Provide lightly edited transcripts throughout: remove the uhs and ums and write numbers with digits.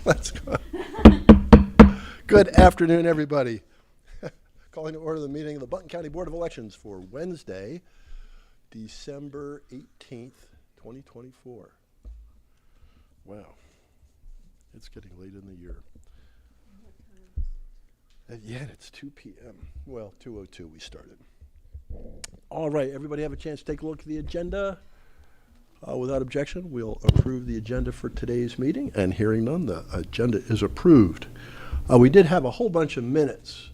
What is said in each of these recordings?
Let's go. Good afternoon, everybody. Calling to order the meeting of the Button County Board of Elections for Wednesday, December 18th, 2024. Wow, it's getting late in the year. And yet it's 2 p.m. Well, 2:02 we started. All right, everybody have a chance to take a look at the agenda. Without objection, we'll approve the agenda for today's meeting, and hearing none, the agenda is approved. We did have a whole bunch of minutes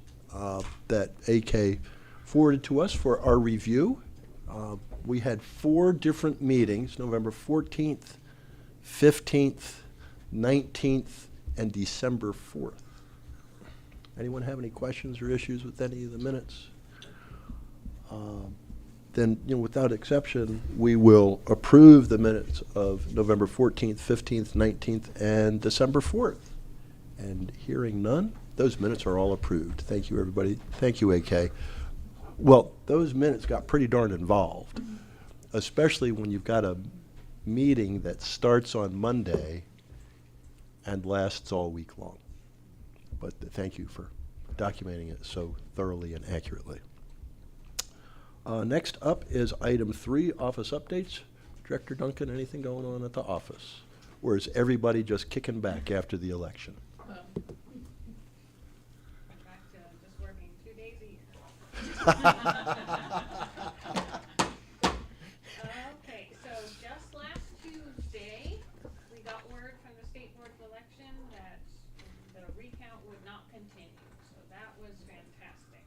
that AK forwarded to us for our review. We had 4 different meetings, November 14th, 15th, 19th, and December 4th. Anyone have any questions or issues with any of the minutes? Then, without exception, we will approve the minutes of November 14th, 15th, 19th, and December 4th. And hearing none, those minutes are all approved. Thank you, everybody. Thank you, AK. Well, those minutes got pretty darn involved, especially when you've got a meeting that starts on Monday and lasts all week long. But thank you for documenting it so thoroughly and accurately. Next up is item 3, office updates. Director Duncan, anything going on at the office? Or is everybody just kicking back after the election? Back to just working 2 days a year. Okay, so just last Tuesday, we got word from the State Board of Election that the recount would not continue. So that was fantastic.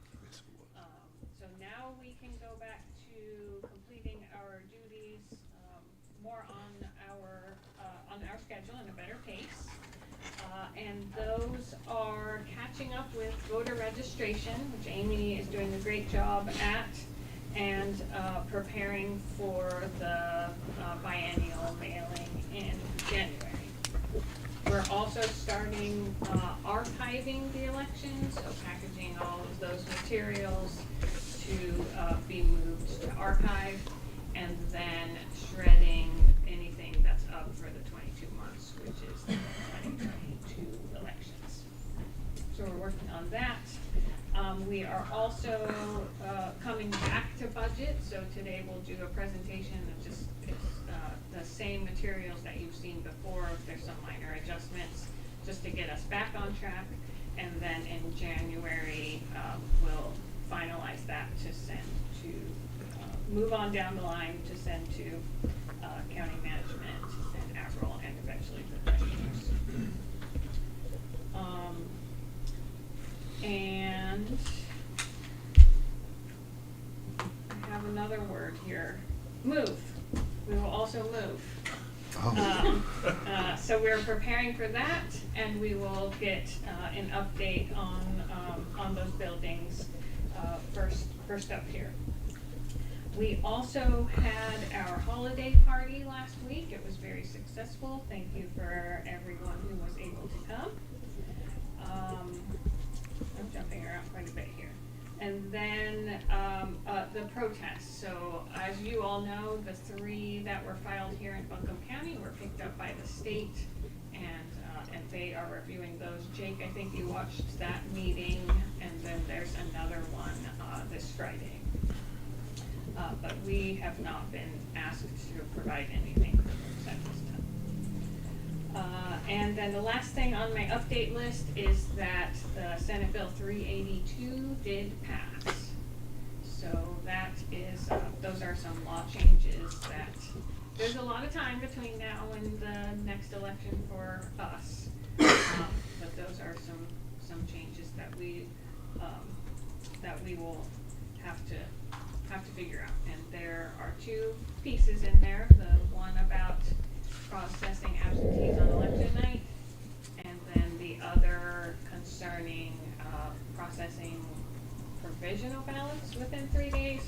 So now we can go back to completing our duties more on our schedule and a better pace. And those are catching up with voter registration, which Amy is doing a great job at, and preparing for the biennial mailing in January. We're also starting archiving the elections, so packaging all of those materials to be moved to archive, and then shredding anything that's up for the 22 months, which is the 2022 elections. So we're working on that. We are also coming back to budget, so today we'll do a presentation of just the same materials that you've seen before. There's some minor adjustments just to get us back on track, and then in January we'll finalize that to send to, move on down the line to send to county management and AVRL, and eventually the commissioners. And I have another word here, move. We will also move. So we're preparing for that, and we will get an update on those buildings first up here. We also had our holiday party last week. It was very successful. Thank you for everyone who was able to come. I'm jumping around quite a bit here. And then the protests. So as you all know, the 3 that were filed here in Buncombe County were picked up by the state, and they are reviewing those. Jake, I think you watched that meeting, and then there's another one this Friday. But we have not been asked to provide anything for those at this time. And then the last thing on my update list is that the Senate Bill 382 did pass. So that is, those are some law changes that, there's a lot of time between now and the next election for us. But those are some changes that we will have to figure out. And there are 2 pieces in there. The one about processing absentees on election night, and then the other concerning processing provisional ballots within 3 days.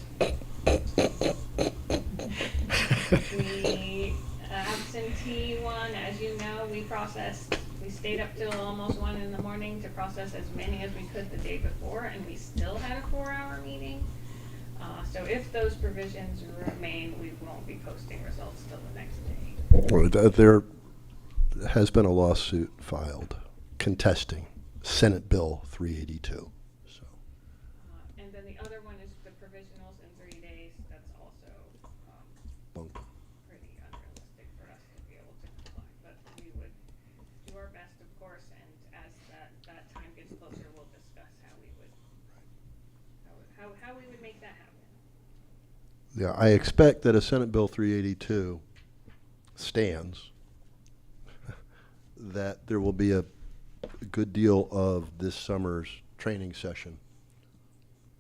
The absentee one, as you know, we stayed up till almost 1 in the morning to process as many as we could the day before, and we still had a 4-hour meeting. So if those provisions remain, we won't be posting results till the next day. Well, has been a lawsuit filed contesting Senate Bill 382. So, And then the other one is the provisionals in 3 days. That's also bunk. pretty unrealistic for us to be able to comply. But we would do our best, of course, and as that time gets closer, we'll discuss how we would make that happen. Yeah, I expect that a Senate Bill 382 stands, that there will be a good deal of this summer's training session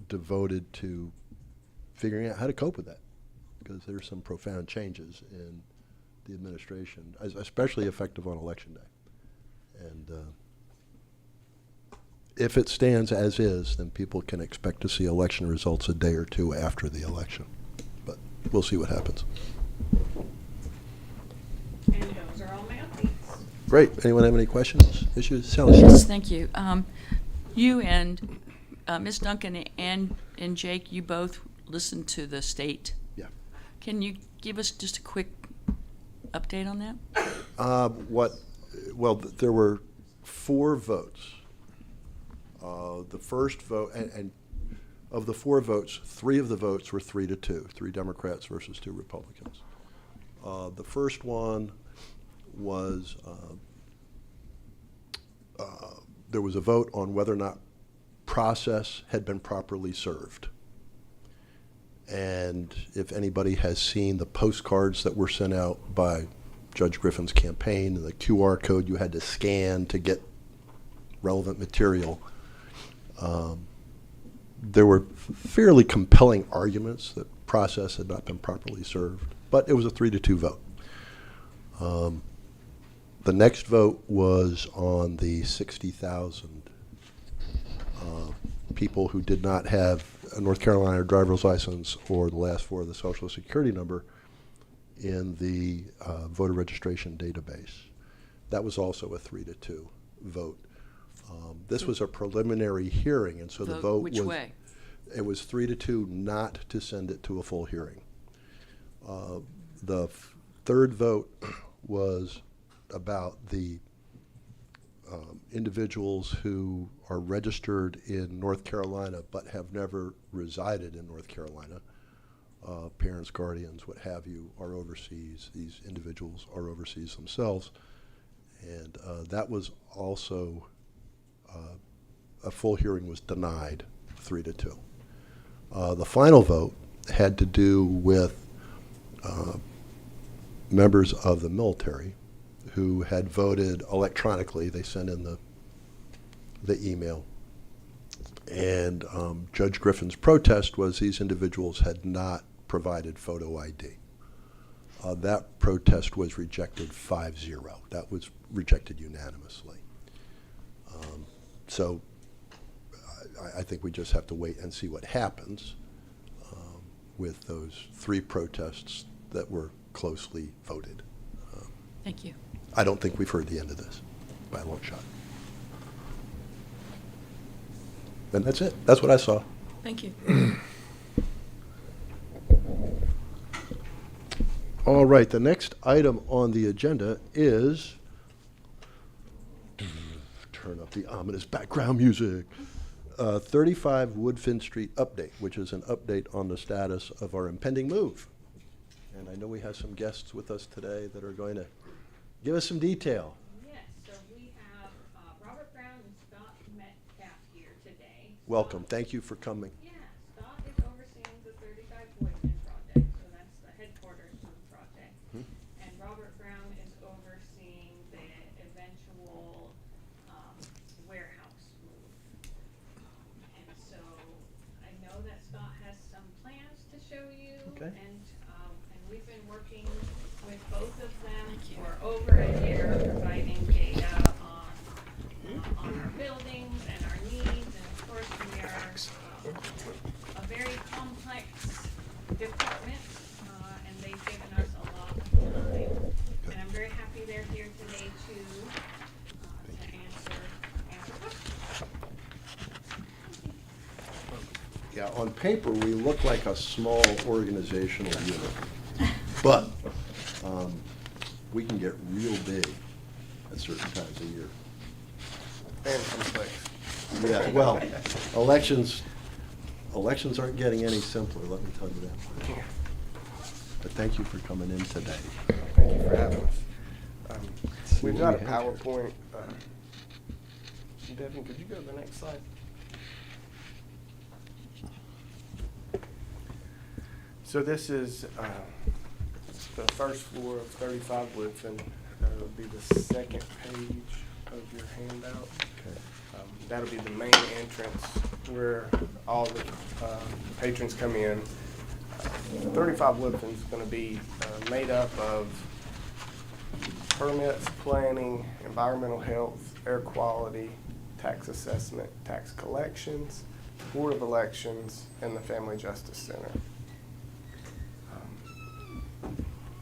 devoted to figuring out how to cope with that, because there's some profound changes in the administration, especially effective on Election Day. And if it stands as is, then people can expect to see election results a day or two after the election. But we'll see what happens. And those are all my updates. Great. Anyone have any questions, issues? Sally? Yes, thank you. You and Ms. Duncan and Jake, you both listened to the state. Yeah. Can you give us just a quick update on that? Well, there were 4 votes. The first vote, and of the 4 votes, 3 of the votes were 3-2, 3 Democrats versus 2 Republicans. The first one was there was a vote on whether or not process had been properly served. And if anybody has seen the postcards that were sent out by Judge Griffin's campaign, the QR code you had to scan to get relevant material, there were fairly compelling arguments that process had not been properly served, but it was a 3-2 vote. The next vote was on the 60,000 people who did not have a North Carolina driver's license or the last 4 of the Social Security number in the voter registration database. That was also a 3-2 vote. This was a preliminary hearing, and so the vote which was, way? It was 3-2 not to send it to a full hearing. The third vote was about the individuals who are registered in North Carolina but have never resided in North Carolina. Parents, guardians, what have you, are overseas. These individuals are overseas themselves. And that was also, a full hearing was denied, 3-2. The final vote had to do with members of the military who had voted electronically. They sent in the email. And Judge Griffin's protest was these individuals had not provided photo ID. That protest was rejected 5-0. That was rejected unanimously. So I think we just have to wait and see what happens with those 3 protests that were closely voted. Thank you. I don't think we've heard the end of this by a long shot. And that's it. That's what I saw. Thank you. All right, the next item on the agenda is, turn up the ominous background music, 35 Woodfin Street update, which is an update on the status of our impending move. And I know we have some guests with us today that are going to give us some detail. Yes, so we have Robert Brown and Scott Metcalf here today. Welcome. Thank you for coming. Yeah, Scott is overseeing the 35 Woodman project, so that's the headquarters to the project. And Robert Brown is overseeing the eventual warehouse move. And so I know that Scott has some plans to show you. Okay. And we've been working with both of them for over a year, providing data on our buildings and our needs. And of course, we are a very complex department, and they've given us a lot of time. And I'm very happy they're here today to answer questions. Yeah, on paper, we look like a small organizational unit, but we can get real big at certain times of year. And complex. Yeah, well, elections aren't getting any simpler, let me tell you that. Yeah. But thank you for coming in today. Thank you for having us. see We've what got a we have here. PowerPoint. Devin, could you go to the next slide? So this is the first floor of 35 Woodfin. That'll be the second page of your handout. Okay. That'll be the main entrance where all the patrons come in. 35 Woodfin is going to be made up of permits, planning, environmental health, air quality, tax assessment, tax collections, Board of Elections, and the Family Justice Center.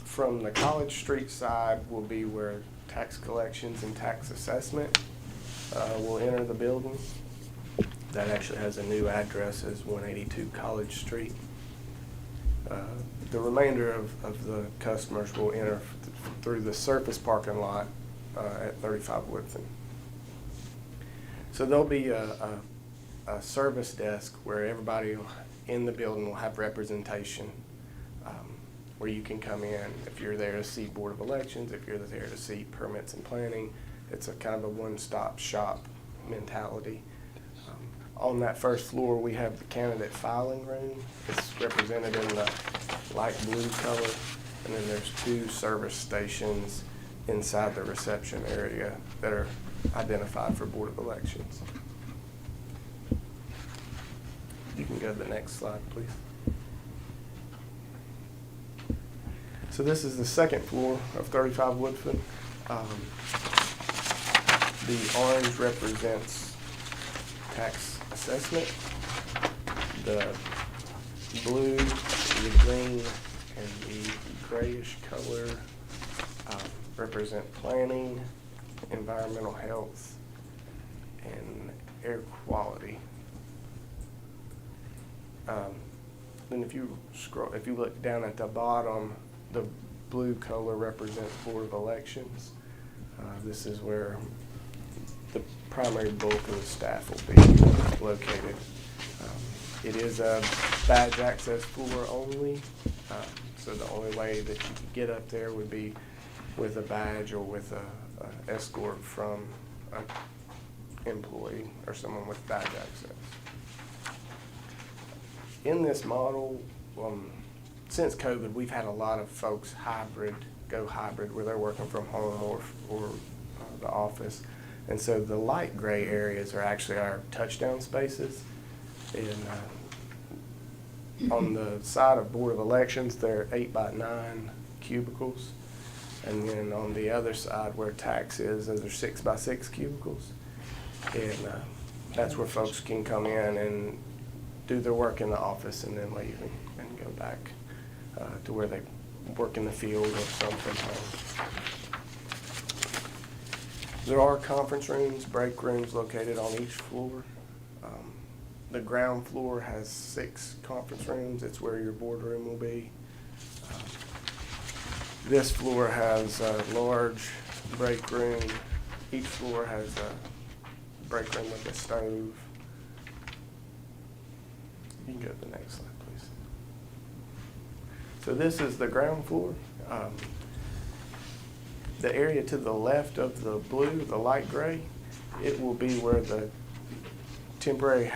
From the College Street side will be where tax collections and tax assessment will enter the building. That actually has a new address as 182 College Street. The remainder of the customers will enter through the surface parking lot at 35 Woodfin. So there'll be a service desk where everybody in the building will have representation, where you can come in if you're there to see Board of Elections, if you're there to see permits and planning. It's a kind of a one-stop shop mentality. On that first floor, we have the candidate filing room. It's represented in the light blue color. And then there's 2 service stations inside the reception area that are identified for Board of Elections. You can go to the next slide, please. So this is the second floor of 35 Woodfin. The orange represents tax assessment. The blue, the green, and the grayish color represent planning, environmental health, and air quality. Then if you look down at the bottom, the blue color represents Board of Elections. This is where the primary bulk of the staff will be located. It is a badge access floor only, so the only way that you could get up there would be with a badge or with a escort from an employee or someone with badge access. In this model, since COVID, we've had a lot of folks go hybrid, where they're working from home or the office. And so the light gray areas are actually our touchdown spaces. And on the side of Board of Elections, they're 8x9 cubicles. And then on the other side where tax is, those are 6x6 cubicles. And that's where folks can come in and do their work in the office and then leave and go back to where they work in the field or some from home. There are conference rooms, break rooms located on each floor. The ground floor has 6 conference rooms. It's where your boardroom will be. This floor has a large break room. Each floor has a break room with a stove. You can go to the next slide, please. So this is the ground floor. The area to the left of the blue, the light gray, it will be where the temporary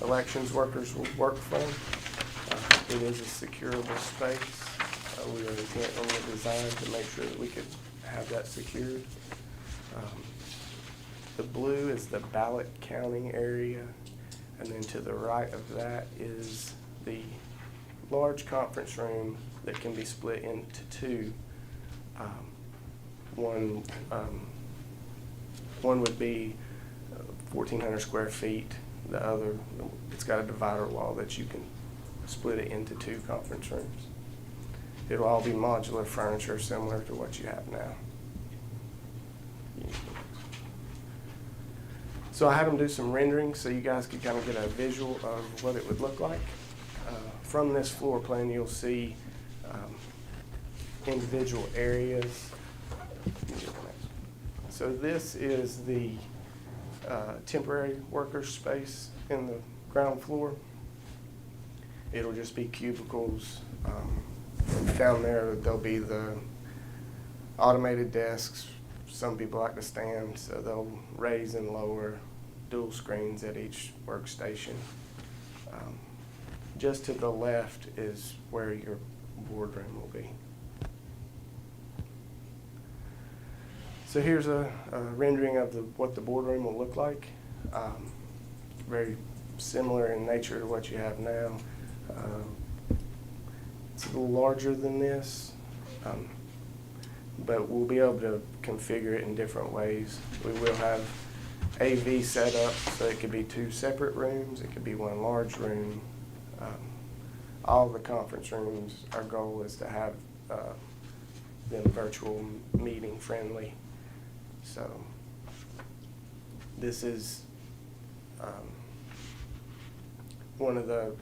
elections workers will work from. It is a securable space. We are intently designed to make sure that we could have that secured. The blue is the ballot counting area, and then to the right of that is the large conference room that can be split into 2. One would be 1,400 square feet. The other, it's got a divider wall that you can split it into 2 conference rooms. It'll all be modular furniture similar to what you have now. So I had them do some renderings so you guys could kind of get a visual of what it would look like. From this floor plan, you'll see individual areas. So this is the temporary worker space in the ground floor. It'll just be cubicles. Down there, there'll be the automated desks. Some people like to stand, so they'll raise and lower dual screens at each workstation. Just to the left is where your boardroom will be. So here's a rendering of what the boardroom will look like. Very similar in nature to what you have now. It's a little larger than this, but we'll be able to configure it in different ways. We will have AV set up, so it could be 2 separate rooms. It could be 1 large room. All the conference rooms, our goal is to have them virtual meeting friendly. So this is one of the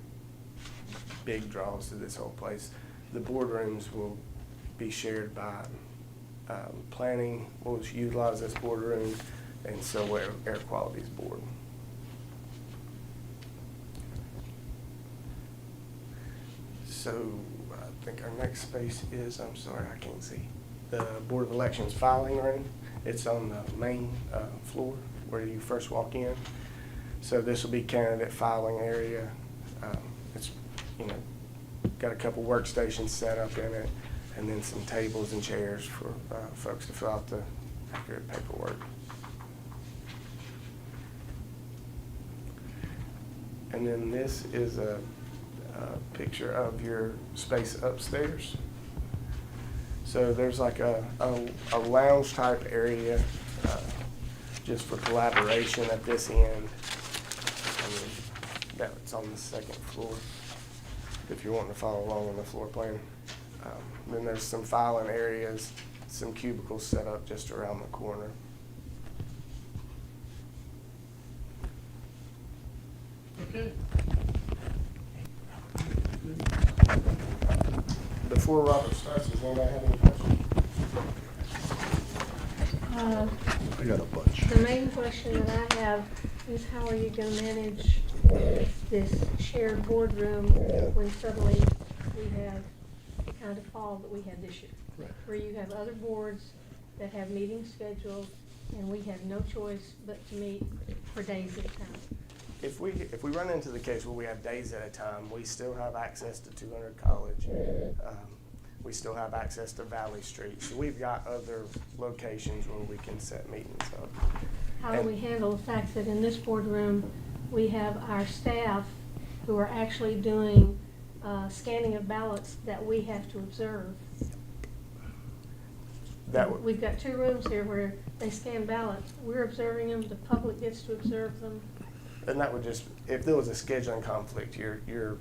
big draws to this whole place. The boardrooms will be shared by planning will utilize this boardroom, and so will air quality's board. So I think our next space is, I'm sorry, I can't see, the Board of Elections filing room. It's on the main floor where you first walk in. So this will be candidate filing area. It's, got a couple workstations set up in it, and then some tables and chairs for folks to fill out the accurate paperwork. And then this is a picture of your space upstairs. So there's like a lounge type area just for collaboration at this end. That's on the 2nd floor if you're wanting to follow along on the floor plan. Then there's some filing areas, some cubicles set up just around the corner. Okay. Before Robert starts, does anybody have any questions? I got a bunch. The main question that I have is how are you going to manage this shared boardroom when suddenly we have the kind of fall that we had this year? Right. Where you have other boards that have meetings scheduled and we have no choice but to meet for days at a time. If we run into the case where we have days at a time, we still have access to 200 College. We still have access to Valley Street. So we've got other locations where we can set meetings up. How do we handle the fact that in this boardroom, we have our staff who are actually doing scanning of ballots that we have to observe? We've got 2 rooms here where they scan ballots. We're observing them, the public gets to observe them. And that would just, if there was a scheduling conflict, your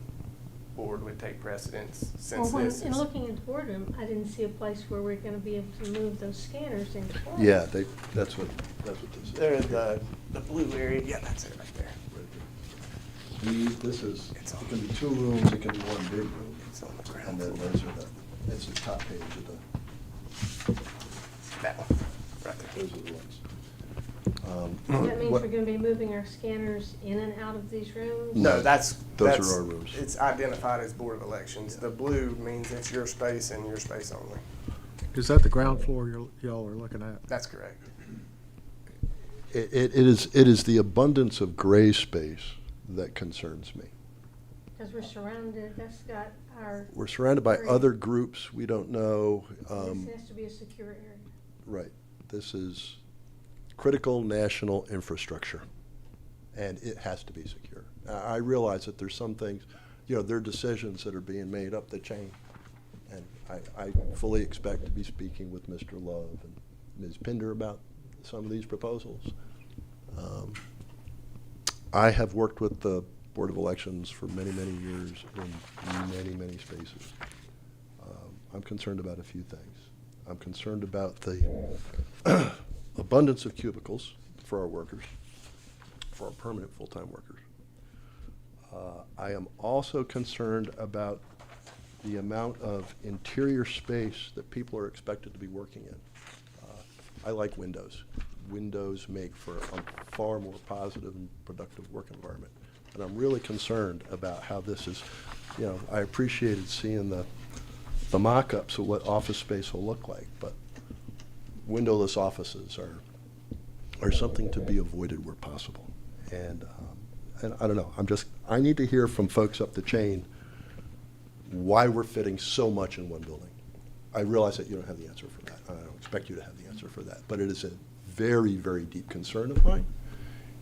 board would take precedence since Well, this in is. looking at the boardroom, I didn't see a place where we're going to be able to move those scanners into place. Yeah, that's what this is. There's the blue area, yeah, that's it right there. This is, It's it on. can be 2 rooms, it can be 1 big room. It's on the ground And then floor. those are that's the top page of That one, right there. those are the ones. That means what- we're going to be moving our scanners in and out of these rooms? No, those that's are our rooms. It's identified as Board of Elections. The blue means it's your space and your space only. Is that the ground floor y'all are looking at? That's correct. It is the abundance of gray space that concerns me. Because we're surrounded, that's got our, We're surrounded by Great. other groups we don't know. this has to be a secure area. Right. This is critical national infrastructure, and it has to be secure. I realize that there's some things, there are decisions that are being made up the chain, and I fully expect to be speaking with Mr. Love and Ms. Pinder about some of these proposals. I have worked with the Board of Elections for many, many years in many, many spaces. I'm concerned about a few things. I'm concerned about the abundance of cubicles for our workers, for our permanent full-time workers. I am also concerned about the amount of interior space that people are expected to be working in. I like windows. Windows make for a far more positive and productive work environment. And I'm really concerned about how this is, you know, I appreciated seeing the mock-ups of what office space will look like, but windowless offices are something to be avoided where possible. And I don't know, I need to hear from folks up the chain why we're fitting so much in one building. I realize that you don't have the answer for that. I don't expect you to have the answer for that, but it is a very, very deep concern of mine.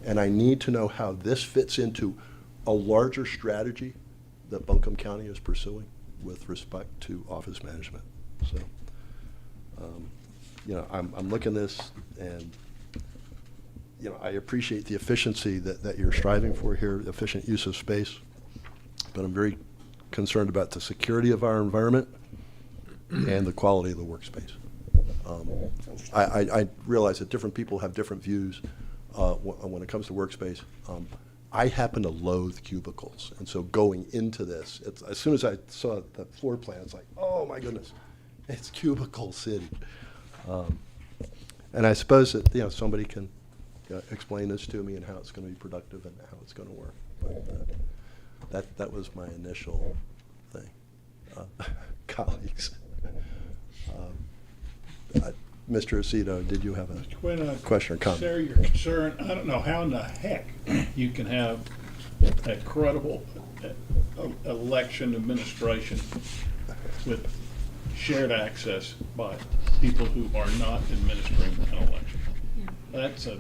And I need to know how this fits into a larger strategy that Buncombe County is pursuing with respect to office management. So, you know, I'm looking at this, and you know, I appreciate the efficiency that you're striving for here, efficient use of space, but I'm very concerned about the security of our environment and the quality of the workspace. I realize that different people have different views when it comes to workspace. I happen to loathe cubicles, and so going into this, as soon as I saw the floor plan, it's like, oh my goodness, it's cubicle city. And I suppose that, you know, somebody can explain this to me and how it's going to be productive and how it's going to work. But that was my initial thing. Colleagues. Mr. Aceto, did you have a question or comment? Share your concern. I don't know how in the heck you can have a credible election administration with shared access by people who are not administering an election. That's a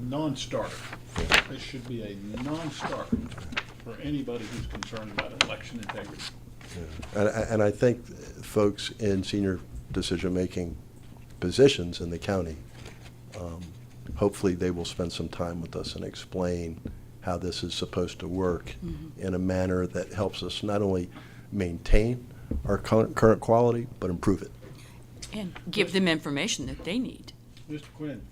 non-starter. This should be a non-starter for anybody who's concerned about election integrity. Yeah. And I think folks in senior decision-making positions in the county, hopefully they will spend some time with us and explain how this is supposed to work in a manner that helps us not only maintain our current quality, but improve it. And give them information that they need. Mr. Quinn,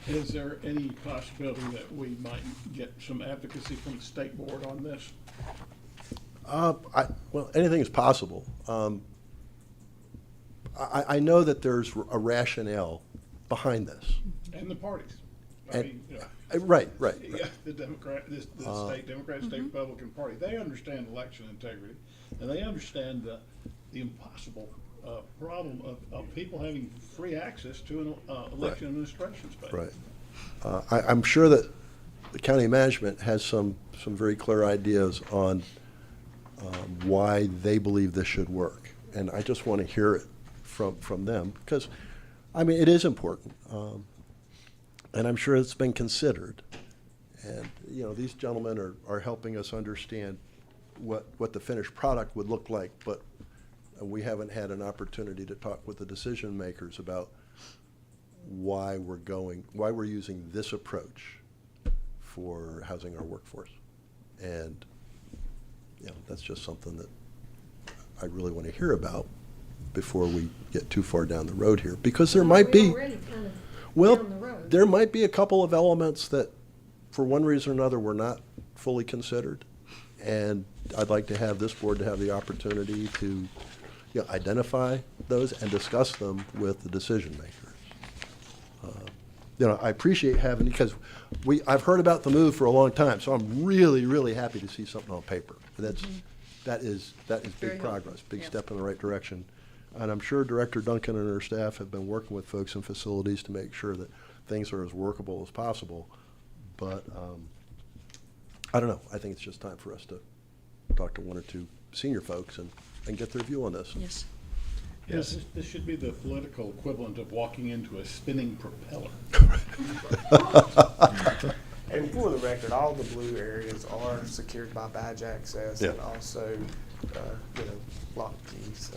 is there any possibility that we might get some advocacy from the state board on this? Well, anything is possible. I know that there's a rationale behind this. And the parties. And- Right. Yeah, the Democrat, the state Democrat, state Republican Party, they understand election integrity, and they understand the impossible problem of people having free access to an election administration space. Right. I'm sure that the county management has some very clear ideas on why they believe this should work. And I just want to hear it from them, because, I mean, it is important. And I'm sure it's been considered. And, you know, these gentlemen are helping us understand what the finished product would look like, but we haven't had an opportunity to talk with the decision makers about why we're using this approach for housing our workforce. And, you know, that's just something that I really want to hear about before we get too far down the road here, because there might be, We're already kind of well, down the road. there might be a couple of elements that, for one reason or another, were not fully considered. And I'd like to have this board to have the opportunity to, you know, identify those and discuss them with the decision makers. You know, I appreciate having, because I've heard about the move for a long time, so I'm really, really happy to see something on paper. That is Very big progress, helpful. big Yeah. step in the right direction. And I'm sure Director Duncan and her staff have been working with folks in facilities to make sure that things are as workable as possible. But I don't know. I think it's just time for us to talk to one or two senior folks and get their view on this. Yes. Yes, this should be the political equivalent of walking into a spinning propeller. And for the record, all the blue areas are secured by badge access and Yeah. also, lock keys.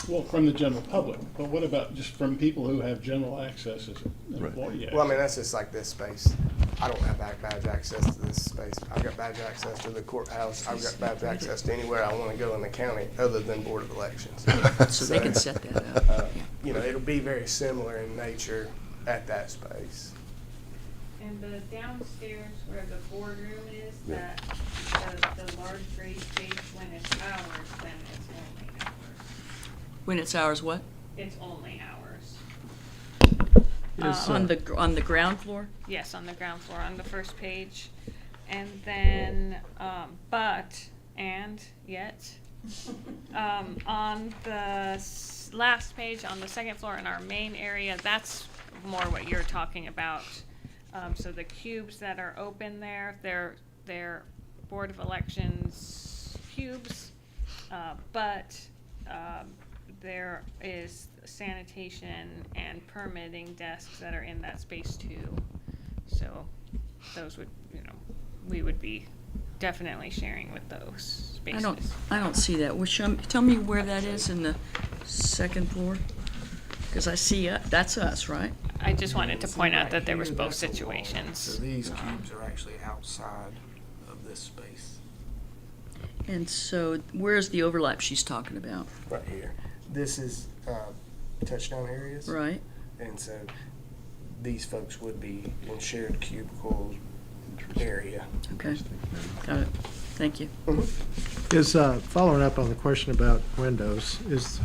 Well, from the general public, but what about just from people who have general access as Right. employee access? Well, I mean, that's just like this space. I don't have badge access to this space. I've got badge access to the courthouse. I've got badge access to anywhere I want to go in the county other than Board of Elections. So they can set that up. Yeah. It'll be very similar in nature at that space. And the downstairs where the boardroom is, Yeah. the large gray space, when it's ours, then it's only ours. When it's ours, what? It's only ours. Is, On the ground floor? Yes, on the ground floor, on the first page. And then, on the last page, on the second floor in our main area, that's more what you're talking about. So the cubes that are open there, they're Board of Elections cubes, but there is sanitation and permitting desks that are in that space too. So those would, we would be definitely sharing with those spaces. I don't see that. Tell me where that is in the second floor? Because I see, that's us, right? I just wanted to See point out right that there was here, both that's a wall. situations. So these cubes are actually outside of this space, And so where's the overlap she's talking about? right here. This is touchdown areas. Right? And so these folks would be in shared cubicle area. Okay. Got it. Thank you. is, following up on the question about windows, is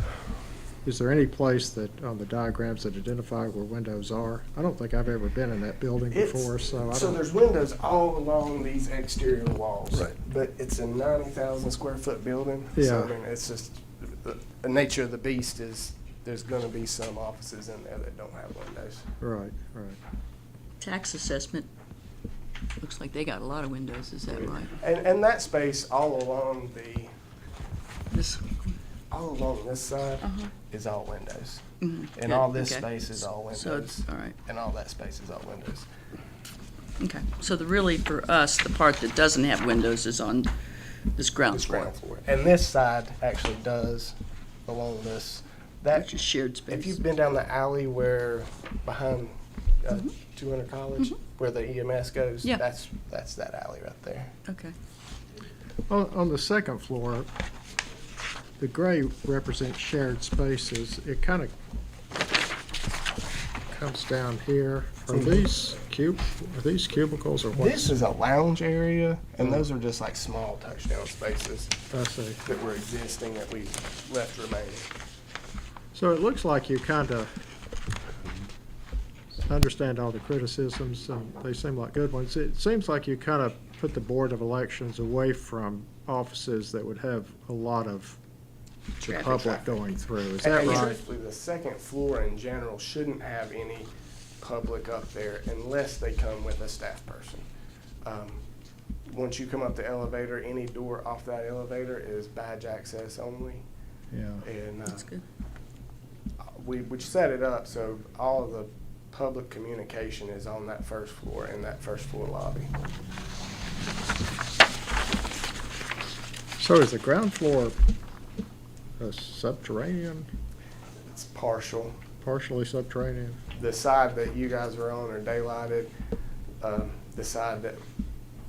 there any place that, on the diagrams that identify where windows are? I don't think I've ever been in that building before, so I So don't. there's windows all along these exterior walls. Right. But it's a 90,000 square foot building. So Yeah. I mean, it's just, the nature of the beast is there's gonna be some offices in there that don't have windows. Right. Tax assessment. Looks like they got a lot of windows. Is that right? And that space all along This. this side Uh-huh. is all windows. Mhm. And Good. all this Okay. space is all So, windows. all right. And all that space is all windows. Okay. So really for us, the part that doesn't have windows is on this ground This floor, ground floor. And this side actually does along this. That, which is shared space. if you've been down the alley where, behind 200 College, where the EMS goes, Yeah. that's that alley right there. Okay. On the second floor, the gray represents shared spaces. It kind of comes down here. Are these cubicles or what? This is a lounge area, and those are just like small touchdown spaces I see. that were existing that we left remaining. So it looks like you kind of understand all the criticisms, and they seem like good ones. It seems like you kind of put the Board of Elections away from offices that would have a lot of the public going through. Is that And right? truthfully, the second floor in general shouldn't have any public up there unless they come with a staff person. Once you come up the elevator, any door off that elevator is badge access only. Yeah. And That's good. we set it up so all of the public communication is on that first floor in that first floor lobby. So is the ground floor subterranean, It's partial. partially subterranean? The side that you guys are on are daylighted. The side that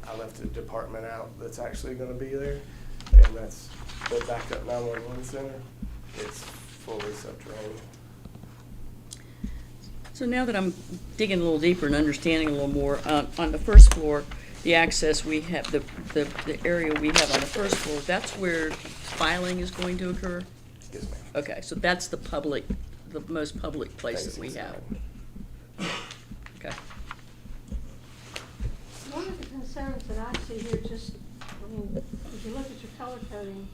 I left the department out that's actually gonna be there, and that's the backup 911 center. It's fully subterranean. So now that I'm digging a little deeper and understanding a little more, on the first floor, the access we have, the area we have on the first floor, that's where filing is going to occur? Yes, ma'am. Okay, so that's the most public place that we Facing have. side. Okay. One of the concerns that I see here, if you look at your color coding,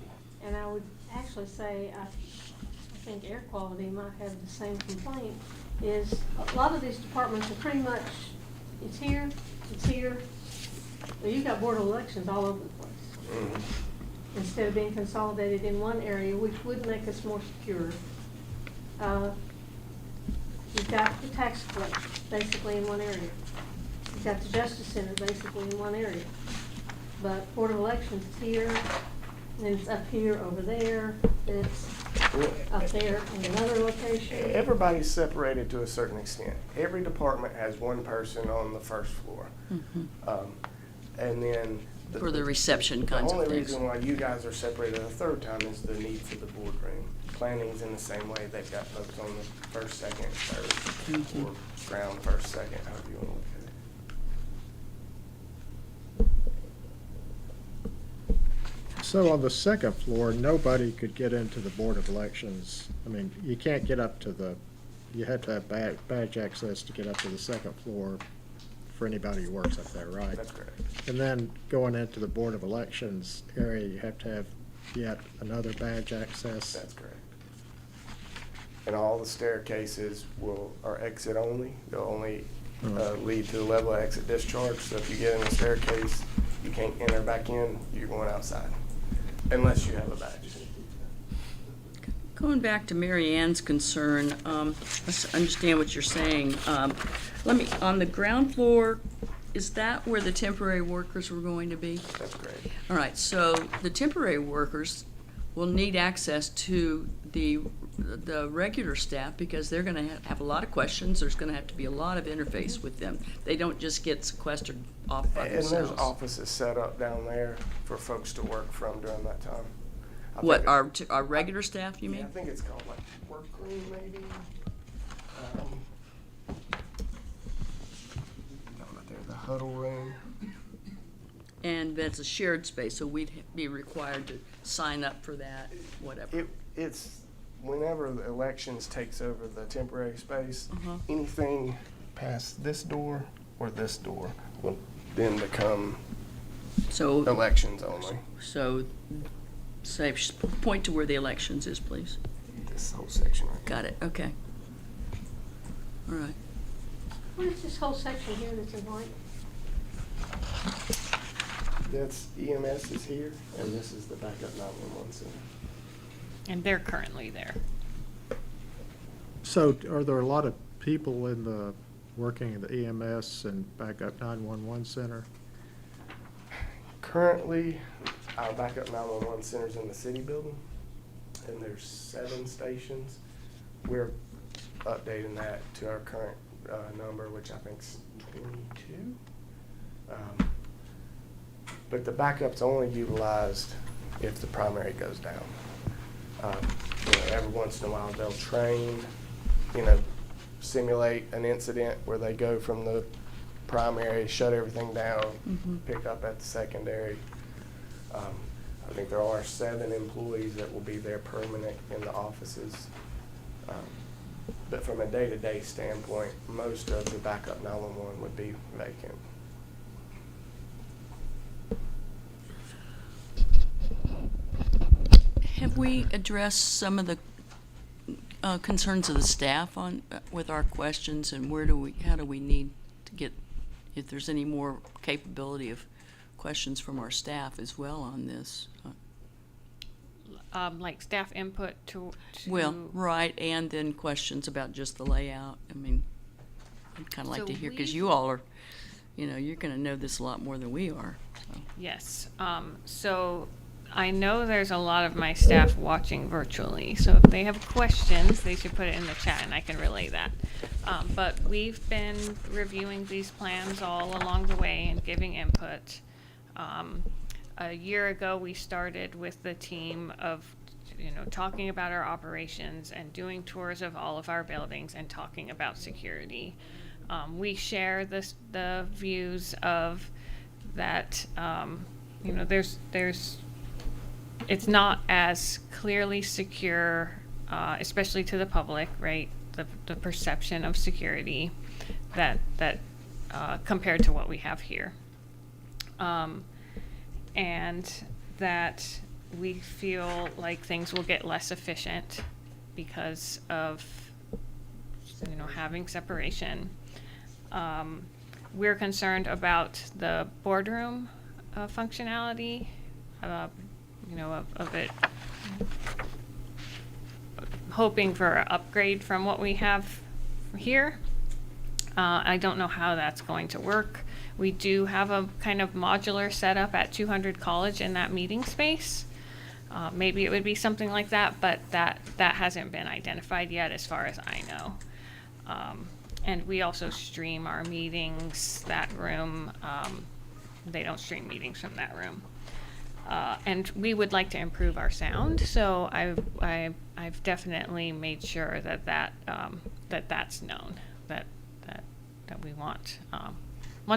and I would actually say, I think air quality might have the same complaint, is a lot of these departments are pretty much, it's here, well, you've got Board of Elections all over the place. Mhm. Instead of being consolidated in one area, which would make us more secure. You've got the tax collector basically in one area. You've got the Justice Center basically in one area. But Board of Elections is here, and it's up here, over there, and it's up there in another location. Everybody's separated to a certain extent. Every department has one person on the first floor. And then. For the reception kinds of The only things. reason why you guys are separated a third time is the need for the boardroom. Planning's in the same way. They've got folks on the first, second, third, or ground, first, second, however you want to look at it. So on the second floor, nobody could get into the Board of Elections. I mean, you can't get up to the you have to have badge access to get up to the second floor for anybody who works up there, right? That's correct. And then going into the Board of Elections area, you have to have yet another badge access. That's correct. And all the staircases are exit only. They'll only lead to the level of exit discharge. So if you get in the staircase, you can't enter back in, you're going outside, unless you have a badge. Going back to Mary Ann's concern, let's understand what you're saying. On the ground floor, is that where the temporary workers were going to be? That's correct. All right, so the temporary workers will need access to the regular staff because they're gonna have a lot of questions. There's gonna have to be a lot of interface with them. They don't just get sequestered off by And there's themselves. offices set up down there for folks to work from during that time. I What, think our regular staff, you Yeah, I mean? think it's called like workroom maybe. Right there, the huddle room. And that's a shared space, so we'd be required to sign up for that, whatever. It's whenever the elections takes over the temporary space, Uh-huh. anything past this door or this door will then become So, elections only. say, point to where the elections is, please. This whole section right here. Got it, okay. All right. What is this whole section here that's in white? That's EMS is here, and this is the backup 911 center. And they're currently there. So are there a lot of people working in the EMS and backup 911 center? Currently, our backup 911 center's in the city building, and there's 7 stations. We're updating that to our current number, which I think's 22. But the backup's only utilized if the primary goes down. Every once in a while, they'll train, simulate an incident where they go from the primary, shut everything down, pick up at the secondary. I think there are 7 employees that will be there permanent in the offices. But from a day-to-day standpoint, most of the backup 911 would be vacant. Have we addressed some of the concerns of the staff with our questions, and how do we need to get, if there's any more capability of questions from our staff as well on this? Like staff input to. Well, right, and then questions about just the layout. I mean, I'd kind of like So to hear, because we've- you all are, you're going to know this a lot more than we are. So. Yes, so I know there's a lot of my staff watching virtually, so if they have questions, they should put it in the chat and I can relay that. But we've been reviewing these plans all along the way and giving input. A year ago, we started with the team of, talking about our operations and doing tours of all of our buildings and talking about security. We share the views of that, it's not as clearly secure, especially to the public, right? The perception of security that compared to what we have here. And that we feel like things will get less efficient because of, having separation. We're concerned about the boardroom functionality, of it, hoping for an upgrade from what we have here. I don't know how that's going to work. We do have a kind of modular setup at 200 College in that meeting space. Maybe it would be something like that, but that hasn't been identified yet as far as I know. And we also stream our meetings, that room. They don't stream meetings from that room. And we would like to improve our sound, so I've definitely made sure that's known, that we want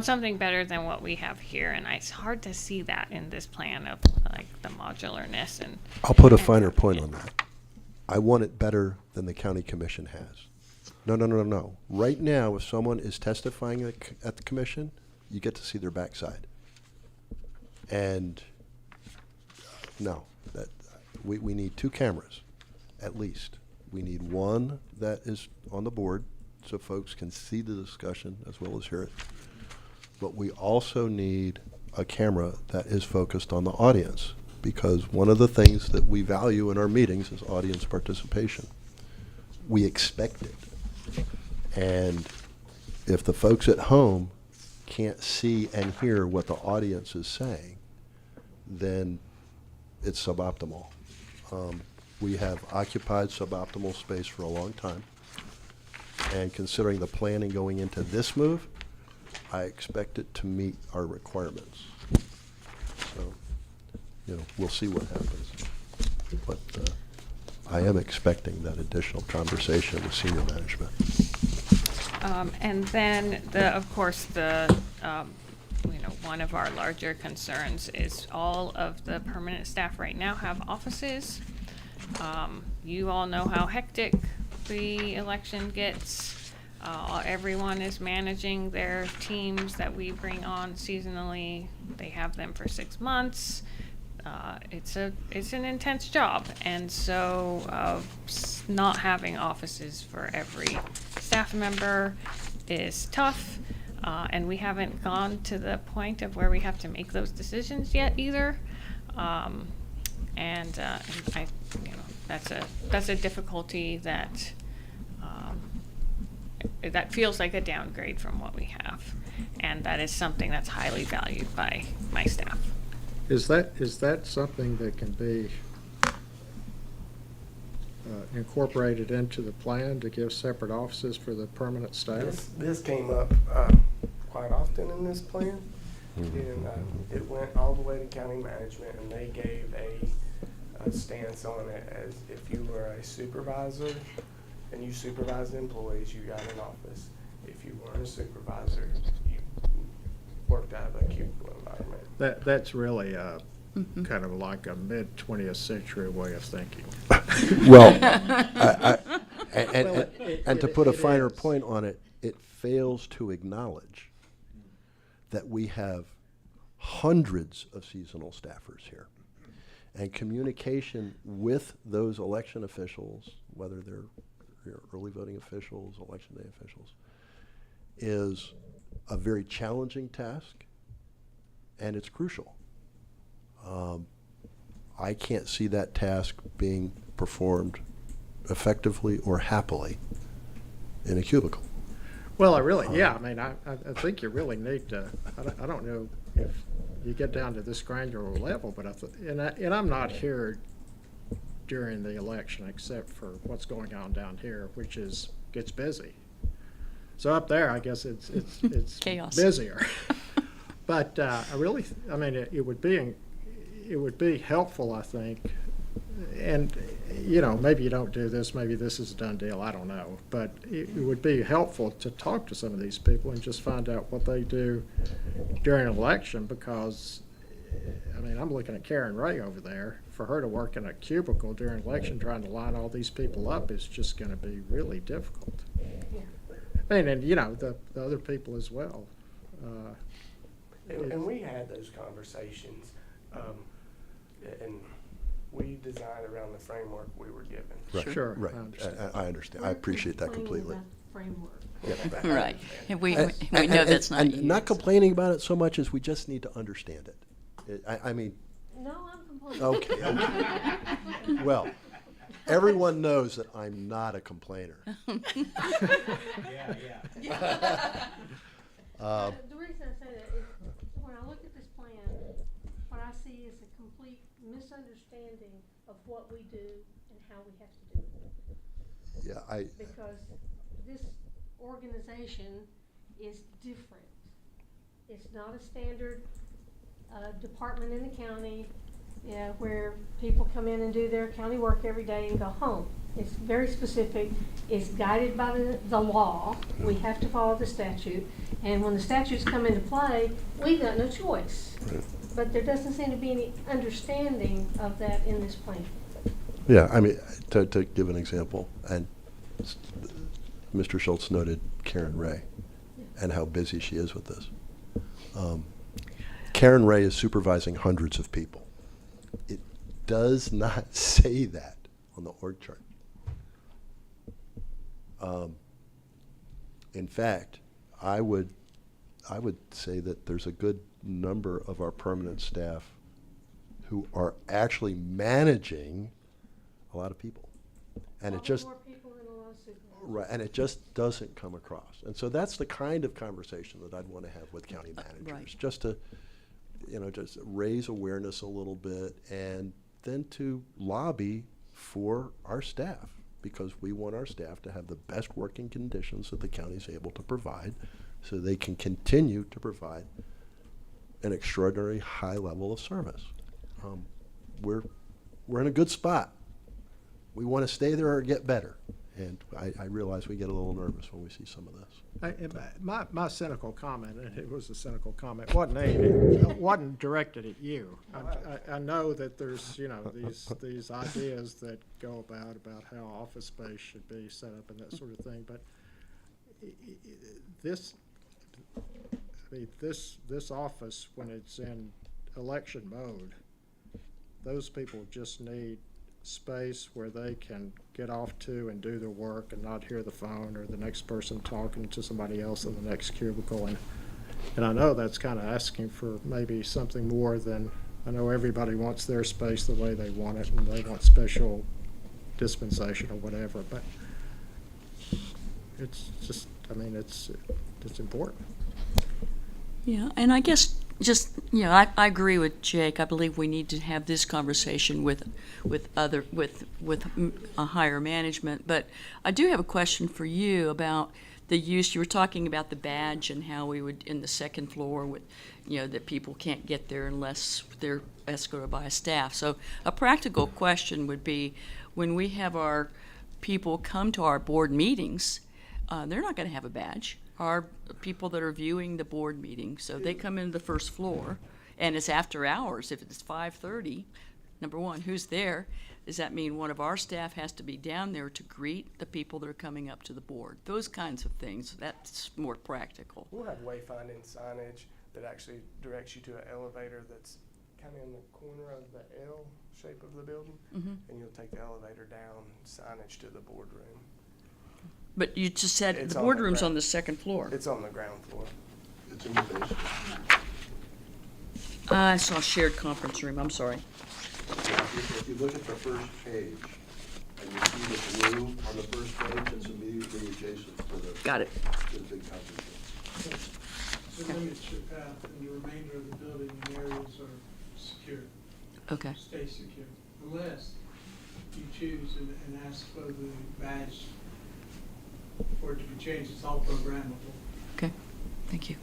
something better than what we have here, and it's hard to see that in this plan of like the modularness and. I'll put a and finer having point it. on that. I want it better than the county commission has. No. Right now, if someone is testifying at the commission, you get to see their backside. And no, we need 2 cameras, at least. We need one that is on the board so folks can see the discussion as well as hear it. But we also need a camera that is focused on the audience, because one of the things that we value in our meetings is audience participation. We expect it. And if the folks at home can't see and hear what the audience is saying, then it's suboptimal. We have occupied suboptimal space for a long time. And considering the planning going into this move, I expect it to meet our requirements. So, we'll see what happens. But I am expecting that additional conversation with senior management. And then of course, one of our larger concerns is all of the permanent staff right now have offices. You all know how hectic the election gets. Everyone is managing their teams that we bring on seasonally. They have them for 6 months. It's an intense job, and so not having offices for every staff member is tough, and we haven't gone to the point of where we have to make those decisions yet either. And I, that's a difficulty that feels like a downgrade from what we have, and that is something that's highly valued by my staff. Is that something that can be incorporated into the plan to give separate offices for the permanent staff? This came up quite often in this plan, and it went all the way to county management, and they gave a stance on it as if you were a supervisor and you supervised employees, you got an office. If you weren't a supervisor, you worked out of a cubicle environment. That's really kind of like a mid-20th century way of thinking. Well, Well, and to put a it finer is. point on it, it fails to acknowledge that we have hundreds of seasonal staffers here. And communication with those election officials, whether they're early voting officials, election day officials, is a very challenging task, and it's crucial. I can't see that task being performed effectively or happily in a cubicle. Well, I think you really need to, I don't know if you get down to this granular level, but and I'm not here during the election except for what's going on down here, which gets busy. So up there, I guess it's Chaos. busier. But it would be helpful, I think, and maybe you don't do this, maybe this is a done deal, I don't know, but it would be helpful to talk to some of these people and just find out what they do during an election, because I'm looking at Karen Ray over there. For her to work in a cubicle during an election trying to line all these people up is just going to be really difficult. And the other people as well. And we had those conversations, and we designed around the framework we were given. Right. Sure, Right. I understand. I understand. I appreciate that We're complaining completely. about the framework. Right. And we And- know that's not and you. not complaining about it so much as we just need to understand it. No, I'm complaining. Okay. Well, everyone knows that I'm not a complainer. The reason I say that is, when I look at this plan, what I see is a complete misunderstanding of what we do and how we have to do it. Yeah, Because this organization is different. It's not a standard department in the county where people come in and do their county work every day and go home. It's very specific. It's guided by the law. We have to follow the statute. And when the statutes come into play, we've got no choice. But there doesn't seem to be any understanding of that in this plan. yeah, to give an example, and Mr. Schultz noted Karen Ray and how busy she is with this. Karen Ray is supervising hundreds of people. It does not say that on the org chart. In fact, I would say that there's a good number of our permanent staff who are actually managing a lot of people. And it just, More people than a lot of supervisors. right, and it just doesn't come across. And so that's the kind of conversation that I'd want to have with county managers, right. just to, just raise awareness a little bit, and then to lobby for our staff, because we want our staff to have the best working conditions that the county's able to provide, so they can continue to provide an extraordinary high level of service. We're in a good spot. We want to stay there or get better. And I realize we get a little nervous when we see some of this. My cynical comment, and it was a cynical comment, wasn't directed at you. I know that there's, these ideas that go about how office space should be set up and that sort of thing, but this office, when it's in election mode, those people just need space where they can get off to and do their work and not hear the phone or the next person talking to somebody else in the next cubicle. And I know that's kind of asking for maybe something more than, I know everybody wants their space the way they want it and they want special dispensation or whatever, but it's just, it's important. Yeah, and I guess just, I agree with Jake. I believe we need to have this conversation with a higher management. But I do have a question for you about the use. You were talking about the badge and how we would, in the second floor, with, that people can't get there unless they're escorted by a staff. So a practical question would be, when we have our people come to our board meetings, they're not going to have a badge. Our people that are viewing the board meeting, so they come into the first floor, and it's after hours. If it's 5:30, number one, who's there? Does that mean one of our staff has to be down there to greet the people that are coming up to the board? Those kinds of things. That's more practical. We'll have wayfinding signage that actually directs you to an elevator that's kind of in the corner of the L shape of the building, and you'll take the elevator down, signage to the boardroom. But you just said It's the on the boardroom's ground. on the second floor. It's on the ground floor. It's in the basement. I saw shared conference room. I'm sorry. If you look at the first page, and you see the blue on the first page, it's immediately adjacent to the. Got it. To the big conference room. So limits your path, and the remainder of the building and areas are secure, Okay. stay secure, unless you choose and ask for the badge for it to be changed. It's all programmable. Okay. Thank you.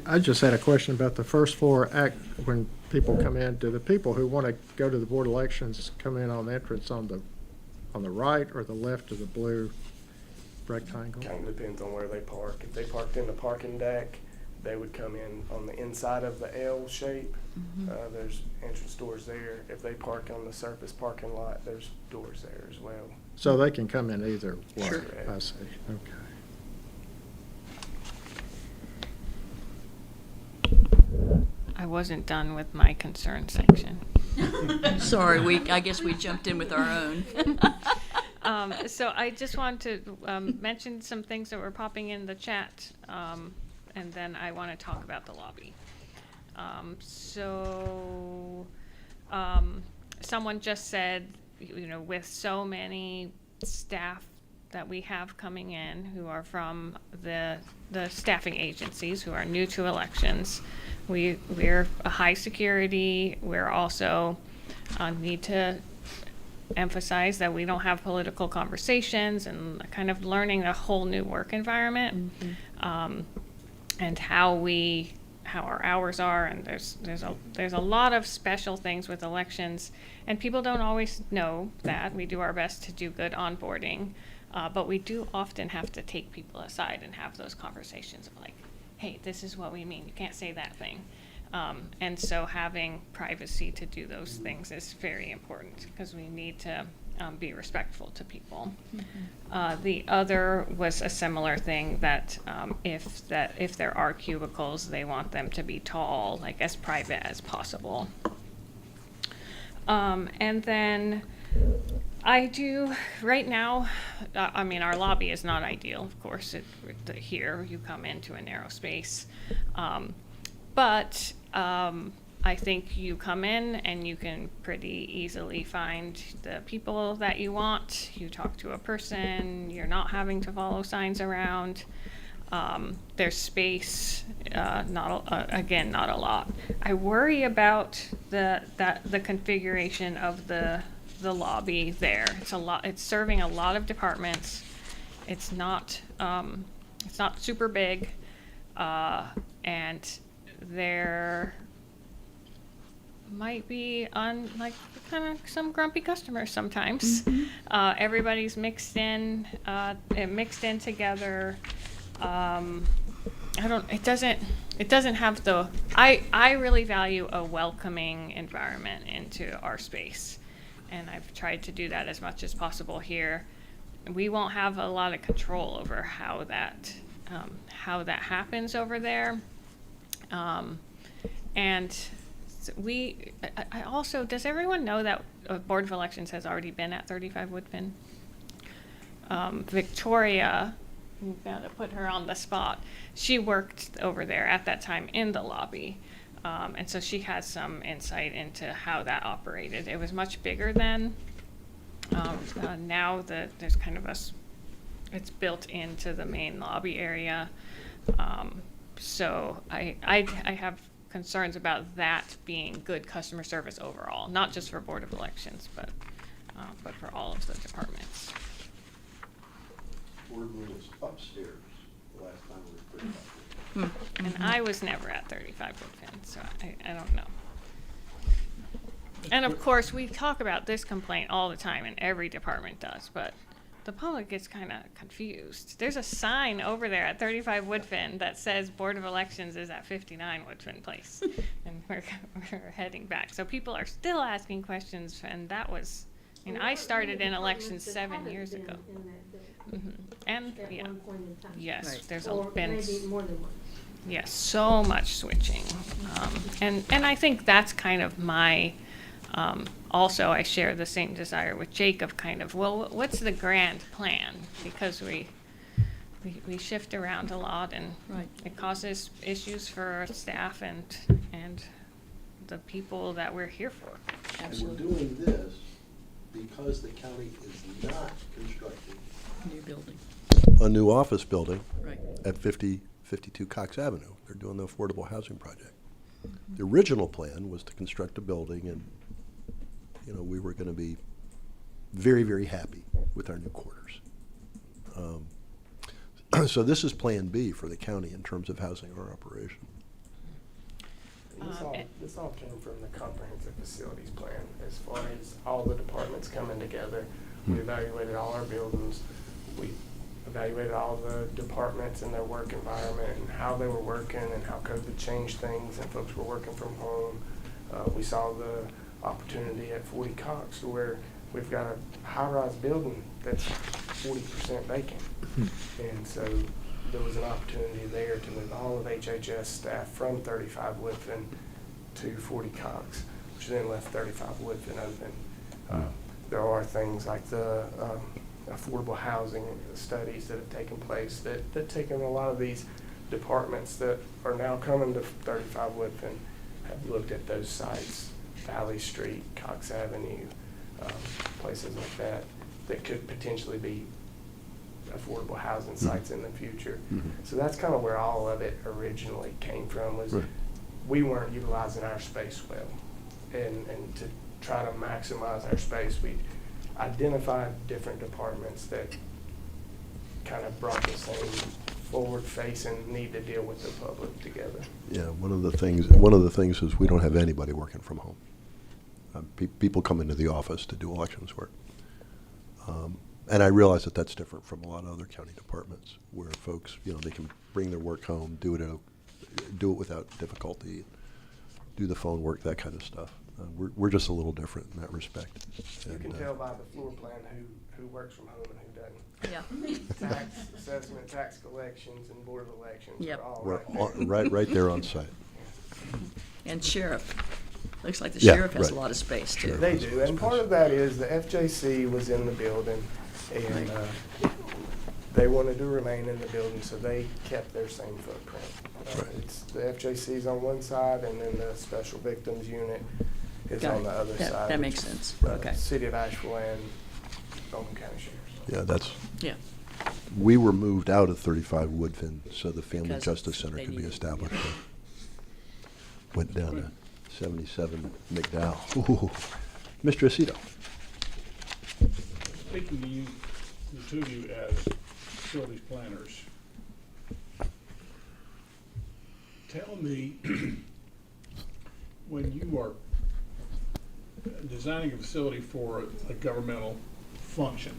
I just had a question about the first floor act, when people come in, do the people who want to go to the board elections come in on the entrance on the right or the left of the blue rectangle? Kind of depends on where they park. If they parked in the parking deck, they would come in on the inside of the L shape. There's entrance doors there. If they park on the surface parking lot, there's doors there as well. So they can come in either way? Sure. I see, okay. I wasn't done with my concern section. Sorry, I guess we jumped in with our own. So I just wanted to mention some things that were popping in the chat, and then I want to talk about the lobby. Someone just said, with so many staff that we have coming in who are from the staffing agencies who are new to elections, we're a high security. We're also need to emphasize that we don't have political conversations, and kind of learning a whole new work environment, and how our hours are, and there's a lot of special things with elections, and people don't always know that. We do our best to do good onboarding, but we do often have to take people aside and have those conversations of like, hey, this is what we mean. You can't say that thing. And so having privacy to do those things is very important, because we need to be respectful to people. The other was a similar thing that if there are cubicles, they want them to be tall, like as private as possible. And then I do, right now, I mean, our lobby is not ideal, of course. Here, you come into a narrow space. But I think you come in and you can pretty easily find the people that you want. You talk to a person, you're not having to follow signs around. There's space, not a lot. I worry about the configuration of the lobby there. It's serving a lot of departments. It's not super big, and there might be kind of some grumpy customers sometimes. Everybody's mixed in together. It doesn't have I really value a welcoming environment into our space. And I've tried to do that as much as possible here. We won't have a lot of control over how that happens over there. And I also, does everyone know that Board of Elections has already been at 35 Woodfin? Victoria, we've got to put her on the spot. She worked over there at that time in the lobby. And so she has some insight into how that operated. It was much bigger then. Now there's kind of it's built into the main lobby area. So I have concerns about that being good customer service overall, not just for Board of Elections, but for all of the departments. Boardroom was upstairs the last time we were 35. And I was never at 35 Woodfin, so I don't know. And of course, we talk about this complaint all the time, and every department does, but the public gets kind of confused. There's a sign over there at 35 Woodfin that says Board of Elections is at 59 Woodfin Place, and we're heading back. So people are still asking questions, and that was, I started in elections 7 years ago. And At yeah, one point in time. yes, Right. there's Or been maybe more than one. yes, so much switching, and I think that's kind of my. Also, I share the same desire with Jake of kind of, well, what's the grand plan? Because we shift around a lot, and Right. it causes issues for staff and the people that we're here for. And we're doing this because the county is not constructing New building, a new office building right. at 52 Cox Avenue. They're doing the affordable housing project. The original plan was to construct a building, and we were going to be very, very happy with our new quarters. So this is Plan B for the county in terms of housing our operation. And this all came from the comprehensive facilities plan. As far as all the departments coming together, we evaluated all our buildings. We evaluated all the departments and their work environment and how they were working and how COVID changed things and folks were working from home. We saw the opportunity at 40 Cox where we've got a high-rise building that's 40% vacant. And so there was an opportunity there to move all of HHS staff from 35 Woodfin to 40 Cox, which then left 35 Woodfin open. There are things like the affordable housing studies that have taken place that taken a lot of these departments that are now coming to 35 Woodfin have looked at those sites, Valley Street, Cox Avenue, places like that could potentially be affordable housing sites in the future. So that's kind of where all of it originally came from, was we weren't utilizing our space well. And to try to maximize our space, we identified different departments that kind of brought the same forward-facing need to deal with the public together. Yeah, one of the things is we don't have anybody working from home. People come into the office to do elections work. And I realize that that's different from a lot of other county departments where folks, they can bring their work home, do it without difficulty, do the phone work, that kind of stuff. We're just a little different in that respect. You And, can tell by the floor plan who works from home and who doesn't. Yeah. Tax assessment, tax collections, and board of elections Yep. are all We're right there. right there on site. And sheriff. Looks like the Yeah, sheriff has a right. lot of space too. Sure. They do, and part of that is the FJC was in the building, and they wanted to remain in the building, so they kept their same footprint. Right. It's the FJC's on one side, and then the Special Victims Unit is Got on it. the other That- side. that which makes is, sense. uh, Okay. City of Asheville and Oklahoma County Sheriff's. Yeah, that's, Yeah. we were moved out of 35 Woodfin so the Family Because Justice Center they could be needed- established. there. Went down to 77 McDowell. Ooh. Mr. Aceto. Speaking to you, the two of you as facilities planners, tell me, when you are designing a facility for a governmental function,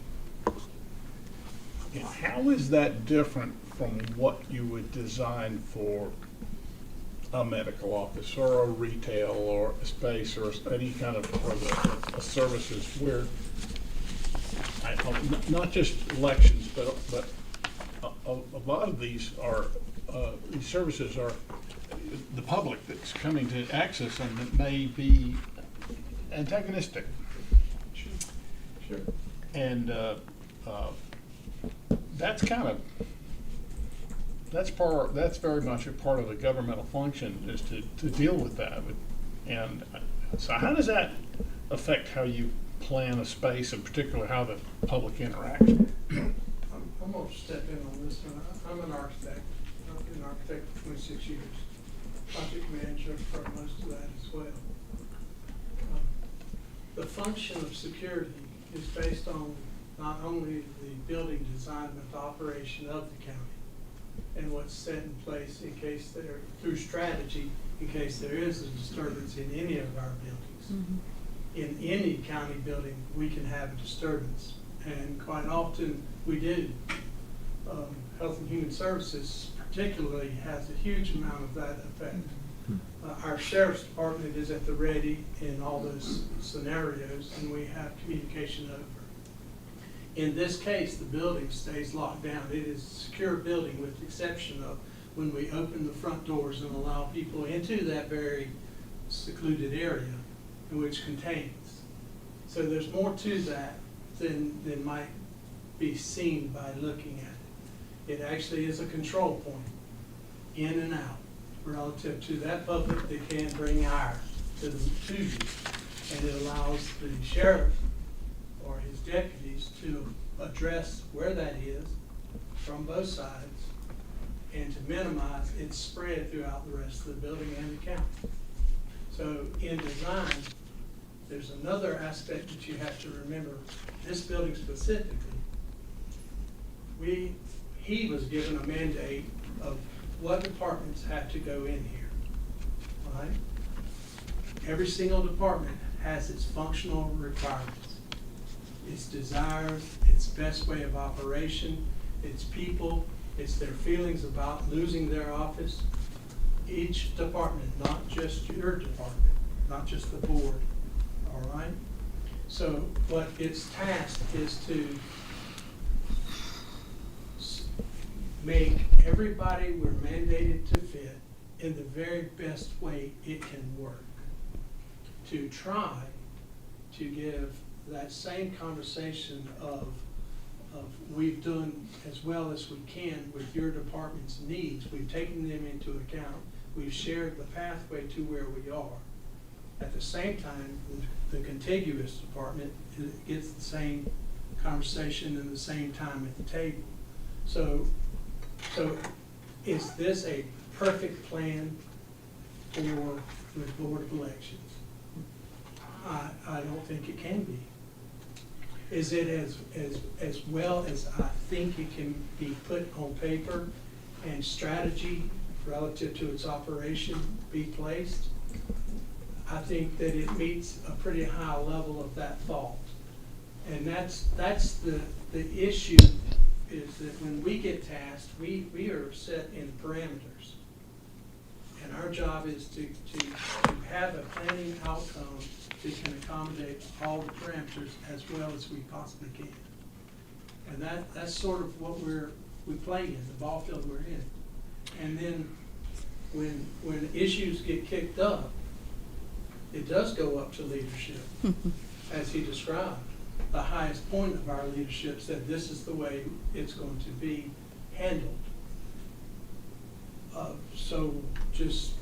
how is that different from what you would design for a medical office or a retail or a space or any kind of, or the services where, not just elections, but a lot of these services are the public that's coming to access them that may be antagonistic. Sure. And that's that's very much a part of the governmental function, is to deal with that. And so how does that affect how you plan a space, and particularly how the public interacts? I'm gonna step in on this one. I'm an architect. I've been an architect for 26 years. Project manager for most of that as well. The function of security is based on not only the building design, but the operation of the county and what's set in place in case there, through strategy, in case there is a disturbance in any of our buildings. In any county building, we can have a disturbance, and quite often we do. Health and Human Services particularly has a huge amount of that effect. Our sheriff's department is at the ready in all those scenarios, and we have communication over. In this case, the building stays locked down. It is a secure building with the exception of when we open the front doors and allow people into that very secluded area in which contains. So there's more to that than might be seen by looking at it. It actually is a control point, in and out, relative to that public that can bring ire to you. And it allows the sheriff or his deputies to address where that is from both sides and to minimize its spread throughout the rest of the building and the county. So in design, there's another aspect that you have to remember. This building specifically, he was given a mandate of what departments have to go in here, right? Every single department has its functional requirements, its desires, its best way of operation, its people, it's their feelings about losing their office. Each department, not just your department, not just the board, all right? So what its task is to make everybody we're mandated to fit in the very best way it can work. To try to give that same conversation of we've done as well as we can with your department's needs. We've taken them into account. We've shared the pathway to where we are. At the same time, the contiguous department gets the same conversation and the same time at the table. So is this a perfect plan for the Board of Elections? I don't think it can be. Is it as well as I think it can be put on paper and strategy relative to its operation be placed? I think that it meets a pretty high level of that thought. And that's the issue, is that when we get tasked, we are set in parameters. And our job is to have a planning outcome that can accommodate all the parameters as well as we possibly can. And that's sort of what we play in, the ball field we're in. And then when issues get kicked up, it does go up to leadership, as he described. The highest point of our leadership said this is the way it's going to be handled. So just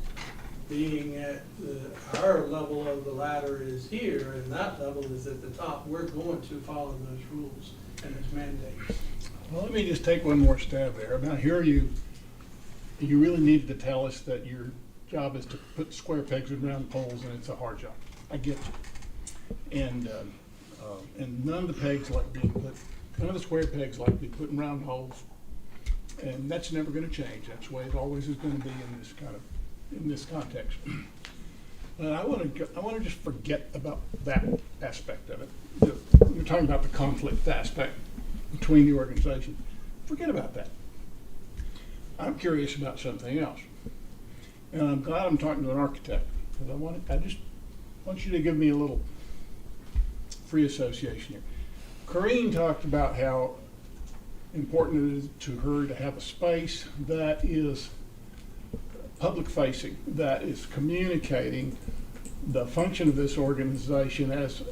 being at our level of the ladder is here, and that level is at the top, we're going to follow those rules and those mandates. Well, let me just take one more stab there. Now, here you really needed to tell us that your job is to put square pegs in round holes, and it's a hard job. I get you. And none of the pegs like being put, none of the square pegs like being put in round holes. And that's never going to change. That's the way it always is going to be in this context. But I want to just forget about that aspect of it. You're talking about the conflict aspect between the organization. Forget about that. I'm curious about something else, and I'm glad I'm talking to an architect, because I just want you to give me a little free association here. Corrine talked about how important it is to her to have a space that is public facing, that is communicating the function of this organization as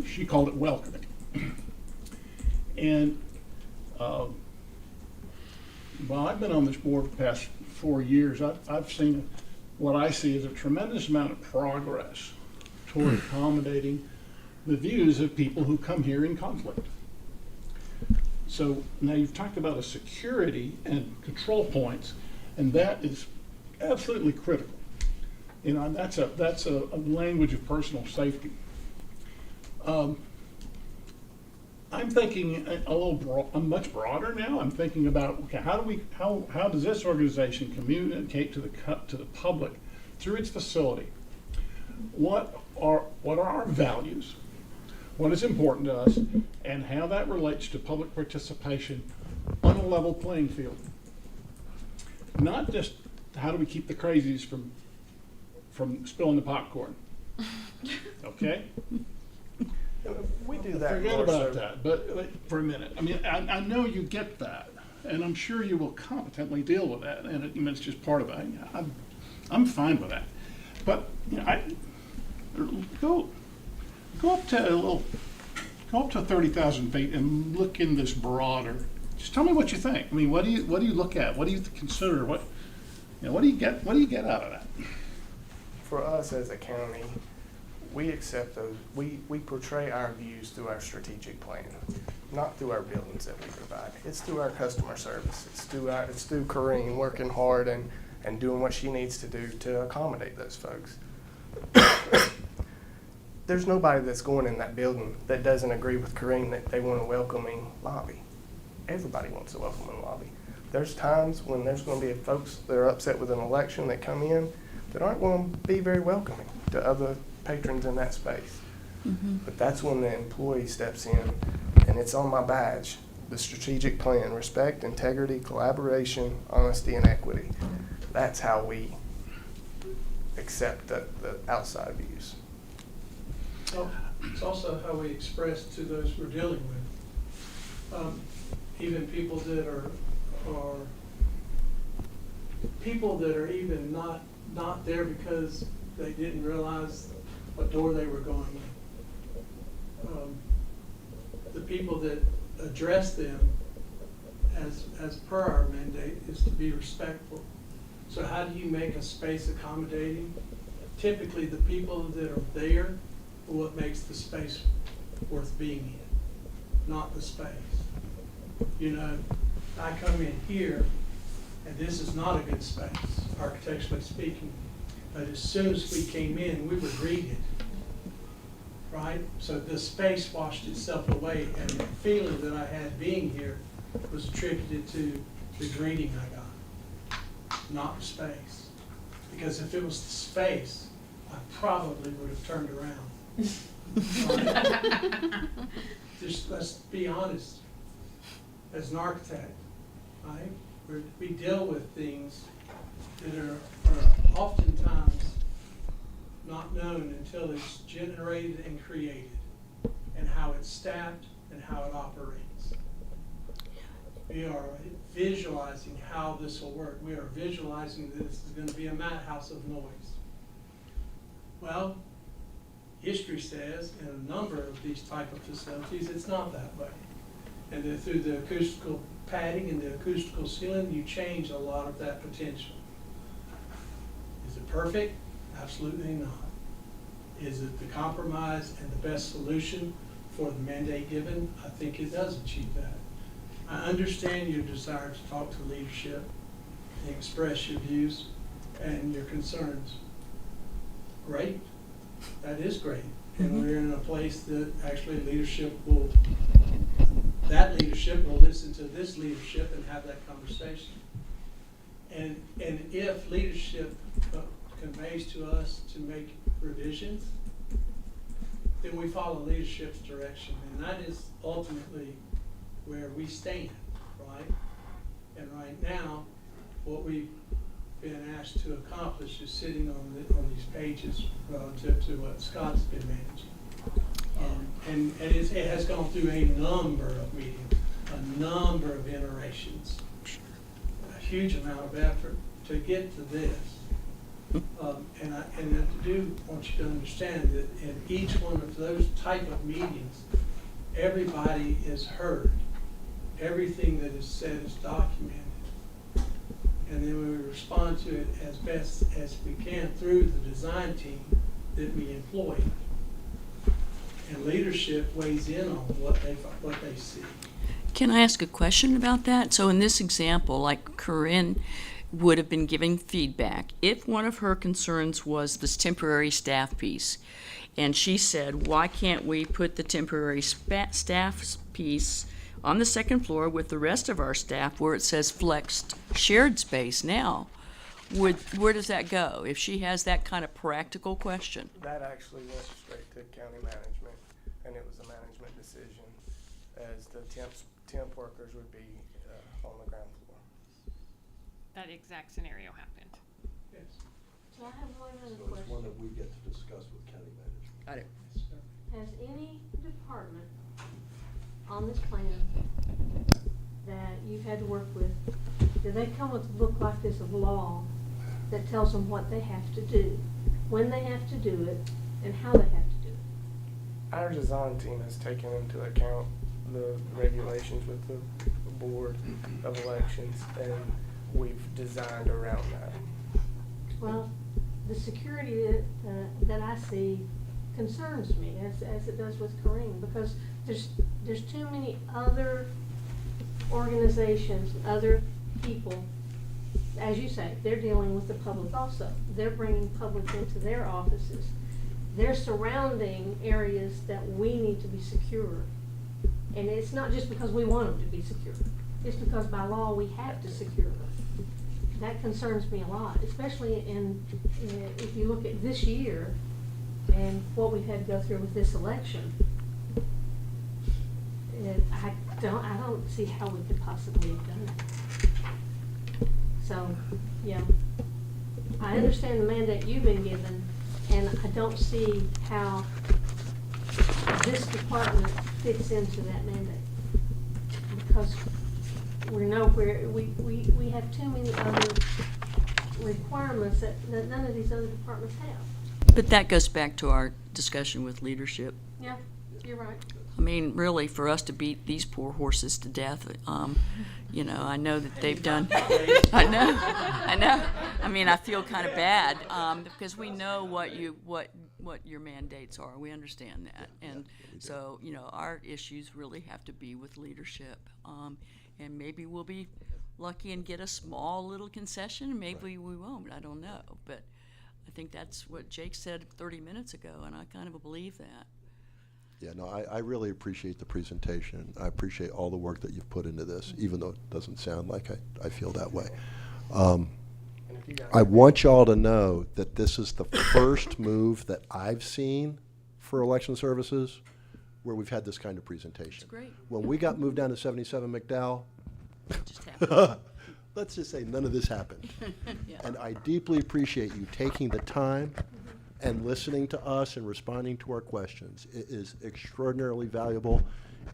she called it welcoming. And well, I've been on this board for the past 4 years. I've seen what I see as a tremendous amount of progress toward accommodating the views of people who come here in conflict. So now you've talked about a security and control points, and that is absolutely critical. You know, that's a language of personal safety. I'm thinking I'm much broader now. I'm thinking about, okay, how does this organization communicate to the public through its facility? What are our values? What is important to us, and how that relates to public participation on a level playing field. Not just how do we keep the crazies from spilling the popcorn. Okay? We do that. Forget more about so- that, but for a minute. I mean, I know you get that, and I'm sure you will competently deal with that, and it's just part of it. I'm fine with that. But you know, go up to 30,000 feet and look in this broader. Just tell me what you think. I mean, what do you look at? What do you consider? What do you get? What do you get out of that? For us as a county, we accept those, we portray our views through our strategic plan, not through our buildings that we provide. It's through our customer service. It's through Corrine working hard and doing what she needs to do to accommodate those folks. There's nobody that's going in that building that doesn't agree with Corrine that they want a welcoming lobby. Everybody wants a welcoming lobby. There's times when there's going to be folks that are upset with an election that come in that aren't going to be very welcoming to other patrons in that space. Mm-hmm. But that's when the employee steps in, and it's on my badge, the strategic plan: respect, integrity, collaboration, honesty, and equity. That's how we accept the outside views. So it's also how we express to those we're dealing with. Even people that are people that are even not there because they didn't realize what door they were going in. The people that address them as per our mandate is to be respectful. So how do you make a space accommodating? Typically the people that are there are what makes the space worth being in, not the space. You know, I come in here and this is not a good space, architecturally speaking. But as soon as we came in, we were greeted, right? So the space washed itself away, and the feeling that I had being here was attributed to the greeting I got, not the space. Because if it was the space, I probably would have turned around. Right? Just let's be honest. As an architect, right? We deal with things that are oftentimes not known until it's generated and created, and how it's staffed and how it operates. We are visualizing how this will work. We are visualizing that this is going to be a madhouse of noise. Well, history says in a number of these type of facilities, it's not that way. And that through the acoustical padding and the acoustical ceiling, you change a lot of that potential. Is it perfect? Absolutely not. Is it the compromise and the best solution for the mandate given? I think it does achieve that. I understand your desire to talk to leadership and express your views and your concerns. Great. That is great. And we're in a place that actually that leadership will listen to this leadership and have that conversation. And if leadership conveys to us to make revisions, then we follow leadership's direction. And that is ultimately where we stand, right? And right now, what we've been asked to accomplish is sitting on these pages relative to what Scott's been managing. And it has gone through a number of meetings, a number of iterations, a huge amount of effort to get to this. And I do want you to understand that in each one of those type of meetings, everybody is heard. Everything that is said is documented. And then we respond to it as best as we can through the design team that we employ. And leadership weighs in on what they see. Can I ask a question about that? So in this example, like Corinne would have been giving feedback. If one of her concerns was this temporary staff piece, and she said, why can't we put the temporary staff piece on the second floor with the rest of our staff where it says flexed shared space now? Where does that go if she has that kind of practical question? That actually went straight to county management, and it was a management decision, as the temp workers would be on the ground floor. That exact scenario happened. Yes. So I have one other So it's one question. that we get to discuss with county management. Got it. Has any department on this plan that you've had to work with, do they come with a book like this of law that tells them what they have to do, when they have to do it, and how they have to do it? Our design team has taken into account the regulations with the Board of Elections, and we've designed around that. Well, the security that I see concerns me, as it does with Corinne, because there's too many other organizations, other people. As you say, they're dealing with the public also. They're bringing public into their offices. They're surrounding areas that we need to be secure. And it's not just because we want them to be secure. It's because by law we have to secure them. That concerns me a lot, especially if you look at this year and what we've had to go through with this election. I don't see how we could possibly have done that. So, yeah, I understand the mandate you've been given, and I don't see how this department fits into that mandate. Because we have too many other requirements that none of these other departments have. But that goes back to our discussion with leadership. Yeah, you're right. I mean, really, for us to beat these poor horses to death, you know, I know that they've done. I know. I mean, I feel kind of bad because we know what your mandates are. We understand that, and so you know, our issues really have to be with leadership. And maybe we'll be lucky and get a small little concession. Maybe we won't. I don't know, but I think that's what Jake said 30 minutes ago, and I kind of believe that. Yeah, no, I really appreciate the presentation. I appreciate all the work that you've put into this, even though it doesn't sound like I feel that way. And if you guys I want y'all to know that this is the first move that I've seen for election services where we've had this kind of presentation. It's great. When we got moved down to 77 McDowell, It just happened. let's just say none of this happened. Yeah. And I deeply appreciate you taking the time and listening to us and responding to our questions. It is extraordinarily valuable.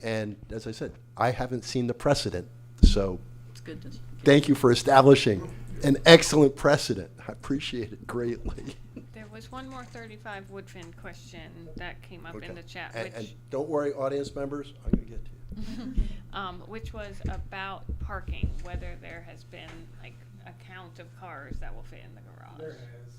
And as I said, I haven't seen the precedent. So It's good to. thank you for establishing an excellent precedent. I appreciate it greatly. There was one more 35 Woodfin question that came up in the chat, And which, don't worry, audience members, I'm going to get to you. which was about parking, whether there has been like a count of cars that will fit in the garage. There has.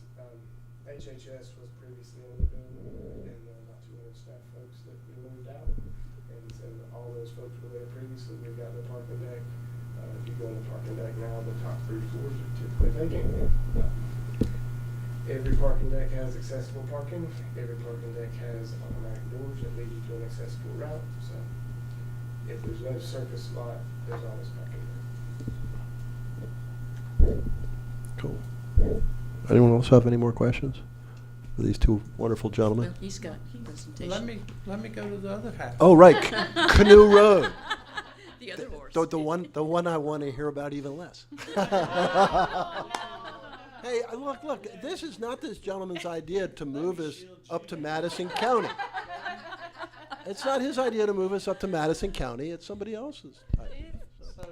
HHS was previously in the building, and about 200 staff folks that we moved out. And all those folks were there previously. They got the parking deck. If you go on the parking deck now, the top 3 floors are typically vacant. Every parking deck has accessible parking. Every parking deck has automatic doors that lead you to an accessible route. So if there's no surface lot, there's always parking there. Cool. Anyone else have any more questions for these two wonderful gentlemen? Well, he's got presentation. Let me go to the other half. Oh, right, Canoe Road. The other horse. The one I want to hear about even less. Hey, look, this is not this gentleman's idea to move us up to Madison County. It's not his idea to move us up to Madison County, it's somebody else's idea. So,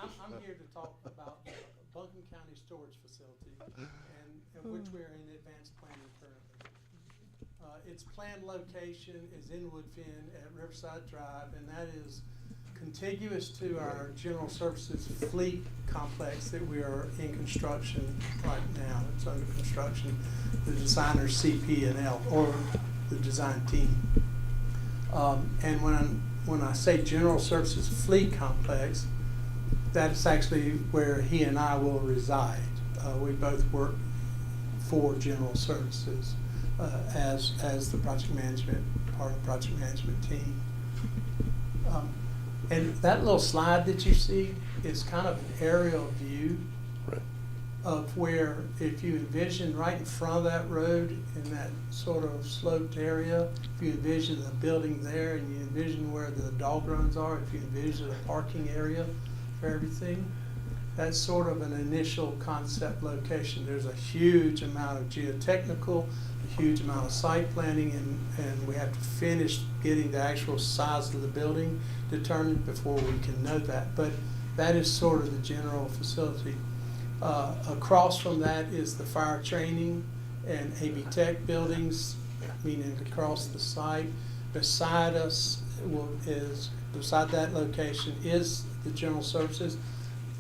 I'm here to talk about the Buncombe County Storage Facility, and which we're in advanced planning currently. Its planned location is in Woodfin at Riverside Drive, and that is contiguous to our General Services Fleet Complex that we are in construction right now. It's under construction. The designer CP&L, or the design team. And when I say General Services Fleet Complex, that's actually where he and I will reside. We both work for General Services as the project management, part of the project management team. And that little slide that you see is kind of an aerial view Right. of where, if you envision right in front of that road in that sort of sloped area, if you envision the building there and you envision where the dog runs are, if you envision a parking area for everything, that's sort of an initial concept location. There's a huge amount of geotechnical, a huge amount of site planning, and we have to finish getting the actual size of the building determined before we can know that. But that is sort of the general facility. Across from that is the fire training and AB Tech buildings, meaning across the site. Beside us beside that location is the General Services.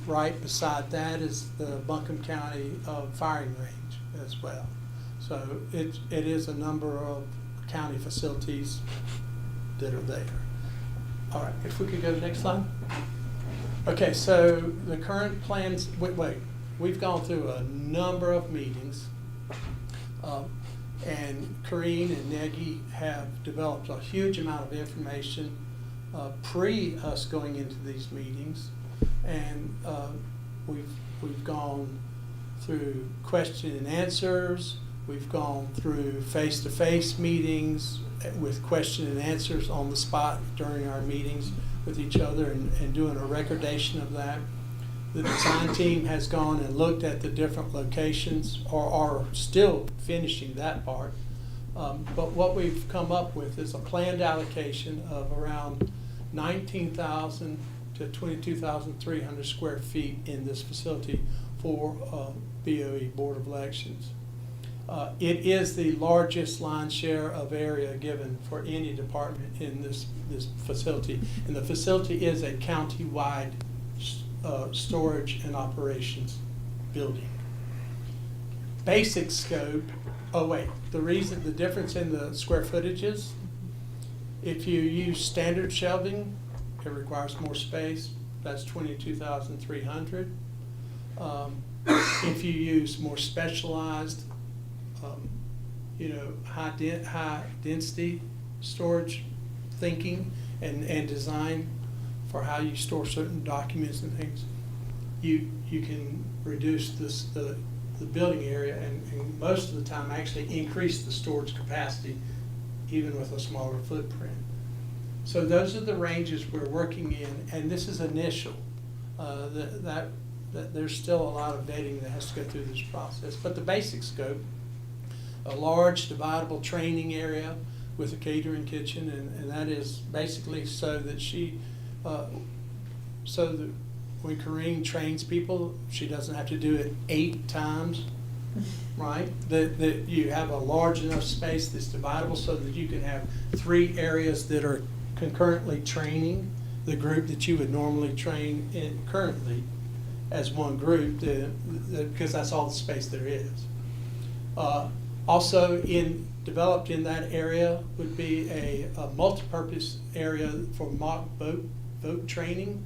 Right beside that is the Buncombe County firing range as well. So it is a number of county facilities that are there. All right, if we could go to the next slide. Okay, so the current plans, we've gone through a number of meetings. And Corrine and Nagy have developed a huge amount of information pre us going into these meetings. And we've gone through question and answers. We've gone through face-to-face meetings with question and answers on the spot during our meetings with each other and doing a recordation of that. The design team has gone and looked at the different locations, or are still finishing that part. But what we've come up with is a planned allocation of around 19,000 to 22,300 square feet in this facility for BOE Board of Elections. It is the largest line share of area given for any department in this facility. And the facility is a county-wide storage and operations building. Basic scope, the difference in the square footages, if you use standard shelving, it requires more space. That's 22,300. If you use more specialized, high density storage thinking and design for how you store certain documents and things, you can reduce the building area and most of the time actually increase the storage capacity even with a smaller footprint. So those are the ranges we're working in, and this is initial. That that there's still a lot of vetting that has to go through this process. But the basic scope, a large dividable training area with a catering kitchen, and that is basically so that so that when Corrine trains people, she doesn't have to do it 8 times, right? That you have a large enough space that's dividable so that you can have 3 areas that are concurrently training the group that you would normally train in currently as one group, because that's all the space there is. Also developed in that area would be a multipurpose area for mock vote training.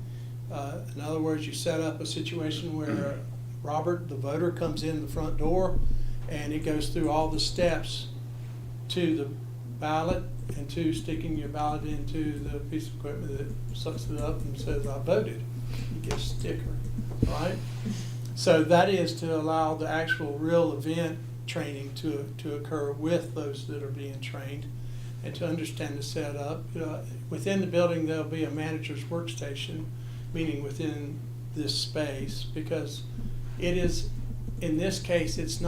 In other words, you set up a situation where Robert, the voter, comes in the front door and it goes through all the steps to the ballot and to sticking your ballot into the piece of equipment that sucks it up and says, I voted. You get a sticker, right? So that is to allow the actual real event training to occur with those that are being trained and to understand the setup. Within the building, there'll be a manager's workstation, meaning within this space, because it is, in this case, it's an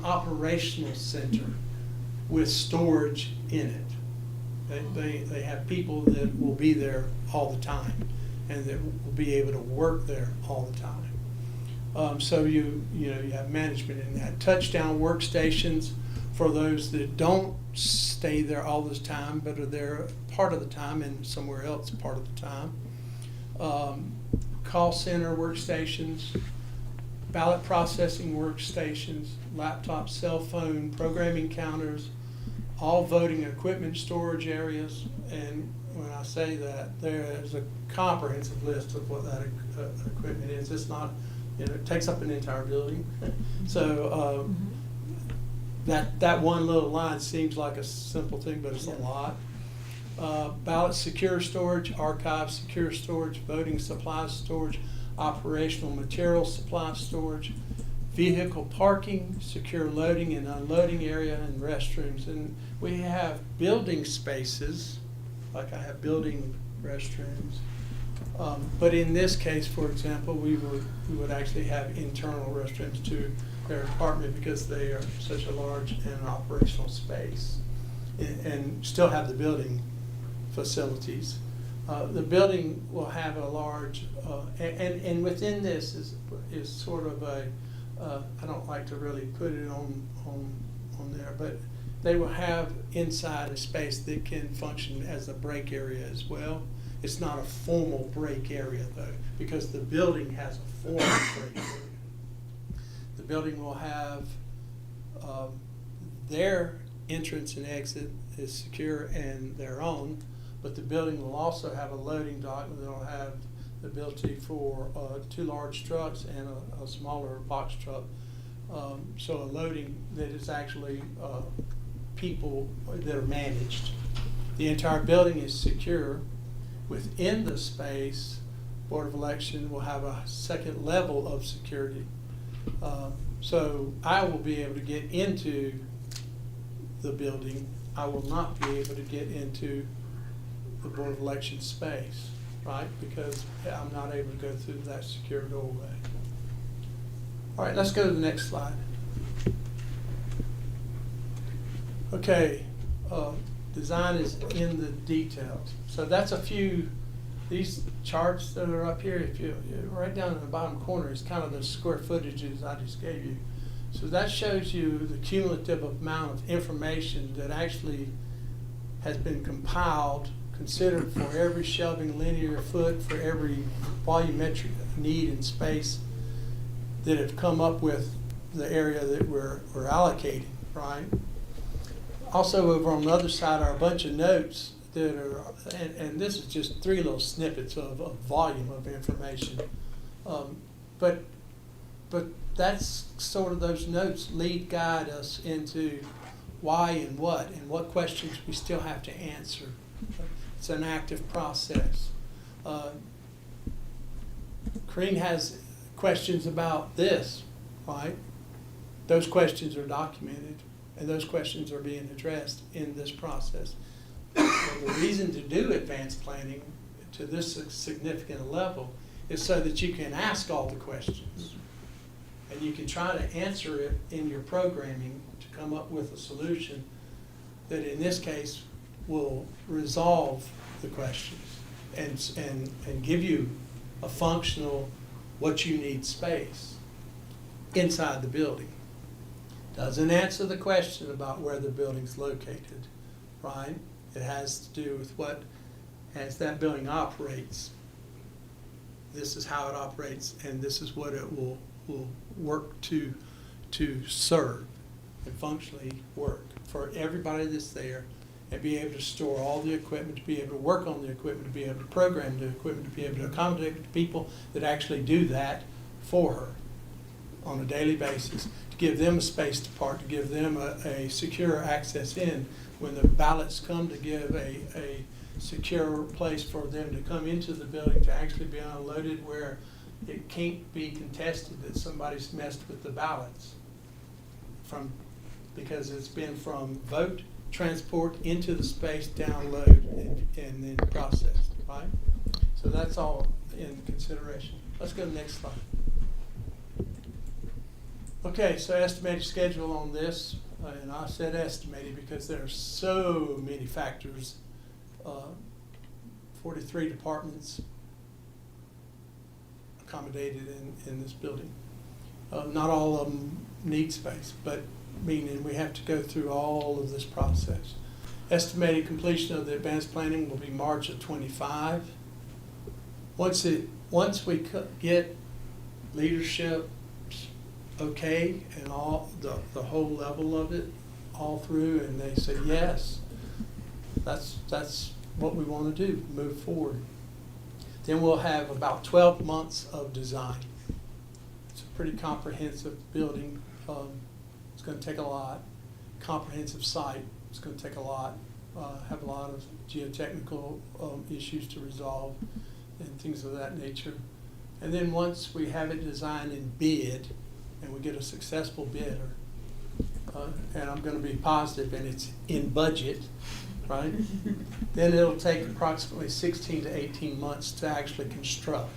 operational center with storage in it. They have people that will be there all the time and that will be able to work there all the time. So you have management in that. Touchdown workstations for those that don't stay there all the time but are there part of the time and somewhere else part of the time. Call center workstations, ballot processing workstations, laptop, cell phone, programming counters, all voting equipment storage areas. And when I say that, there is a comprehensive list of what that equipment is. It's not, it takes up an entire building. So that one little line seems like a simple thing, but it's a lot. Ballot secure storage, archive secure storage, voting supplies storage, operational material supply storage, vehicle parking, secure loading and unloading area, and restrooms. And we have building spaces, like I have building restrooms. But in this case, for example, we would actually have internal restrooms to their apartment because they are such a large and operational space, and still have the building facilities. The building will have a large, and within this is sort of a, I don't like to really put it on there, but they will have inside a space that can function as a break area as well. It's not a formal break area though, because the building has a formal break area. The building will have their entrance and exit is secure and their own, but the building will also have a loading dock that will have the ability for 2 large trucks and a smaller box truck. So a loading that is actually people that are managed. The entire building is secure. Within the space, Board of Election will have a second level of security. So I will be able to get into the building. I will not be able to get into the Board of Election space, right? Because I'm not able to go through that secure doorway. All right, let's go to the next slide. Okay, design is in the details. So that's a few, these charts that are up here, if you right down in the bottom corner is kind of the square footages I just gave you. So that shows you the cumulative amount of information that actually has been compiled, considered for every shelving linear foot, for every volumetric need in space that have come up with the area that we're allocating, right? Also over on the other side are a bunch of notes that are, and this is just 3 little snippets of volume of information. But that's sort of, those notes guide us into why and what questions we still have to answer. It's an active process. Corrine has questions about this, right? Those questions are documented, and those questions are being addressed in this process. The reason to do advanced planning to this significant level is so that you can ask all the questions. And you can try to answer it in your programming to come up with a solution that in this case will resolve the questions and give you a functional, what you need space inside the building. Doesn't answer the question about where the building's located, right? It has to do with what, as that building operates, this is how it operates and this is what it will work to serve and functionally work for everybody that's there, and be able to store all the equipment, to be able to work on the equipment, to be able to program the equipment, to be able to accommodate the people that actually do that for her on a daily basis, to give them a space to park, to give them a secure access in when the ballots come, to give a secure place for them to come into the building, to actually be unloaded where it can't be contested that somebody's messed with the ballots because it's been from vote, transport into the space, download, and then processed, right? So that's all in consideration. Let's go to the next slide. Okay, so estimated schedule on this, and I said estimated because there are so many factors. 43 departments accommodated in this building. Not all of them need space, but meaning we have to go through all of this process. Estimated completion of the advanced planning will be March of 25. Once we get leadership okay and all the whole level of it all through, and they say yes, that's what we want to do, move forward. Then we'll have about 12 months of design. It's a pretty comprehensive building. It's going to take a lot. Comprehensive site. It's going to take a lot. Have a lot of geotechnical issues to resolve and things of that nature. And then once we have it designed and bid, and we get a successful bidder, and I'm going to be positive, and it's in budget, right? Then it'll take approximately 16 to 18 months to actually construct.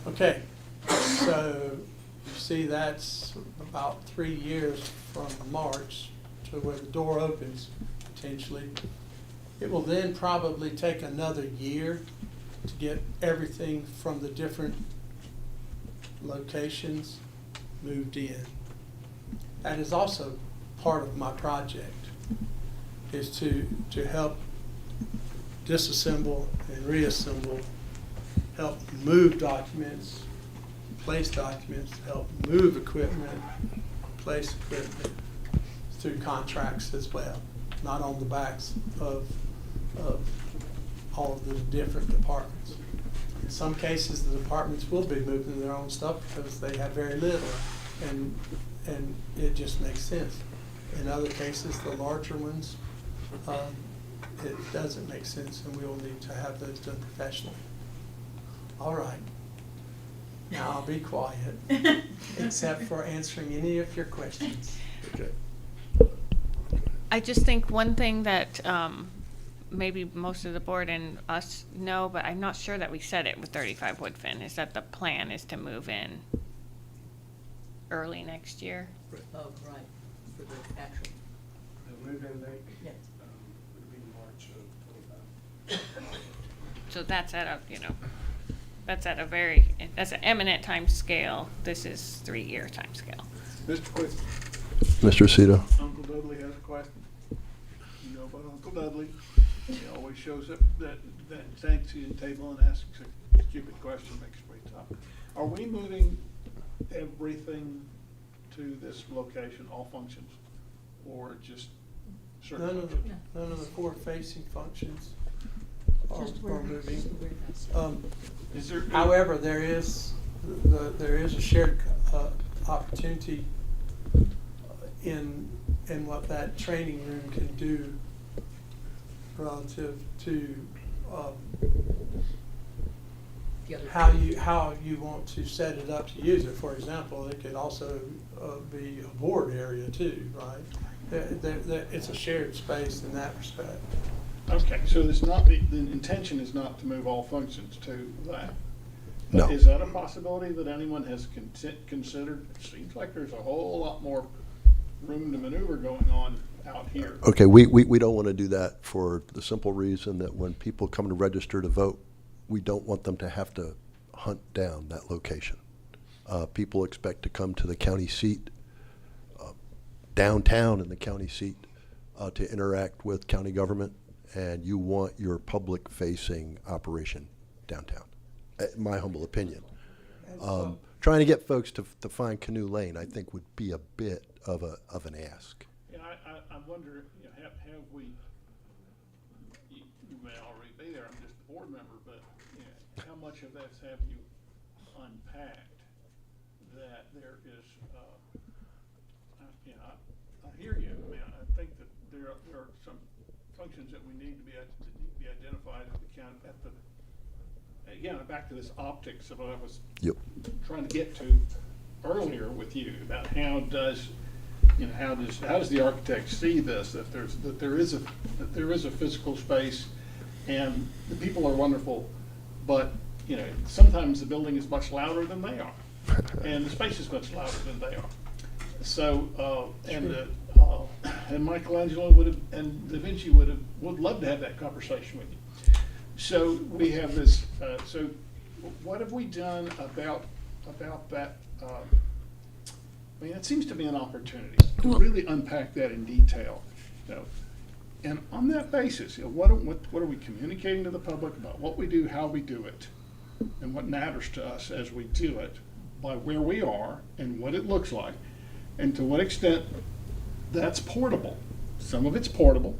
Okay, so you see that's about 3 years from March to where the door opens, potentially. It will then probably take another year to get everything from the different locations moved in. That is also part of my project, is to help disassemble and reassemble, help move documents, place documents, help move equipment, place equipment through contracts as well, not on the backs of all of the different departments. In some cases, the departments will be moving their own stuff because they have very little, and it just makes sense. In other cases, the larger ones, it doesn't make sense, and we will need to have those done professionally. All right. Now I'll be quiet, except for answering any of your questions. Okay. I just think one thing that maybe most of the board and us know, but I'm not sure that we said it with 35 Woodfin, is that the plan is to move in early next year. Oh, right, for the actual, The move-in date yeah. would be March of 25. So that's at a, that's an eminent time scale. This is 3-year time scale. Mr. Quick, Mr. Cito. Uncle Dudley has a question. You know about Uncle Dudley. He always shows up that Thanksgiving table and asks a stupid question, makes me tough. Are we moving everything to this location, all functions, or just certain None functions? of the forward-facing functions are Just where- moving. where that's- Is there? However, there is a shared opportunity in what that training room can do relative to the other- how you want to set it up to use it. For example, it could also be a board area too, right? It's a shared space in that respect. Okay, so it's not, the intention is not to move all functions to that. No. Is that a possibility that anyone has considered? It seems like there's a whole lot more room to maneuver going on out here. Okay, we don't want to do that for the simple reason that when people come to register to vote, we don't want them to have to hunt down that location. People expect to come to the county seat, downtown in the county seat, to interact with county government, and you want your public-facing operation downtown, my humble opinion. Trying to get folks to find Canoe Lane, I think, would be a bit of an ask. Yeah, I wonder, have we, you may already be there, I'm just a board member, but how much of this have you unpacked that there is, I hear you. I mean, I think that there are some functions that we need to be identified at the county, again, back to this optics of what I was Yep. trying to get to earlier with you about how does the architect see this, that there is a physical space and the people are wonderful, but sometimes the building is much louder than they are and the space is much louder than they are. So and Michelangelo and Da Vinci would love to have that conversation with you. So we have this. So what have we done about that? I mean, it seems to be an opportunity to really unpack that in detail. And on that basis, what are we communicating to the public about what we do, how we do it, and what matters to us as we do it, by where we are and what it looks like, and to what extent that's portable. Some of it's portable,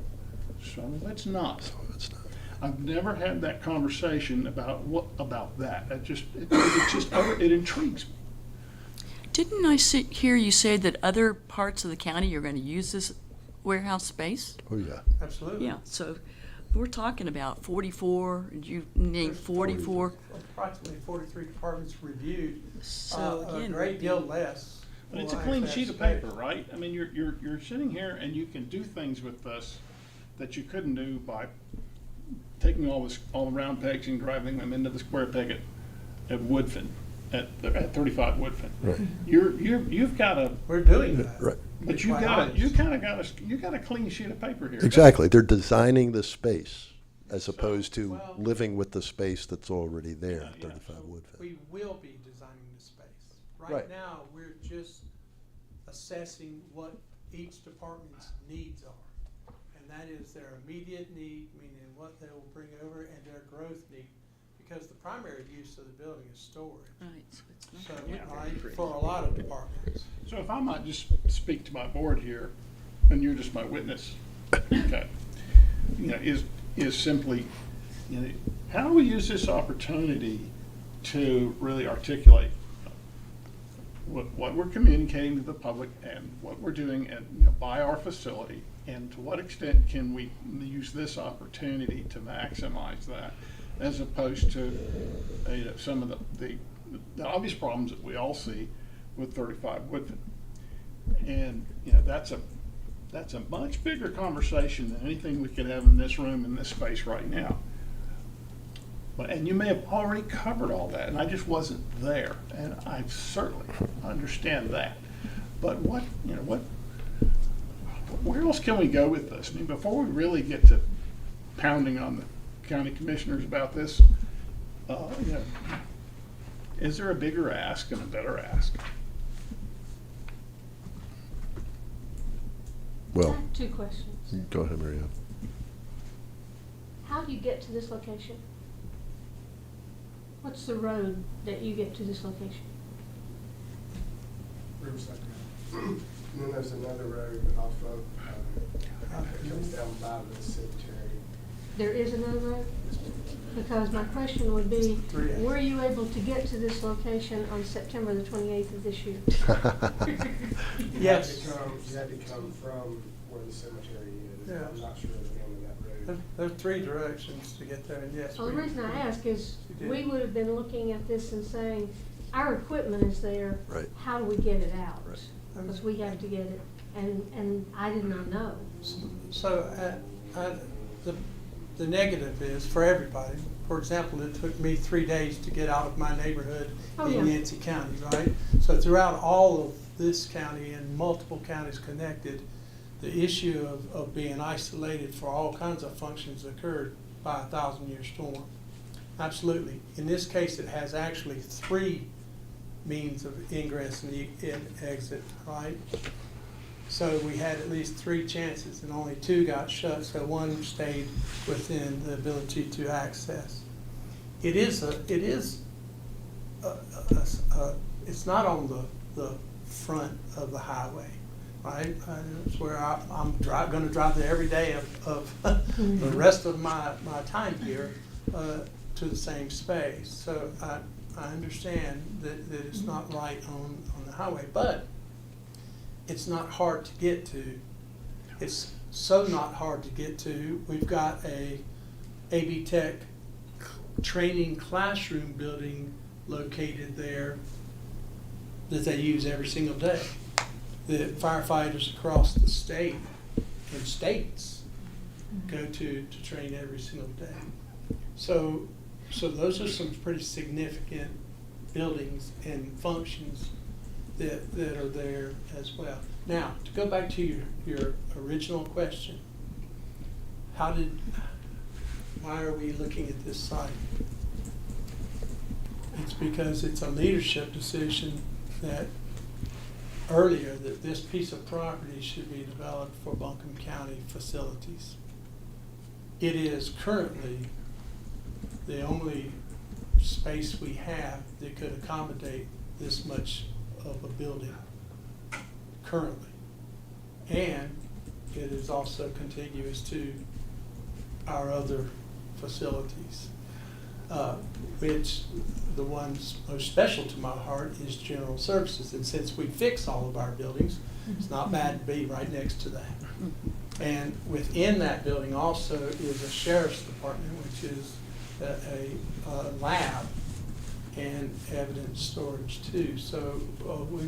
some of it's not. So it's not. I've never had that conversation about that. It intrigues me. Didn't I hear you say that other parts of the county are going to use this warehouse space? Oh, yeah. Absolutely. Yeah, so we're talking about 44, you named 44. Approximately 43 departments reviewed, So a again, great deal less. But it's a will clean access sheet of space. paper, right? I mean, you're sitting here and you can do things with this that you couldn't do by taking all the round pegs and driving them into the square peg at Woodfin, at 35 Woodfin. Right. You've got a, We're doing that. Right. but Quite honest. you got a clean sheet of paper here. Exactly. They're designing the space as opposed to Well- living with the space that's already there, Yeah, yeah. 35 Woodfin. We will be designing the space. Right. Right now, we're just assessing what each department's needs are. And that is their immediate need, meaning what they will bring over, and their growth need. Because the primary use of the building is storage. Right, so it's So, not. Yeah. for a lot of departments. So if I might just speak to my board here, and you're just my witness, okay? Is simply, how do we use this opportunity to really articulate what we're communicating to the public and what we're doing by our facility, and to what extent can we use this opportunity to maximize that, as opposed to some of the obvious problems that we all see with 35 Woodfin. And that's a much bigger conversation than anything we could have in this room, in this space right now. And you may have already covered all that, and I just wasn't there, and I certainly understand that. But where else can we go with this? I mean, before we really get to pounding on the county commissioners about this, is there a bigger ask and a better ask? I Well, have two questions. go ahead, Mary Ann. How do you get to this location? What's the road that you get to this location? Riverside Road. And then there's another road off of, that comes down by the cemetery. There is another road? Because my question would be, Three A. were you able to get to this location on September the 28th of this year? Yes. You had to come from where the cemetery is. Yeah. I'm not sure of the name of that road. There's three directions to get there, and yes. Well, the we- reason I ask is, we did. we would have been looking at this and saying, our equipment is there. Right. How do we get it out? Right. Because we have to get it, and I did not know. So, the the negative is for everybody. For example, it took me 3 days to get out of my neighborhood Oh, in yeah. Yancey County, right? So throughout all of this county and multiple counties connected, the issue of being isolated for all kinds of functions occurred by a 1,000-year storm. Absolutely. In this case, it has actually 3 means of ingress and exit, right? So we had at least 3 chances, and only 2 got shut, so 1 stayed within the ability to access. It's not on the front of the highway, right? It's where I'm gonna drive there every day of the rest of my time here to the same space. So I understand that it's not right on the highway, but it's not hard to get to. It's so not hard to get to. We've got a AB Tech training classroom building located there that they use every single day. The firefighters across the state and states go to train every single day. So those are some pretty significant buildings and functions that are there as well. Now, to go back to your original question, why are we looking at this site? It's because it's a leadership decision that earlier that this piece of property should be developed for Buncombe County facilities. It is currently the only space we have that could accommodate this much of a building currently. And it is also contiguous to our other facilities, which the ones most special to my heart is general services. And since we fix all of our buildings, it's not bad to be right next to that. And within that building also is a sheriff's department, which is a lab and evidence storage too. So we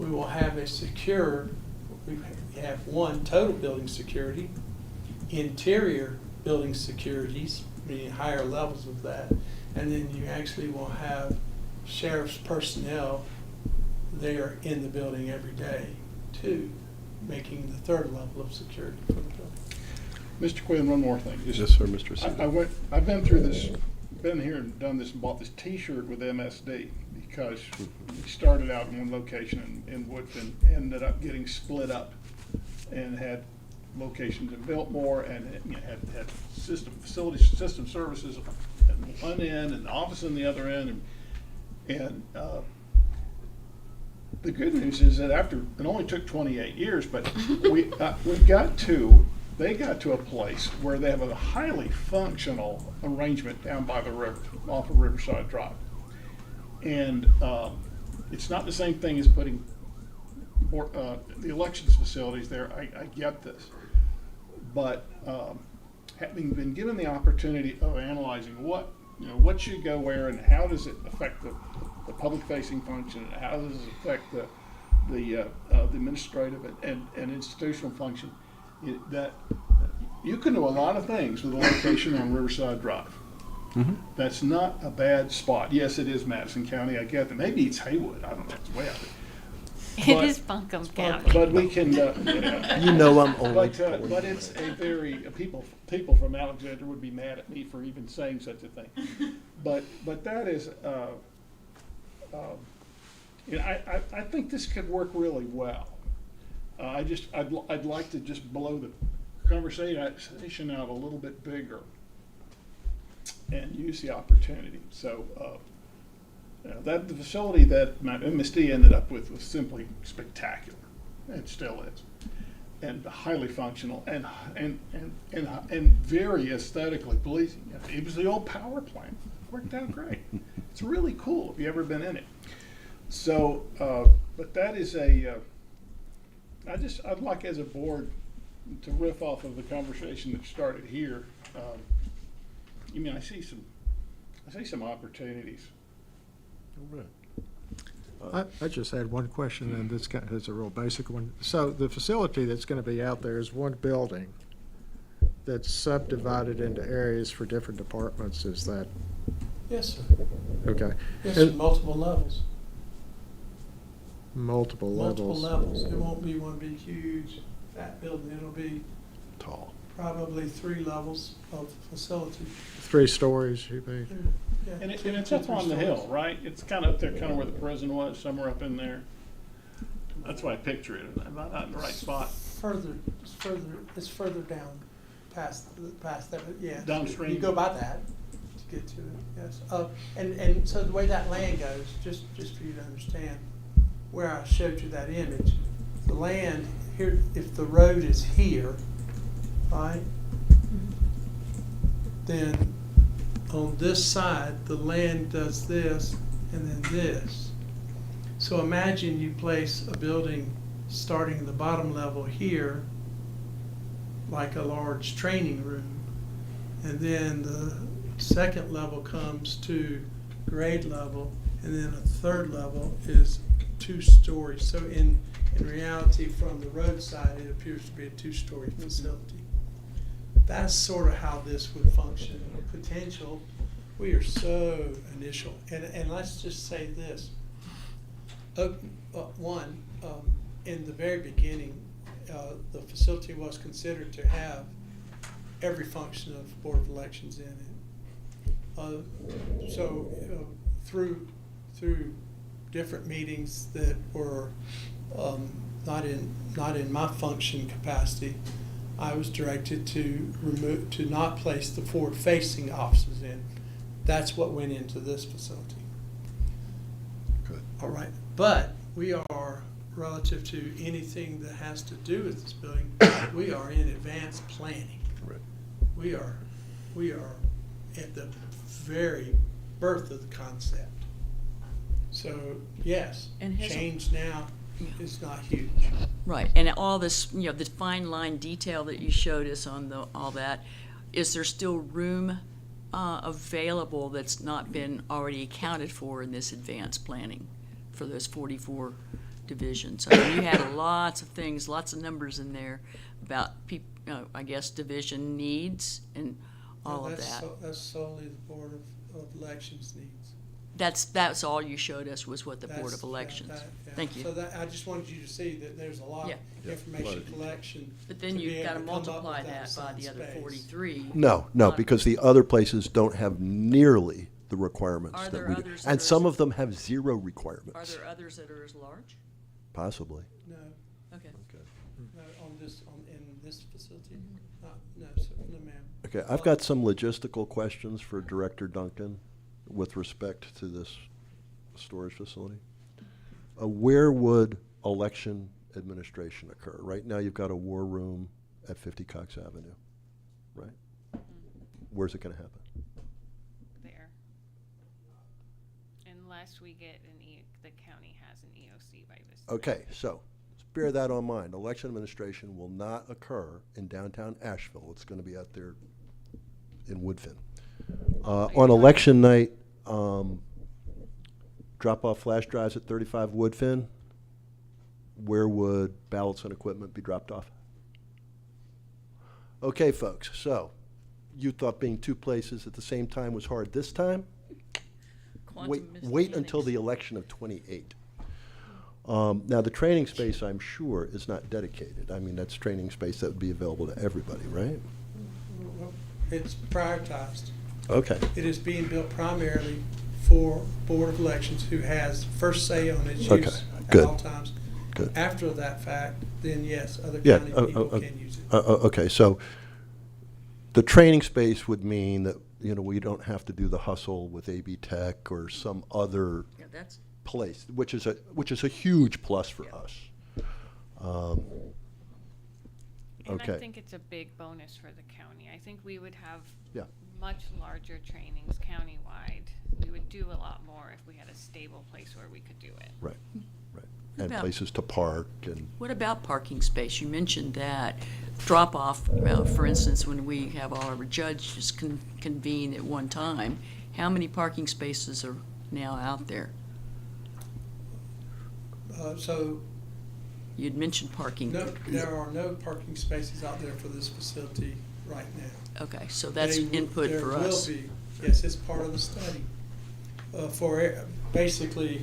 will have a secure, we have 1, total building security, interior building securities, meaning higher levels of that, and then you actually will have sheriff's personnel there in the building every day too, making the 3rd level of security for the building. Mr. Quinn, one more thing. Yes, sir, Mr. Seaver. I've been through this, been here and done this and bought this T-shirt with MSD because we started out in one location in Woodfin, ended up getting split up and had locations in Biltmore and had system services at one end and the office on the other end. And the good news is that after, it only took 28 years, but they got to a place where they have a highly functional arrangement down by the river, off of Riverside Drive. And it's not the same thing as putting the elections facilities there. I get this. But having been given the opportunity of analyzing what should go where and how does it affect the public-facing function and how does it affect the administrative and institutional function, that you can do a lot of things with a location on Riverside Drive. Mm-hmm. That's not a bad spot. Yes, it is Madison County. I get that. Maybe it's Haywood. I don't know. It's way out there. It is Buncombe County. But we can. You know I'm only. But it's a very people from Alexander would be mad at me for even saying such a thing. But that is. I think this could work really well. I'd like to just blow the conversation out a little bit bigger and use the opportunity. So the facility that my MSD ended up with was simply spectacular. It still is, and highly functional and very aesthetically pleasing. It was the old power plant. It worked out great. It's really cool if you've ever been in it. So, but that is I'd like as a board to riff off of the conversation that started here. I see some opportunities. I just had one question, and it's a real basic one. So the facility that's going to be out there is one building that's subdivided into areas for different departments, is that, Yes, sir. okay? Yes, And sir, multiple levels. multiple levels. Multiple levels. It won't be one big, huge, fat building. It'll be Tall. probably 3 levels of facility. 3 stories, you mean? Yeah, And two- it's two, up 3 on the stories. hill, right? It's kind of up there, kind of where the prison was, somewhere up in there. That's why I picture it. Am I not in the right spot? It's further down past that, but yeah. Downstream. You go by that to get to it, yes. And so the way that land goes, just for you to understand, where I showed you that image, the land here, if the road is here, right? Then on this side, the land does this and then this. So imagine you place a building starting in the bottom level here, like a large training room, and then the second level comes to grade level, and then a third level is 2 stories. So in reality, from the roadside, it appears to be a 2-story facility. That's sort of how this would function. Potential, we are so initial, and let's just say this. In the very beginning, the facility was considered to have every function of Board of Elections in it. Through different meetings that were not in my function capacity, I was directed to not place the forward-facing offices in. That's what went into this facility. Good. All right, but we are, relative to anything that has to do with this building, we are in advanced planning. Right. We are at the very birth of the concept. So, yes, And has- change now Yeah. is not huge. Right, and all this, the fine line detail that you showed us on all that, is there still room available that's not been already accounted for in this advanced planning for those 44 divisions? I mean, you had lots of things, lots of numbers in there about I guess, division needs and all of that. That's solely the Board of Elections needs. That's all you showed us was what the Board That's- of Elections. yeah. Thank you. So I just wanted you to see that there's a lot Yeah. of Yeah. information collection. But then to be you've got to able come up multiply with that by assigned the other space. 43. No, Not- because the other places don't have nearly the requirements Are that there we do. others that And are some as- of them have 0 Are requirements, there others that are as large? possibly. No, Okay. no, in this facility, Mm-hmm. no, sir, no, ma'am. Okay, I've got some logistical questions for Director Duncan with respect to this storage facility. Where would election administration occur? Right now, you've got a war room at 50 Cox Avenue, right? Where's it gonna happen? There. Unless we get the county has an EOC by this. Okay, so bear that on mind. Election administration will not occur in downtown Asheville. It's gonna be out there in Woodfin. On election night, drop off flash drives at 35 Woodfin. Where would ballots and equipment be dropped off? Okay, folks, so you thought being 2 places at the same time was hard this time? Wait until the election of 28. Now, the training space, I'm sure, is not dedicated. I mean, that's training space that would be available to everybody, right? Well, it's prioritized. Okay, It is being built primarily for Board of Elections, who has first say on its Okay, use at good, all times. good. After that fact, then yes, other Yeah, county oh, people oh, can use it. Okay, so the training space would mean that, we don't have to do the hustle with AB Tech or some other Yeah, that's, place, which is a huge plus for us. And I Okay. think it's a big bonus for the county. I think we would have Yeah. much larger trainings countywide. We would do a lot more if we had a stable place where we could do it. Right, right. And about- places to park and, what about parking space? You mentioned that. Drop off, for instance, when we have all our judges convene at one time, how many parking spaces are now out there? So, You'd mentioned parking. no, there are no parking spaces out there for this facility right now. Okay, so that's They will- input for us. There will be, yes, it's part of the study. Basically,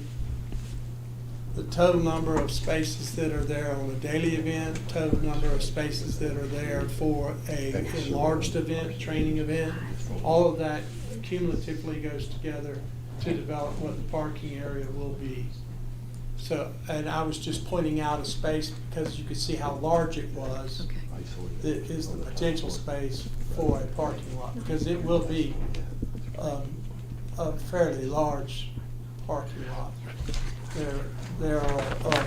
the total number of spaces that are there on a daily event, total number of spaces that are there for a enlarged event, training event, all of that cumulatively goes together to develop what the parking area will be. So, and I was just pointing out a space because you could see how large it was. Okay. That is the potential space for a parking lot, because it will be a fairly large parking lot. There are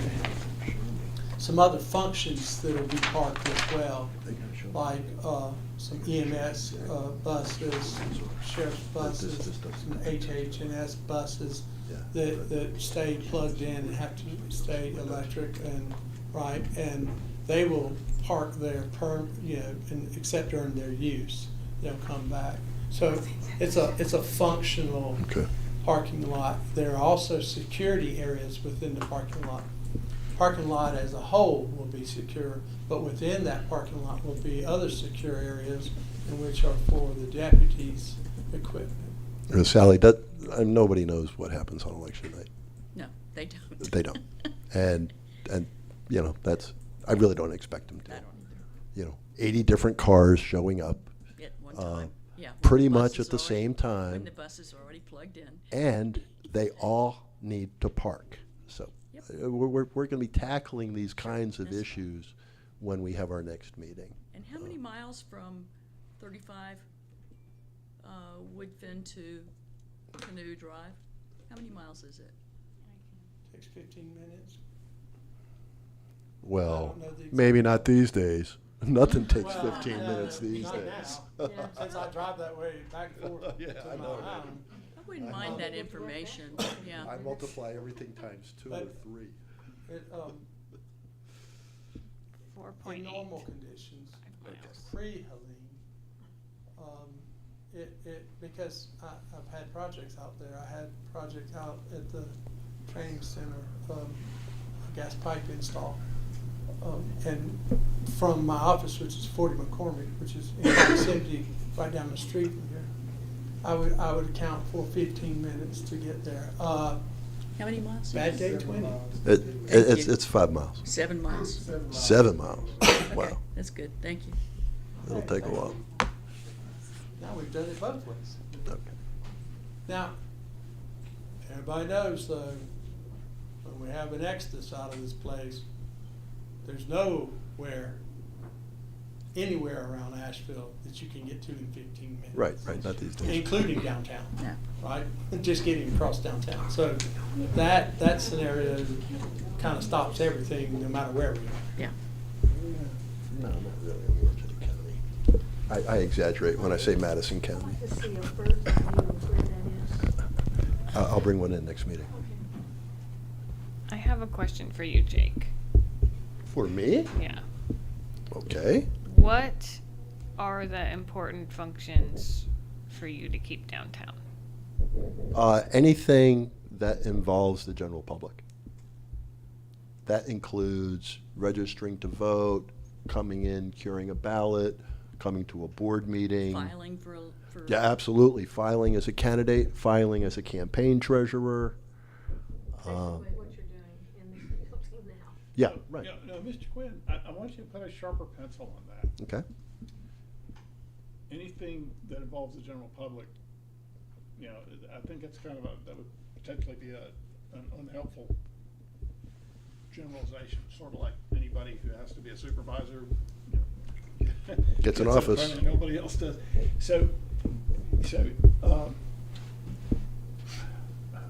some other functions that will be parked as well, like some EMS buses, sheriff's buses, some HH&S buses that stay plugged in and have to stay electric and right, and they will park there except during their use. They'll come back. So it's a functional Okay. parking lot. There are also security areas within the parking lot. Parking lot as a whole will be secure, but within that parking lot will be other secure areas in which are for the deputies' equipment. Sally, nobody knows what happens on election night. No, they don't. They don't. And that's, I really don't expect them to. I don't either. 80 different cars showing up At one time, yeah. when pretty the bus much is at the already- same time. When the bus is already plugged in. And they all need to park. So Yep. we're going to be tackling these kinds of That's fine. issues when we have our next meeting. And how many miles from 35 Woodfin to Canoe Drive? How many miles is it? Takes 15 minutes. Well, I don't know the exact- maybe not these days. Nothing takes Well, 15 no, minutes these not days. now. Since I drive that way back and forth Yeah, to I my know. home. I wouldn't I mind know. that information, yeah. I multiply everything times 2 or But- 3. It, 4.8 in normal conditions, miles. pre-Helene, because I've had projects out there. I had projects out at the training center, a gas pipe install. And from my office, which is 40 McCormick, which is in proximity right down the street from here, I would account for 15 minutes to get there. How many miles? Bad day, 20. It's 5 miles. 7 miles. 7 miles. Okay, Wow. that's good, thank you. It'll take a while. Now we've done it both ways. Okay. Now, everybody knows though, when we have an exodus out of this place, there's anywhere around Asheville that you can get to in 15 minutes. Right, not these days. Including downtown, Yeah. right? Just getting across downtown. So that scenario kind of stops everything no matter where we are. Yeah. No, not really. I'm Virginia County. I exaggerate when I say Madison County. I'd like to see a bird's eye view of where that is. I'll bring one in next meeting. I have a question for you, Jake. For me? Yeah. Okay. What are the important functions for you to keep downtown? Anything that involves the general public. That includes registering to vote, coming in, curing a ballot, coming to a board meeting. Filing for. Yeah, absolutely. Filing as a candidate, filing as a campaign treasurer. Basically what you're doing in the building now. Yeah, right. No, Mr. Quinn, I want you to put a sharper pencil on that. Okay. Anything that involves the general public, I think that's that would potentially be an unhelpful generalization, sort of like anybody who has to be a supervisor, Gets an in office. front and nobody else does. So,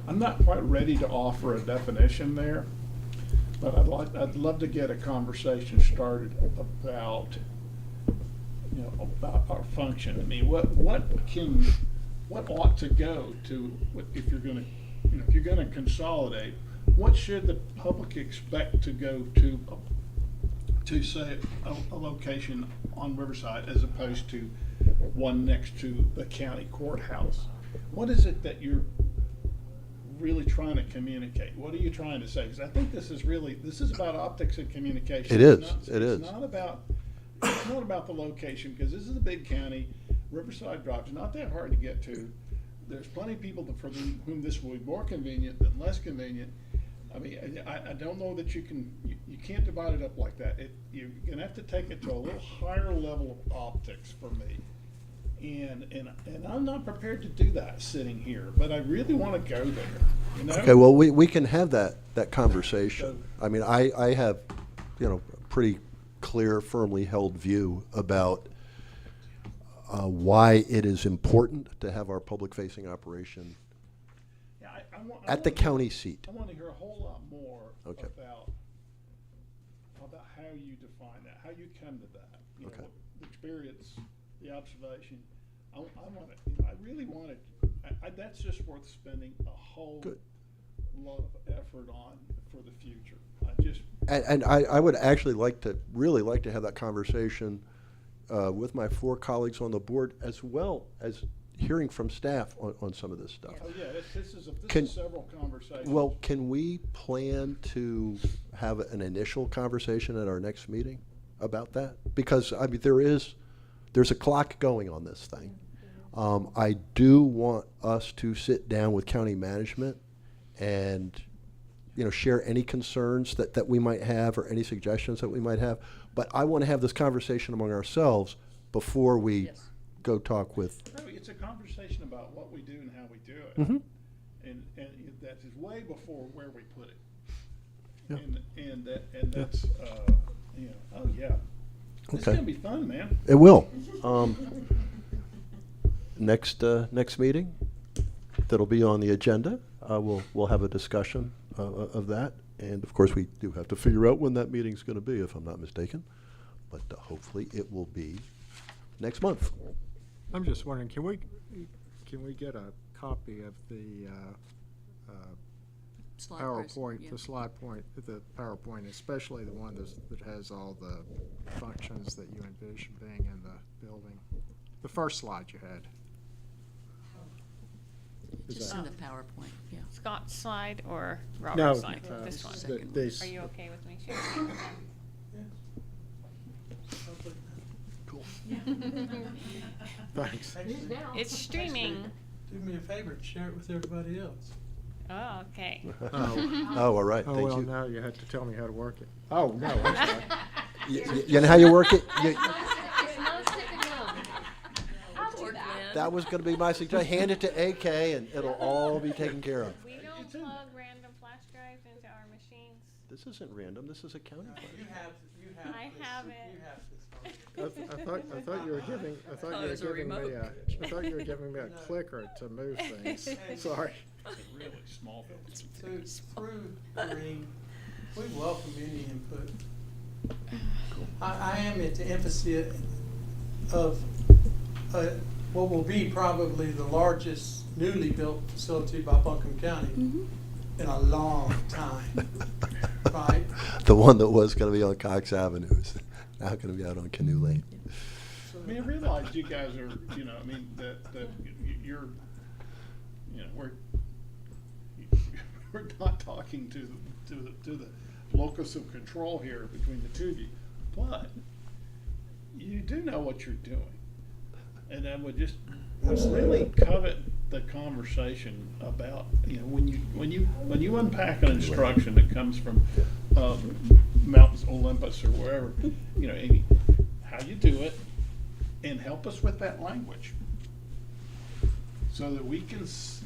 I'm not quite ready to offer a definition there, but I'd love to get a conversation started about our function. I mean, what ought to go to, if you're gonna consolidate, what should the public expect to go to say a location on Riverside as opposed to one next to the county courthouse? What is it that you're really trying to communicate? What are you trying to say? Because I think this is about optics and communication. It is. It's It is. not about it's not about the location, because this is a big county. Riverside Drive's not that hard to get to. There's plenty of people for whom this will be more convenient than less convenient. I mean, I don't know that you can't divide it up like that. You're gonna have to take it to a little higher level of optics for me. And I'm not prepared to do that sitting here, but I really wanna go there, you know? Okay, well, we can have that conversation. I mean, I have, a pretty clear, firmly held view about why it is important to have our public-facing operation Yeah, I want- at the county seat. I wanna hear a whole lot more Okay. about how you define that, how you come to that. You know, Okay. the experience, the observation. I really want it, that's just worth spending a whole Good. lot of effort on for the future. And I would actually really like to have that conversation with my 4 colleagues on the board, as well as hearing from staff on some of this stuff. Oh, yeah, this is Can- several conversations. Well, can we plan to have an initial conversation at our next meeting about that? Because, I mean, there's a clock going on this thing. I do want us to sit down with county management and, share any concerns that we might have or any suggestions that we might have. But I want to have this conversation among ourselves before we Yes. go talk with. No, it's a conversation about what we do and how we do it. Mhm. And that is way before where we put it. Yeah. And that's, oh, yeah. It's Okay. gonna be fun, man. It will. Next meeting, that'll be on the agenda. We'll have a discussion of that. And of course, we do have to figure out when that meeting's going to be, if I'm not mistaken. But hopefully it will be next month. I'm just wondering, can we get a copy of the Slide press, PowerPoint, yeah. the slide point, the PowerPoint, especially the one that has all the functions that you envision being in the building? The first slide you had. Is Just that- in the PowerPoint, yeah. Scott's slide or No, Robert's slide? This one. Second these- Are you okay with me sharing? Cool. Thanks. Actually, It's streaming. do me a favor and share it with everybody else. Oh, okay. Oh, all right, Oh, thank well, you. now you had to tell me how to work it. Oh, no, I'm sorry. You know how you work it? It's not sticking gum. I'll do that. That was going to be my suggestion. Hand it to AK and it'll all be taken care of. We don't plug random flash drives into our machines. This isn't random, this is a county You fund. have I this. have You it. have this. I thought you were giving, I thought Oh, you were it's a giving me remote. I thought you were giving me a clicker to move things. Sorry. It's a really small building. Through Green, we welcome any input. I am at the emphasis of what will be probably the largest newly built facility by Buncombe County in a long time, right? The one that was going to be on Cox Avenue is now going to be out on Canoe Lane. I mean, I realize you guys are, that you're, we're not talking to the locus of control here between the two of you, but you do know what you're doing. And I would really covet the conversation about, when you unpack an instruction that comes from Mount Olympus or wherever, Amy, how you do it, and help us with that language so that we can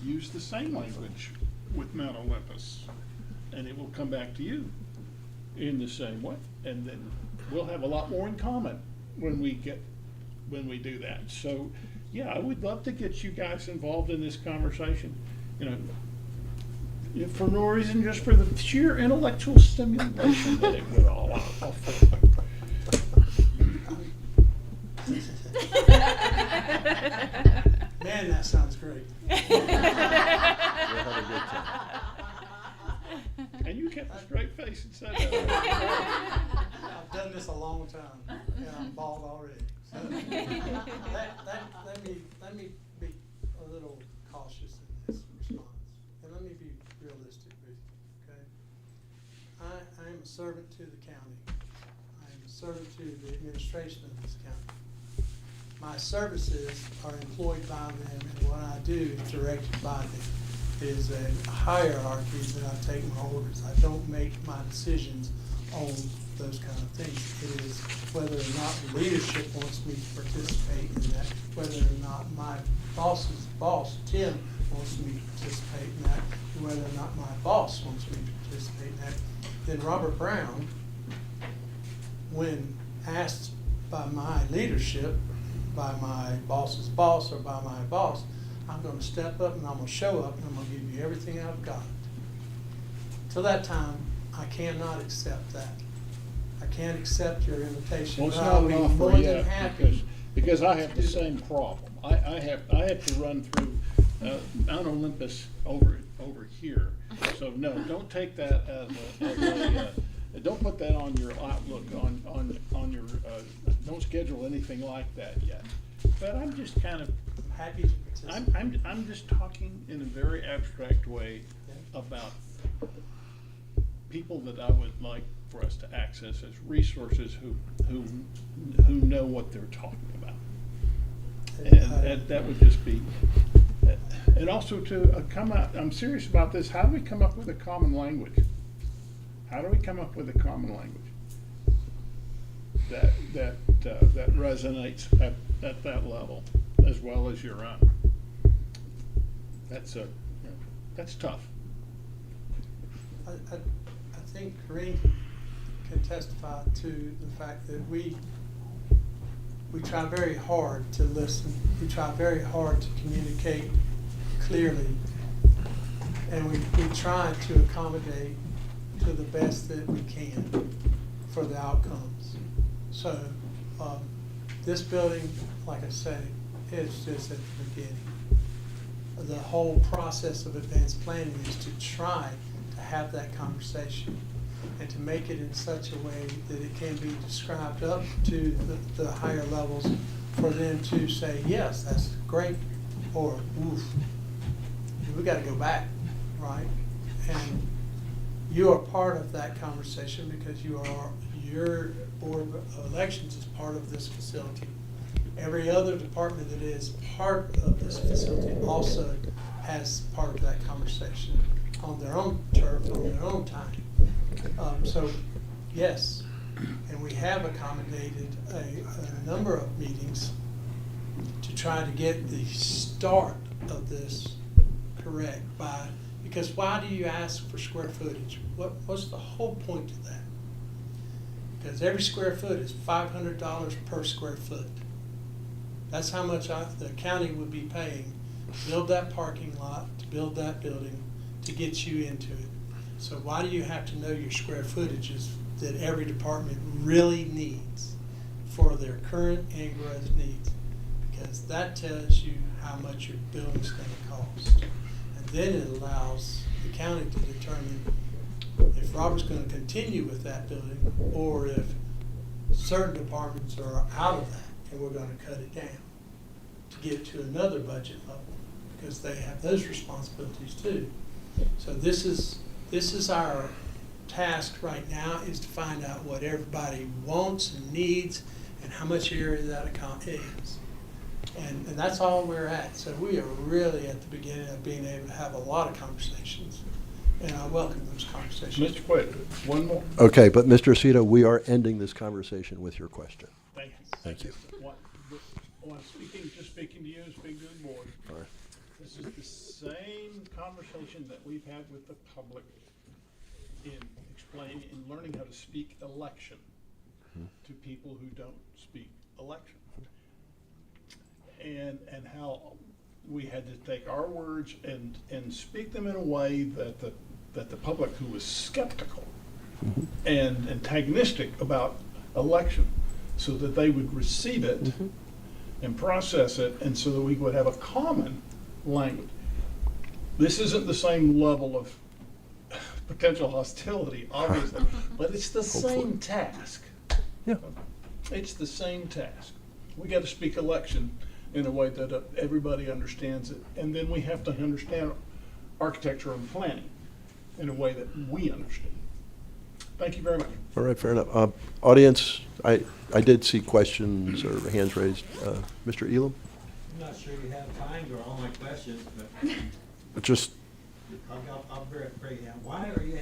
use the same language with Mount Olympus, and it will come back to you in the same way, and then we'll have a lot more in common when we do that. So, yeah, I would love to get you guys involved in this conversation, if for no reason, just for the sheer intellectual stimulation that it would all offer. Man, that sounds great. And you kept a straight face and said that. I've done this a long time, and I'm bald already. So let me be a little cautious in this response, and let me be realistic with you, okay? I am a servant to the county. I am a servitude the administration of this county. My services are employed by them, and what I do is directed by them. It is a hierarchy that I take my orders. I don't make my decisions on those kind of things. It is whether or not the leadership wants me to participate in that, whether or not my boss's boss, Tim, wants me to participate in that, and whether or not my boss wants me to participate in that. Then Robert Brown, when asked by my leadership, by my boss's boss or by my boss, I'm gonna step up and I'm gonna show up and I'm gonna give you everything I've got. Till that time, I cannot accept that. I can't accept your invitation, Well, it's but not I'll an be offer more than yet, happy. because I have to the do that. same problem. I have to run through Mount Olympus over here. So no, don't take that don't put that on your outlook, on your, don't schedule anything like that yet. But I'm just kind of, I'm happy to participate. I'm just talking in a very abstract way about people that I would like for us to access as resources who know what they're talking about. And that would just be, and also to come out, I'm serious about this, how do we come up with a common language? How do we come up with a common language that resonates at that level as well as your own? That's tough. I think Corinne can testify to the fact that we try very hard to listen. We try very hard to communicate clearly. And we try to accommodate to the best that we can for the outcomes. So this building, like I say, is just at the beginning. The whole process of advanced planning is to try to have that conversation and to make it in such a way that it can be described up to the higher levels for them to say, yes, that's great, or oof, we got to go back, right? And you are part of that conversation because your Board of Elections is part of this facility. Every other department that is part of this facility also has part of that conversation on their own turf, on their own time. So, yes, and we have accommodated a number of meetings to try to get the start of this correct because why do you ask for square footage? What's the whole point of that? Because every square foot is $500 per square foot. That's how much the county would be paying to build that parking lot, to build that building, to get you into it. So why do you have to know your square footages that every department really needs for their current and growth needs? Because that tells you how much your building's going to cost. And then it allows the county to determine if Robert's going to continue with that building or if certain departments are out of that and we're going to cut it down to get to another budget level because they have those responsibilities too. So this is our task right now, is to find out what everybody wants and needs and how much area that account is. And that's all we're at. So we are really at the beginning of being able to have a lot of conversations. And I welcome those conversations. Mr. Quick, one more. Okay, but Mr. Aceto, we are ending this conversation with your question. Thank you. Thank you. Speaking to you, speaking to the board. All right. This is the same conversation that we've had with the public in learning how to speak election to people who don't speak election. And how we had to take our words and speak them in a way that the public who was skeptical and antagonistic about election, so that they would receive it and process it, and so that we would have a common language. This isn't the same level of potential hostility, obviously, but it's the same task. Yeah. It's the same task. We got to speak election in a way that everybody understands it, and then we have to understand architecture and planning in a way that we understand. Thank you very much. All right, fair enough. Audience, I did see questions or hands raised. Mr. Elam? I'm not sure you have time for all my questions, but Just, I'll break it down. Why are you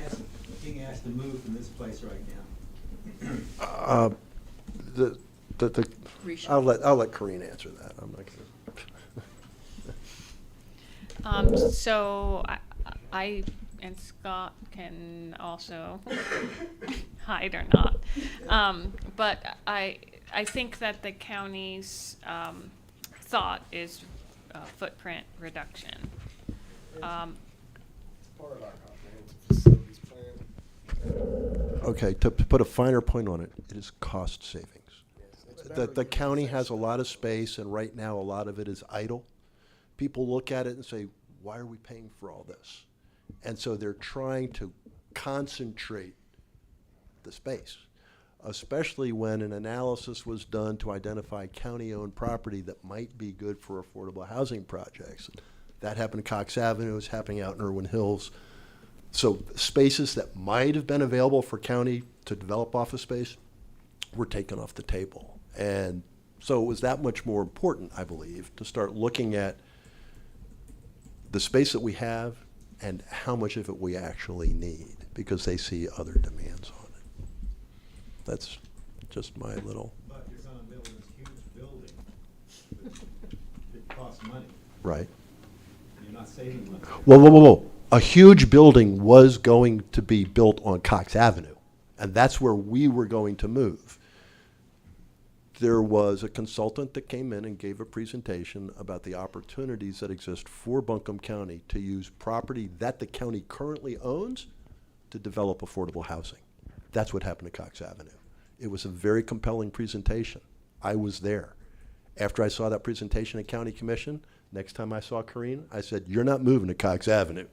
being asked to move from this place right now? I'll let Corinne answer that. I'm not gonna. So I and Scott can also hide or not. But I think that the county's thought is footprint reduction. Part of our comprehensive facilities plan. Okay, to put a finer point on it, it is cost savings. The county has a lot of space, and right now, a lot of it is idle. People look at it and say, why are we paying for all this? And so they're trying to concentrate the space, especially when an analysis was done to identify county-owned property that might be good for affordable housing projects. That happened in Cox Avenue, it's happening out in Irwin Hills. So spaces that might have been available for county to develop office space were taken off the table. And so it was that much more important, I believe, to start looking at the space that we have and how much of it we actually need, because they see other demands on it. That's just my little, But you're gonna build this huge building that costs money. right? You're not saving money. Whoa. A huge building was going to be built on Cox Avenue, and that's where we were going to move. There was a consultant that came in and gave a presentation about the opportunities that exist for Buncombe County to use property that the county currently owns to develop affordable housing. That's what happened to Cox Avenue. It was a very compelling presentation. I was there. After I saw that presentation at County Commission, next time I saw Corinne, I said, you're not moving to Cox Avenue,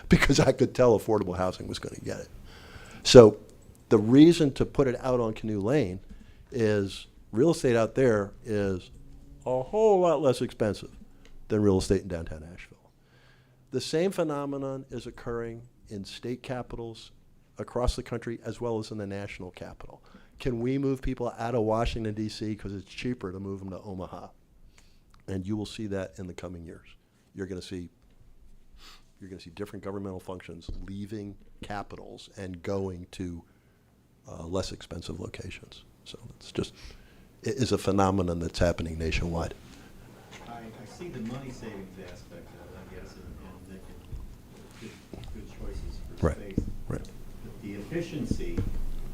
because I could tell affordable housing was going to get it. So the reason to put it out on Canoe Lane is real estate out there is a whole lot less expensive than real estate in downtown Asheville. The same phenomenon is occurring in state capitals across the country as well as in the national capital. Can we move people out of Washington, D.C. because it's cheaper to move them to Omaha? And you will see that in the coming years. You're going to see different governmental functions leaving capitals and going to less expensive locations. So it is a phenomenon that's happening nationwide. I see the money savings aspect of it, I guess, and making good choices for Right, space. right. But the efficiency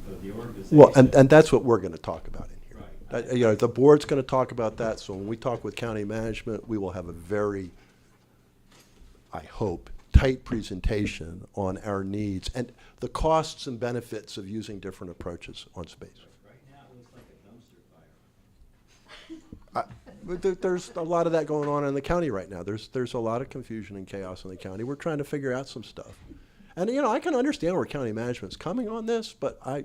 of the organization. Well, and that's what we're going to talk about in here. Right. The board's going to talk about that, so when we talk with county management, we will have a very, I hope, tight presentation on our needs and the costs and benefits of using different approaches on space. Right now, it looks like a dumpster fire. But there's a lot of that going on in the county right now. There's a lot of confusion and chaos in the county. We're trying to figure out some stuff. And, I can understand where county management's coming from on this, but I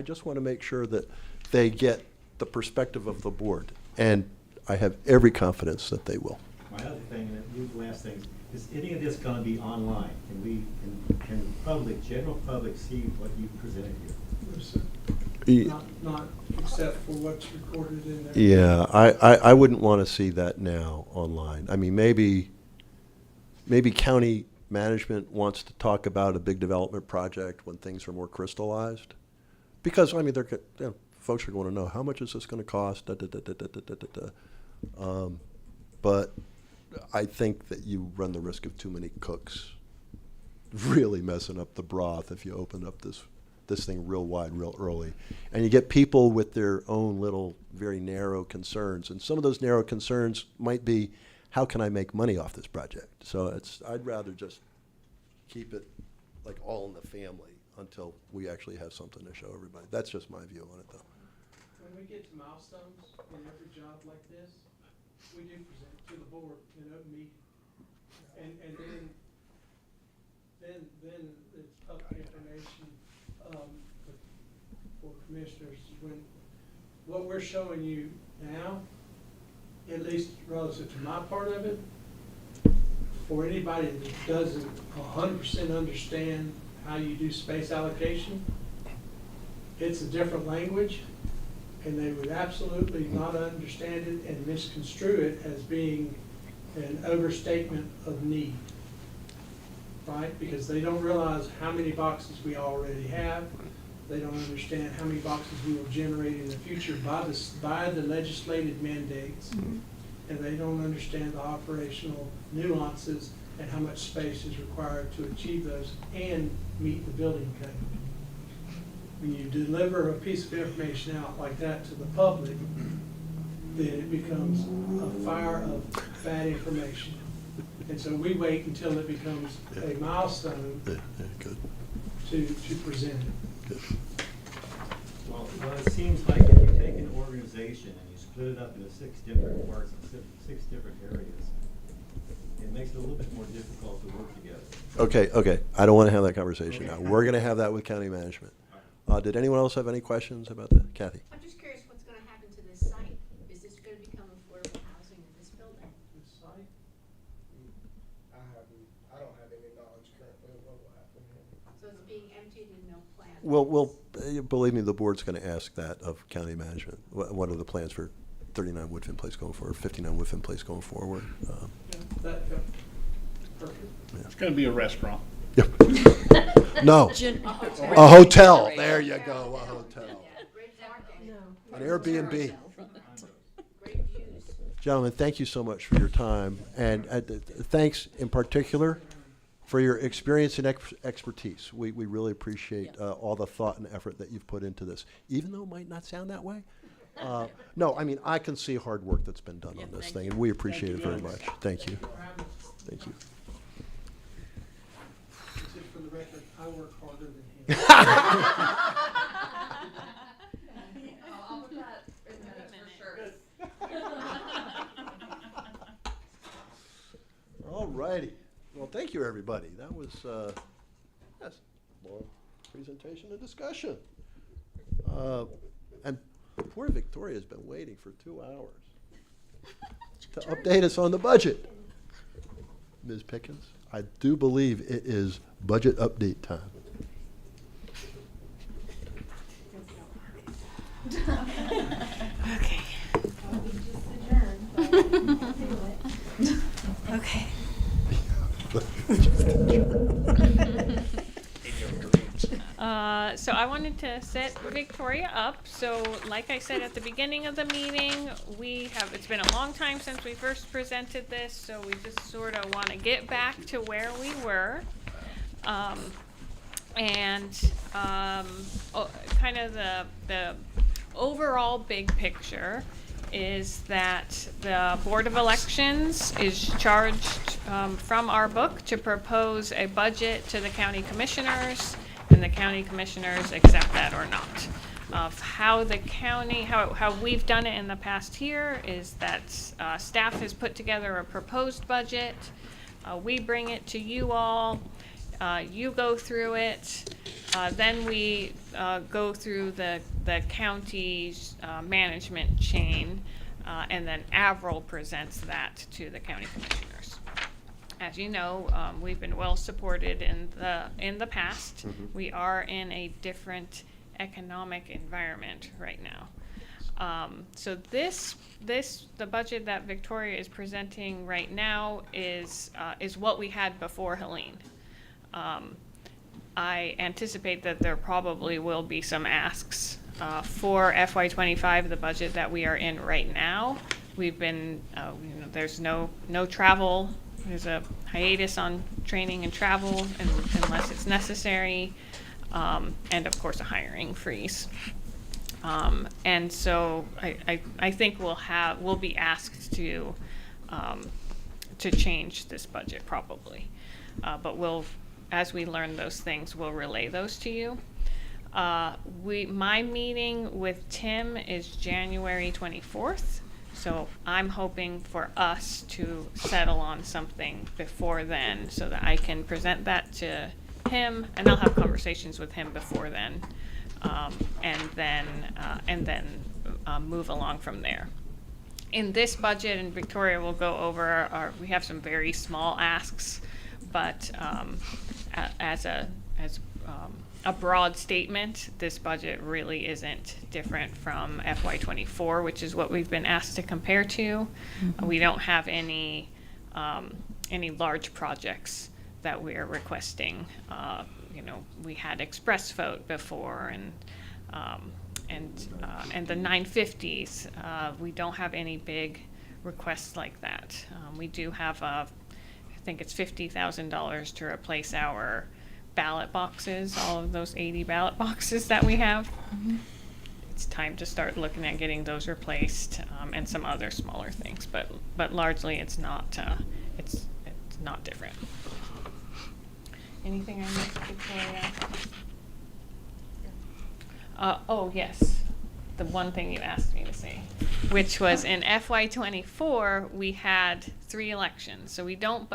just want to make sure that they get the perspective of the board. And I have every confidence that they will. My other thing, and these last things, is any of this gonna be online? Can the public, general public, see what you presented here? Not except for what's recorded in there. Yeah, I wouldn't want to see that now online. I mean, maybe county management wants to talk about a big development project when things are more crystallized. Because, I mean, folks are going to know, how much is this going to cost? But I think that you run the risk of too many cooks really messing up the broth if you open up this thing real wide, real early. And you get people with their own little, very narrow concerns. And some of those narrow concerns might be, how can I make money off this project? So I'd rather just keep it like all in the family until we actually have something to show everybody. That's just my view on it, though. When we get to milestones in every job like this, we do present to the board in open meeting. And then it's public information for commissioners. When what we're showing you now, at least relative to my part of it, for anybody that doesn't 100% understand how you do space allocation. It's a different language, and they would absolutely not understand it and misconstrue it as being an overstatement of need, right? Because they don't realize how many boxes we already have. They don't understand how many boxes we will generate in the future by the legislative mandates. And they don't understand the operational nuances and how much space is required to achieve those and meet the building code. When you deliver a piece of information out like that to the public, then it becomes a fire of bad information. And so we wait until it becomes a milestone Good. to present it. Good. Well, it seems like if you take an organization and you split it up into 6 different parts and 6 different areas, it makes it a little bit more difficult to work together. Okay. I don't want to have that conversation now. We're going to have that with county management. Did anyone else have any questions about that? Kathy? I'm just curious what's gonna happen to this site. Is this gonna become affordable housing in this building? This site, I don't have any knowledge currently of what will happen here. So it's being emptied and no plans? Believe me, the board's going to ask that of county management. What are the plans for 39 Woodfin Place going forward, 59 Woodfin Place going forward? Yeah, perfect. It's gonna be a restaurant. No, Gen- a hotel. There you go, a hotel. Great parking, No. An Airbnb. great views. Gentlemen, thank you so much for your time, and thanks in particular for your experience and expertise. We really appreciate all the thought and effort that you've put into this, even though it might not sound that way. No, I mean, I can see hard work that's been done on this thank thing, you. and we appreciate it very much. Thank you. Thank you. Just for the record, I work harder than him. I'll put that in the minutes for sure. All righty. Well, thank you, everybody. That was, yes, long presentation and discussion. And poor Victoria's been waiting for 2 hours to update us on the budget. Ms. Pickens, I do believe it is budget update time. Okay. Okay. So I wanted to set Victoria up. So like I said at the beginning of the meeting, it's been a long time since we first presented this, so we just sort of want to get back to where we were. Kind of the overall big picture is that the Board of Elections is charged from our book to propose a budget to the county commissioners, and the county commissioners accept that or not. Of how the county, how we've done it in the past year is that staff has put together a proposed budget. We bring it to you all. You go through it. Then we go through the county's management chain, and then Avril presents that to the county commissioners. As you know, we've been well supported in the past. Mhm. We are in a different economic environment right now. So the budget that Victoria is presenting right now is what we had before Helene. I anticipate that there probably will be some asks for FY25, the budget that we are in right now. We've been, there's no travel. There's a hiatus on training and travel unless it's necessary, and of course a hiring freeze. And so I think we'll be asked to change this budget probably, but as we learn those things, we'll relay those to you. My meeting with Tim is January 24th. So I'm hoping for us to settle on something before then so that I can present that to him, and I'll have conversations with him before then, and then move along from there. In this budget, and Victoria will go over we have some very small asks, but as a broad statement, this budget really isn't different from FY24, which is what we've been asked to compare to. We don't have any large projects that we're requesting. We had Express Vote before, and the 950s. We don't have any big requests like that. We do have I think it's $50,000 to replace our ballot boxes, all of those 80 ballot boxes that we have. It's time to start looking at getting those replaced, and some other smaller things, but largely it's not different. Anything I missed, Victoria? Oh yes, the one thing you asked me to say, which was in FY24 we had 3 elections. So we don't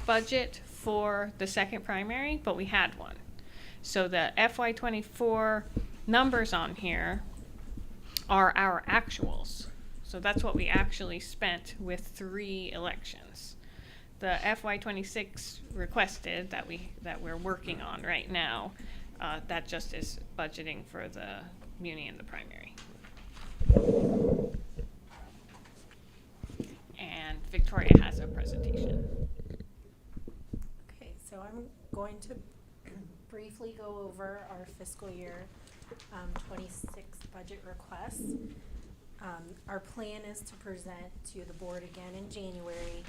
budget for the second primary, but we had one. So the FY24 numbers on here are our actuals. So that's what we actually spent with 3 elections. The FY26 requested that we're working on right now, that just is budgeting for the muni and the primary. And Victoria has a presentation. Okay, so I'm going to briefly go over our fiscal year 26 budget requests. Our plan is to present to the board again in January,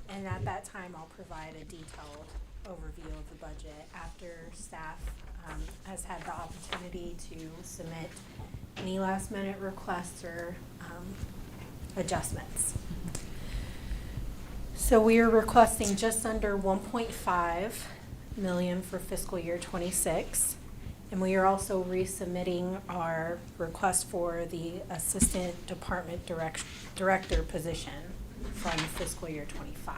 and at that time I'll provide a detailed overview of the budget after staff has had the opportunity to submit any last minute requests or adjustments. So we are requesting just under 1.5 million for fiscal year 26, and we are also resubmitting our request for the assistant department director position from fiscal year 25.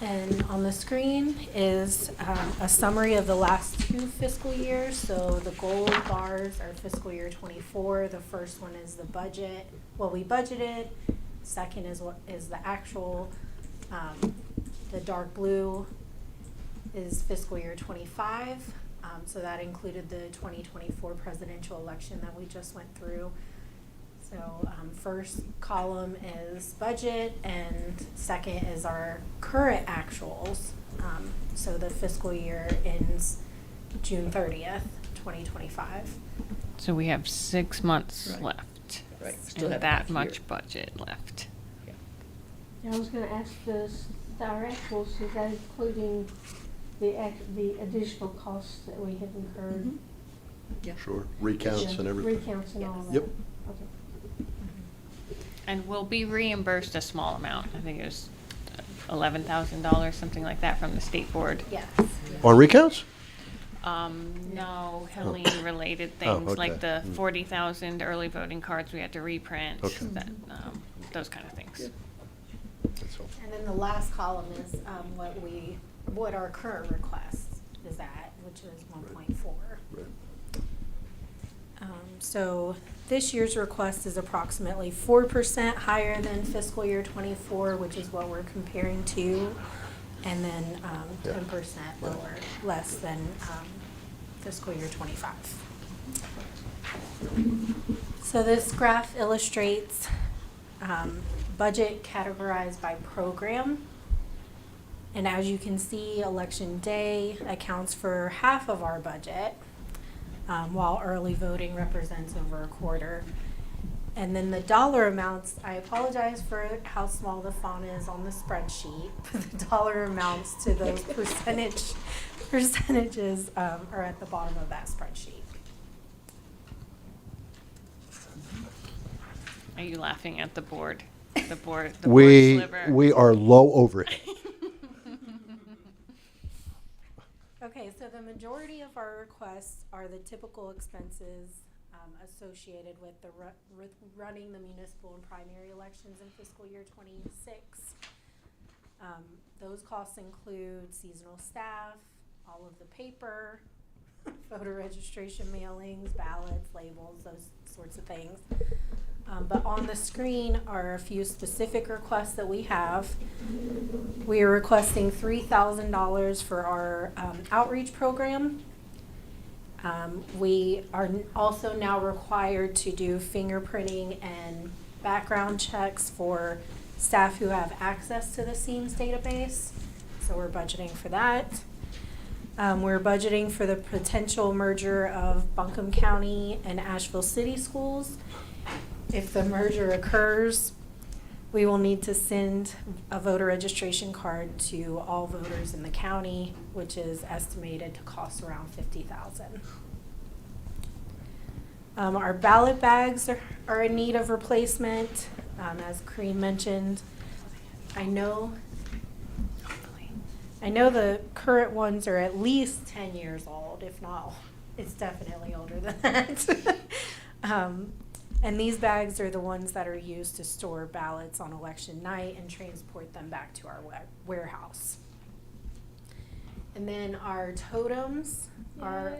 And on the screen is a summary of the last 2 fiscal years. So the gold bars are fiscal year 24. The first one is the budget, what we budgeted. Second is what is the actual. The dark blue is fiscal year 25. So that included the 2024 presidential election that we just went through. So first column is budget, and second is our current actuals. So the fiscal year ends June 30th, 2025. So we have 6 months Right. left. Right. And that much budget left. I was gonna ask our actuals, is that including the additional costs that we have incurred? Yeah. Sure, recounts and everything. Recounts and all that? Yep. Okay. And we'll be reimbursed a small amount. I think it was $11,000, something like that, from the state board. Yes. On recounts? No, Helene-related things, okay. like the 40,000 early voting cards we had to reprint, Okay. those kind of things. That's all. And then the last column is what our current request is at, which is 1.4. Right. So this year's request is approximately 4% higher than fiscal year 24, which is what we're comparing to, and then 10% lower, less than fiscal year 25. So this graph illustrates budget categorized by program. And as you can see, election day accounts for half of our budget, while early voting represents over a quarter. And then the dollar amounts, I apologize for how small the font is on the spreadsheet, but the dollar amounts to those percentages are at the bottom of that spreadsheet. Are you laughing at the board? The board We sliver? are low over it. Okay, so the majority of our requests are the typical expenses associated with running the municipal and primary elections in fiscal year 26. Those costs include seasonal staff, all of the paper, voter registration mailings, ballots, labels, those sorts of things. But on the screen are a few specific requests that we have. We are requesting $3,000 for our outreach program. We are also now required to do fingerprinting and background checks for staff who have access to the SEAMS database. So we're budgeting for that. We're budgeting for the potential merger of Buncombe County and Asheville City Schools. If the merger occurs, we will need to send a voter registration card to all voters in the county, which is estimated to cost around $50,000. Our ballot bags are in need of replacement, as Corinne mentioned. I know the current ones are at least 10 years old, if not, it's definitely older than that. And these bags are the ones that are used to store ballots on election night and transport them back to our warehouse. And then our totems are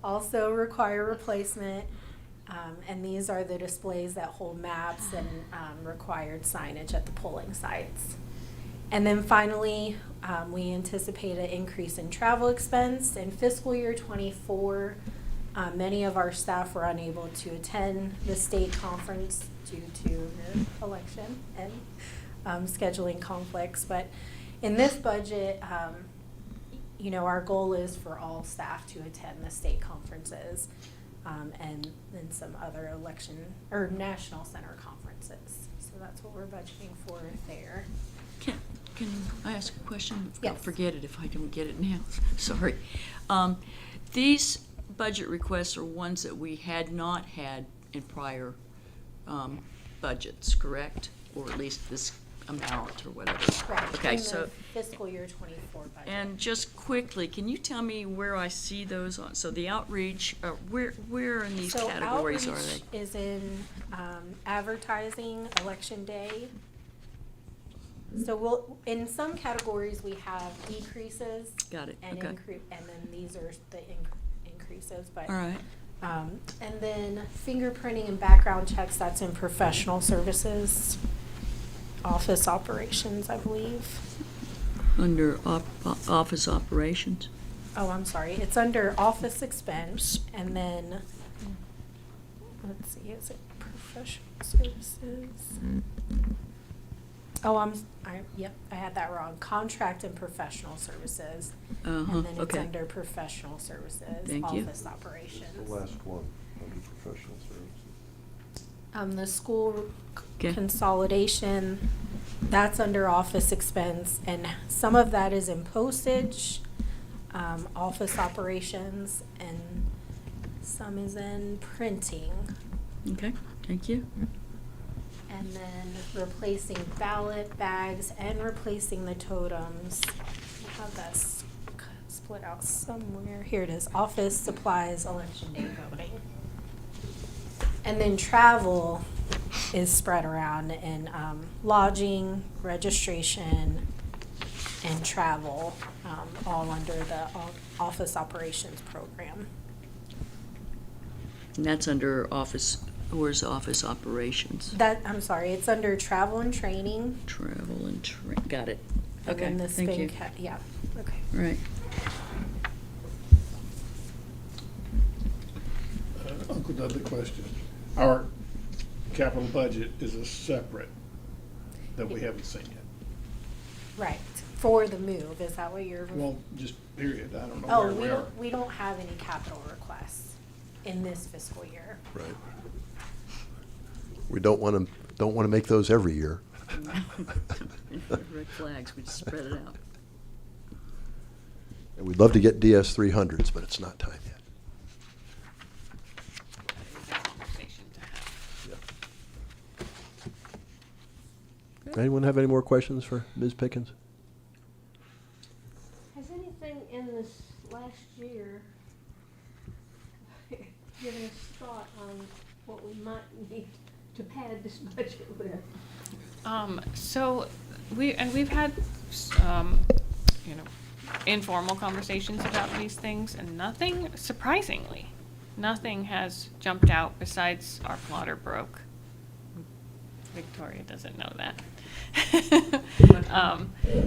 also require replacement. And these are the displays that hold maps and required signage at the polling sites. And then finally, we anticipate an increase in travel expense. In fiscal year '24, many of our staff were unable to attend the state conference due to the election and scheduling conflicts. But in this budget, you know, our goal is for all staff to attend the state conferences and then some other election or national center conferences. So that's what we're budgeting for there. Can I ask a question? Yes. I'll forget it if I don't get it now. Sorry. These budget requests are ones that we had not had in prior budgets, correct? Or at least this amount or whatever. Right, Okay, in so. the fiscal year '24 budget. And just quickly, can you tell me where I see those on? So the outreach, where in these categories are they? So outreach is in advertising, election day. So in some categories, we have decreases. Got it, And okay. and then these are the increases, but. All right. And then fingerprinting and background checks, that's in professional services, office operations, I believe. Under office operations? Oh, I'm sorry, it's under office expense, and then, let's see, is it professional services? Oh, yep, I had that wrong, contract and professional services. Uh-huh, And then it's okay. under professional services, Thank you. office operations. The last one, under professional services. The school Okay. consolidation, that's under office expense, and some of that is in postage, office operations, and some is in printing. Okay, thank you. And then replacing ballot bags and replacing the totems. I have that split out somewhere. Here it is, office supplies, election day voting. And then travel is spread around in lodging, registration, and travel, all under the office operations program. And that's under office, where's office operations? I'm sorry, it's under travel and training. Travel and got it. And Okay, then the thank you. yeah, okay. Right. Uncle Dudley, question. Our capital budget is a separate that we haven't seen yet. Right, for the move, is that what you're? Well, just period. I don't know Oh, where we are. we don't have any capital requests in this fiscal year. Right. We don't want to make those every year. Red flags, we just spread it out. And we'd love to get DS 300s, but it's not time yet. Conversation to have. Anyone have any more questions for Ms. Pickens? Has anything in this last year given us thought on what we might need to pad this budget with? So we've had, informal conversations about these things, and nothing surprisingly Nothing has jumped out besides our plotter broke. Victoria doesn't know that.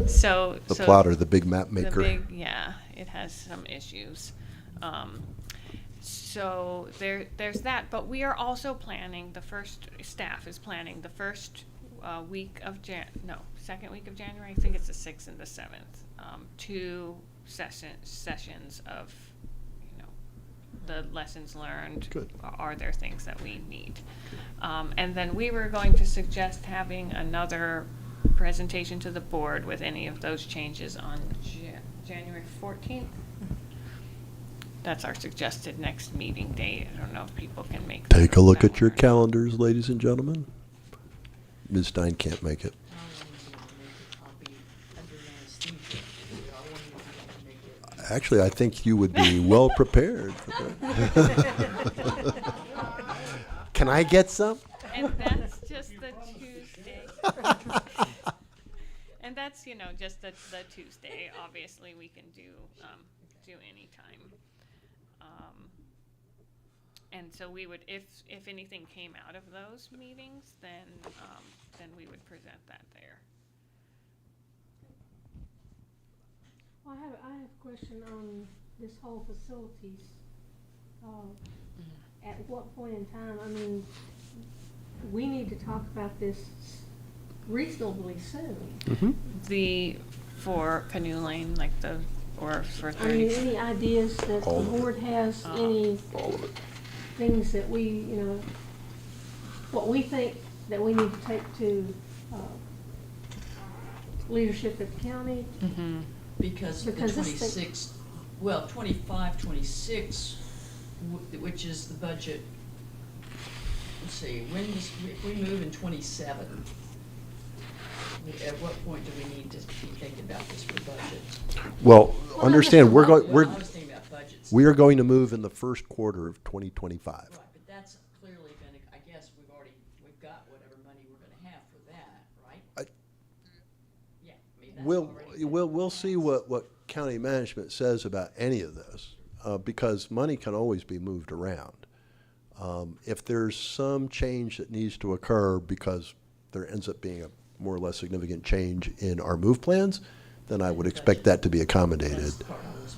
So. The so plotter, the big map maker. yeah, it has some issues. So there's that, but we are also planning, staff is planning the first week of second week of January, I think it's the 6th and the 7th, 2 sessions of, the lessons learned. Good. Are there things that we need? And then we were going to suggest having another presentation to the board with any of those changes on January 14th. That's our suggested next meeting date. I don't know if people can make that. Take a look that at your work. calendars, ladies and gentlemen. Ms. Stein can't make it. Actually, I think you would be well prepared for that. Can I get some? And that's just the Tuesday. And that's, just the Tuesday. Obviously, we can do any time. And so we would, if anything came out of those meetings, then we would present that there. Well, I have a question on this whole facilities. At what point in time, I mean, we need to talk about this reasonably soon. For Canoe Lane, or for I mean, 30. any ideas that the All of it. board has, any All of it. things that we, what we think that we need to take to leadership at the county? Because the Because this thing- 26, 25, 26, which is the budget, let's see, if we move in 27, at what point do we need to be thinking about this for budget? Well, understand, Well, I was thinking about budgets. we are going to move in the first quarter of 2025. Right, but that's clearly gonna, I guess we've got whatever money we're gonna have for that, right? Yeah, I mean, that's already. We'll see what county management says about any of this, because money can always be moved around. If there's some change that needs to occur because there ends up being a more or less significant change in our move plans, then I would expect that to be accommodated. That's part of this.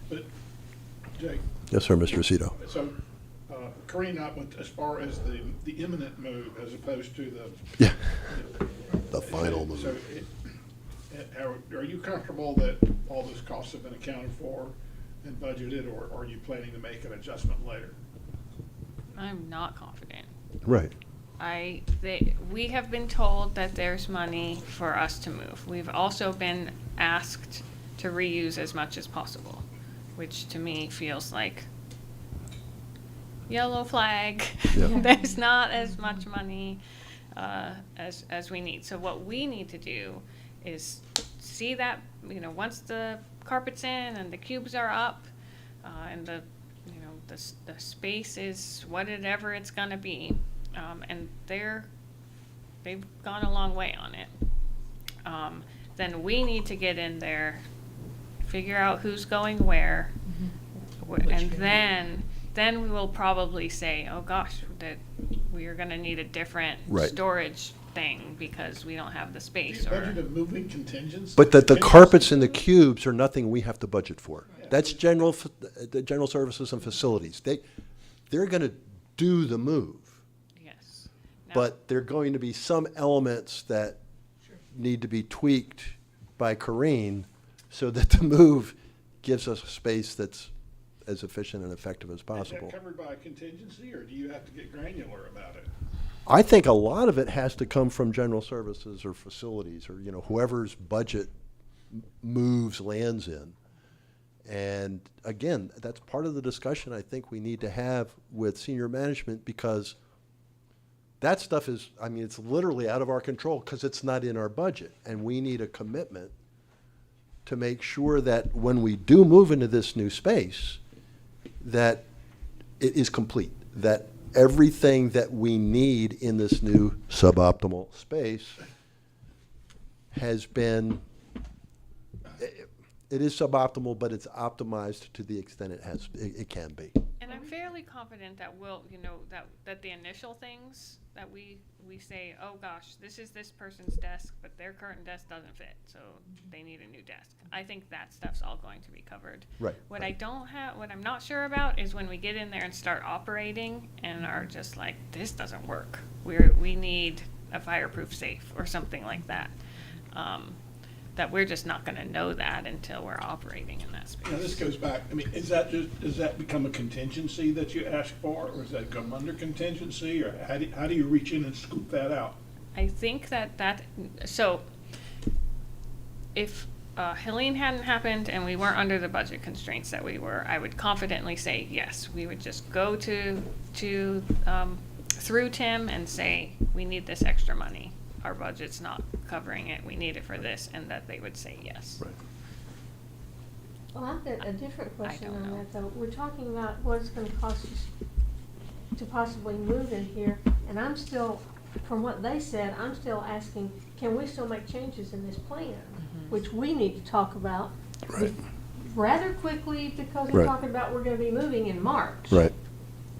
But, Jake, Yes, sir, Mr. Aceto. so, Corinne, I went as far as the imminent move as opposed to the. Yeah, the final So, move. are you comfortable that all those costs have been accounted for and budgeted, or are you planning to make an adjustment later? I'm not confident. Right. We have been told that there's money for us to move. We've also been asked to reuse as much as possible, which to me feels like yellow flag. Yeah. There's not as much money as we need. So what we need to do is see that, once the carpet's in and the cubes are up, and the space is whatever it's gonna be, and they've gone a long way on it. Then we need to get in there, figure out who's going where, and then we will probably say, oh gosh, that we are gonna need a different Right. storage thing because we don't have the Do space. you Or budget a moving contingency? But the carpets and the cubes are nothing we have to budget for. That's the general services and facilities. They're gonna do the move. yes. Now- But there are going to be some elements that need to be tweaked by Corinne so that the move gives us a space that's as efficient and effective as Is possible. that covered by a contingency, or do you have to get granular about it? I think a lot of it has to come from general services or facilities or, whoever's budget moves lands in. And again, that's part of the discussion I think we need to have with senior management, because that stuff is, it's literally out of our control because it's not in our budget. And we need a commitment to make sure that when we do move into this new space, that it is complete, that everything that we need in this new suboptimal space has been, it is suboptimal, but it's optimized to the extent it can be. And I'm fairly confident that we'll, that the initial things that we say, oh gosh, this is this person's desk, but their current desk doesn't fit, so they need a new desk. I think that stuff's all going to be covered. Right. What I'm not sure about is when we get in there and start operating and are just like, this doesn't work. We need a fireproof safe or something like that. That we're just not gonna know that until we're operating in that space. Now, this goes back, I mean, does that become a contingency that you ask for, or does that come under contingency, or how do you reach in and scoop that out? I think so if Helene hadn't happened and we weren't under the budget constraints that we were, I would confidently say yes. We would just go through Tim and say, we need this extra money. Our budget's not covering it. We need it for this, and that they would say yes. Right. Well, I've got a different question don't on know. that, though. We're talking about what it's gonna cost us to possibly move in here, and I'm still, from what they said, I'm still asking, can we still make changes in this plan? Which we need to talk about Right. rather quickly, because we're Right. talking about we're gonna be moving in March. Right.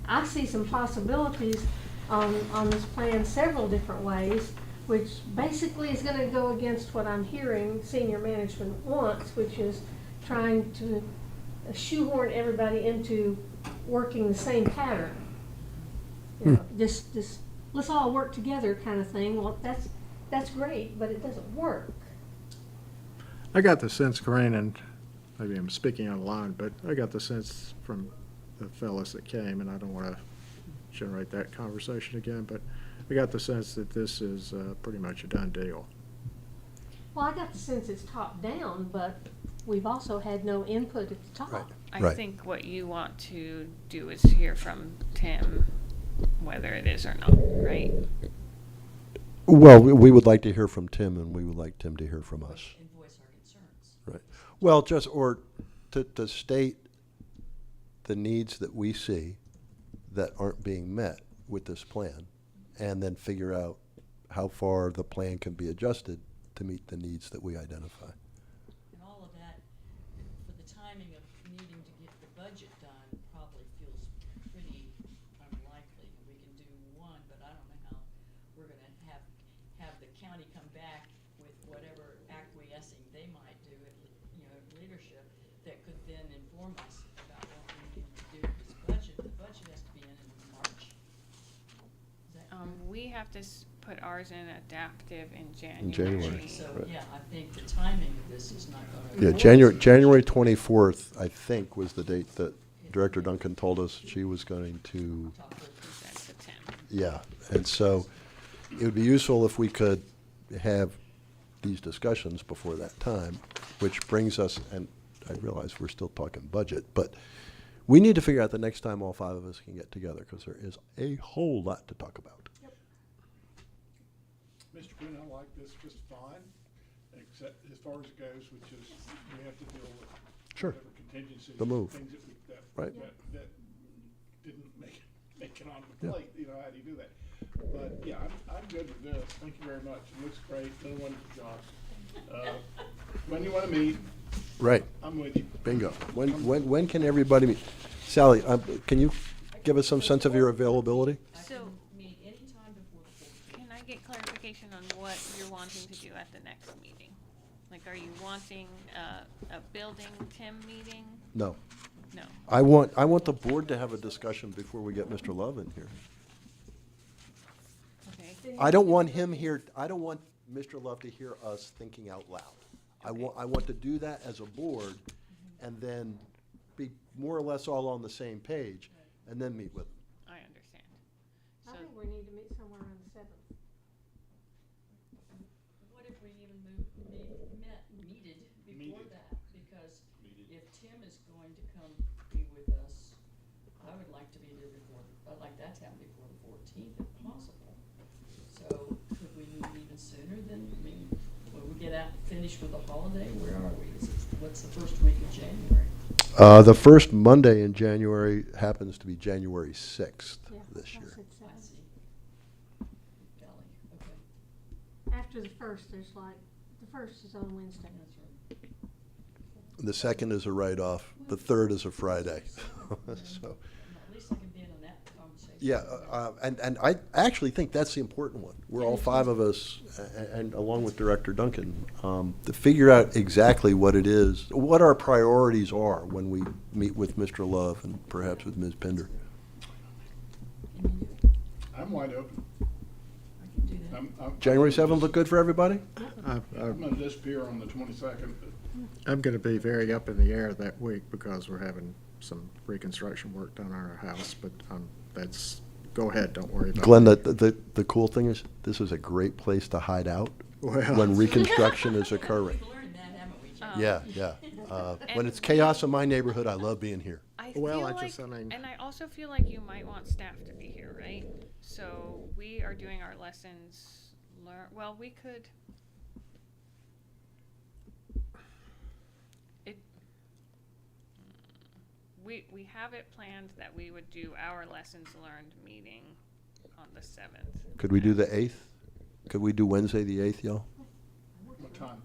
I see some possibilities on this plan several different ways, which basically is gonna go against what I'm hearing senior management wants, which is trying to shoehorn everybody into working the same pattern. You know, this let's all work together kind of thing. Well, that's great, but it doesn't work. I got the sense, Corinne, and maybe I'm speaking out of line, but I got the sense from the fellas that came, and I don't want to generate that conversation again, but I got the sense that this is pretty much a done deal. Well, I got the sense it's top down, but we've also had no input at the top. Right. I Right. think what you want to do is hear from Tim whether it is or not, right? Well, we would like to hear from Tim, and we would like Tim to hear from us. And voice our concerns. Right. Well, or to state the needs that we see that aren't being met with this plan, and then figure out how far the plan can be adjusted to meet the needs that we identify. And all of that, for the timing of needing to get the budget done, probably feels pretty unlikely. We can do one, but I don't know how we're gonna have the county come back with whatever acquiescing they might do, leadership, that could then inform us about what we need to do with this budget. The budget has to be in March. Is that correct? We have to put ours in adaptive in January. January. So, Right. yeah, I think the timing of this is not gonna. Yeah, January 24th, I think, was the date that Director Duncan told us she was going to, Talk with That's to Tim. yeah. And so it would be useful if we could have these discussions before that time, which brings us, and I realize we're still talking budget, but we need to figure out the next time all five of us can get together, because there is a whole lot to talk about. Mr. Quinn, I like this just fine, except as far as it goes, which is we have to deal with Sure. whatever contingencies. The move. Things Right. that didn't make it on the Yeah. plate, how do you do that? But, yeah, I'm good with this, thank you very much, it looks great, no wonderful job. When you wanna meet, Right, I'm with you. bingo. When can everybody meet? Sally, can you give us some sense of your availability? I So- can meet anytime before the 14th. Can I get clarification on what you're wanting to do at the next meeting? Like, are you wanting a building Tim meeting? No. No. I want the board to have a discussion before we get Mr. Love in here. Okay. I don't want him here, I don't want Mr. Love to hear us thinking out loud. I want to do that as a board, and then be more or less all on the same page, and then meet with them. I understand. I So, think we need to meet somewhere around the 7th. What if we even needed before Needed. that? Because if Tim is going to come be with us, I would like to be there before, I'd like that to happen before the 14th if possible. So could we move even sooner than, when we get out, finished with the holiday, where are we? What's the first week of January? The first Monday in January happens to be January 6th Yeah, this I year. said I 7th. see. Golly, okay, After the 1st, there's like, the 1st is on Wednesday. that's right. The second is a write-off. The third is a Friday. So, At least I can be in on that conversation. yeah, and I actually think that's the important one. We're all five of us, and along with Director Duncan, to figure out exactly what it is, what our priorities are when we meet with Mr. Love and perhaps with Ms. Pinder. I'm wide open. I can do that. January 7th look good for everybody? I'm gonna disappear on the 22nd. I'm gonna be very up in the air that week because we're having some reconstruction work done on our house, but that's, go ahead, don't worry about it. Glenn, the cool thing is, this is a great place to hide out Well- when reconstruction is occurring. We've learned that, haven't we, Jack? Yeah, yeah. When it's chaos in my neighborhood, I love being here. I Well, feel I like, just- I mean- and I also feel like you might want staff to be here, right? So we are doing our lessons well, we could. We have it planned that we would do our lessons learned meeting on the 7th. Could we do the 8th? Could we do Wednesday, the 8th, y'all? What time?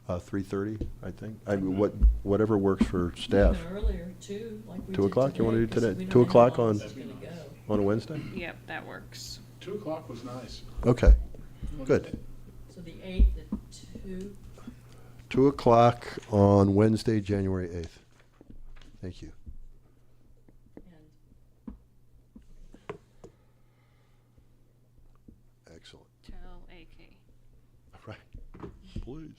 3:30, I think. I mean, whatever works for staff. Even earlier, too, like we 2 did o'clock? You wanna do today, 'cause today? we don't 2 know how o'clock long on- this is gonna go. On a Wednesday? Yep, that works. 2 o'clock was nice. Okay, good. So the 8th at 2. 2 o'clock on Wednesday, January 8th. Thank you. And Excellent. Tell AK. Right. Please.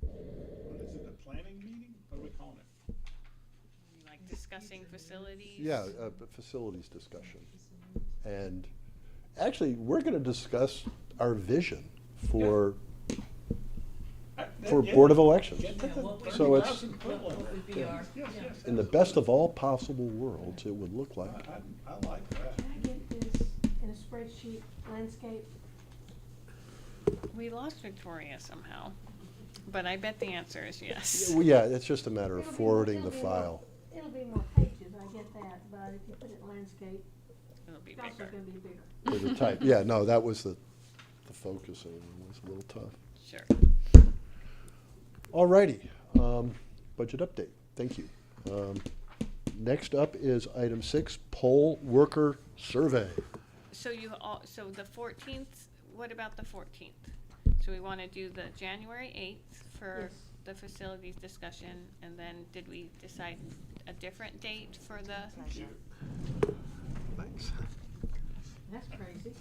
What is it, a planning meeting? What are we calling it? Like discussing facilities. Yeah, facilities discussion. And actually, we're going to discuss our vision for Yeah. Board of Elections. Get to the what we- So it's- 30,000 what foot would be our, Yes, yeah. yes. In the best of all possible worlds, it would look like. I like that. Can I get this in a spreadsheet landscape? We lost Victoria somehow, but I bet the answer is yes. Well, yeah, it's just a matter of It'll be forwarding more- the it'll be more- file. It'll be more pages, I get that, but if you put it in landscape, It'll be it's also bigger. gonna be bigger. For the type. Yeah, no, that was the focus of it. It was a little tough. Sure. All righty, budget update, thank you. Next up is item 6, poll worker survey. So so the 14th, what about the 14th? So we want to do the January 8th for Yes. the facilities discussion, and then did we decide a different date for the? Thanks. That's crazy.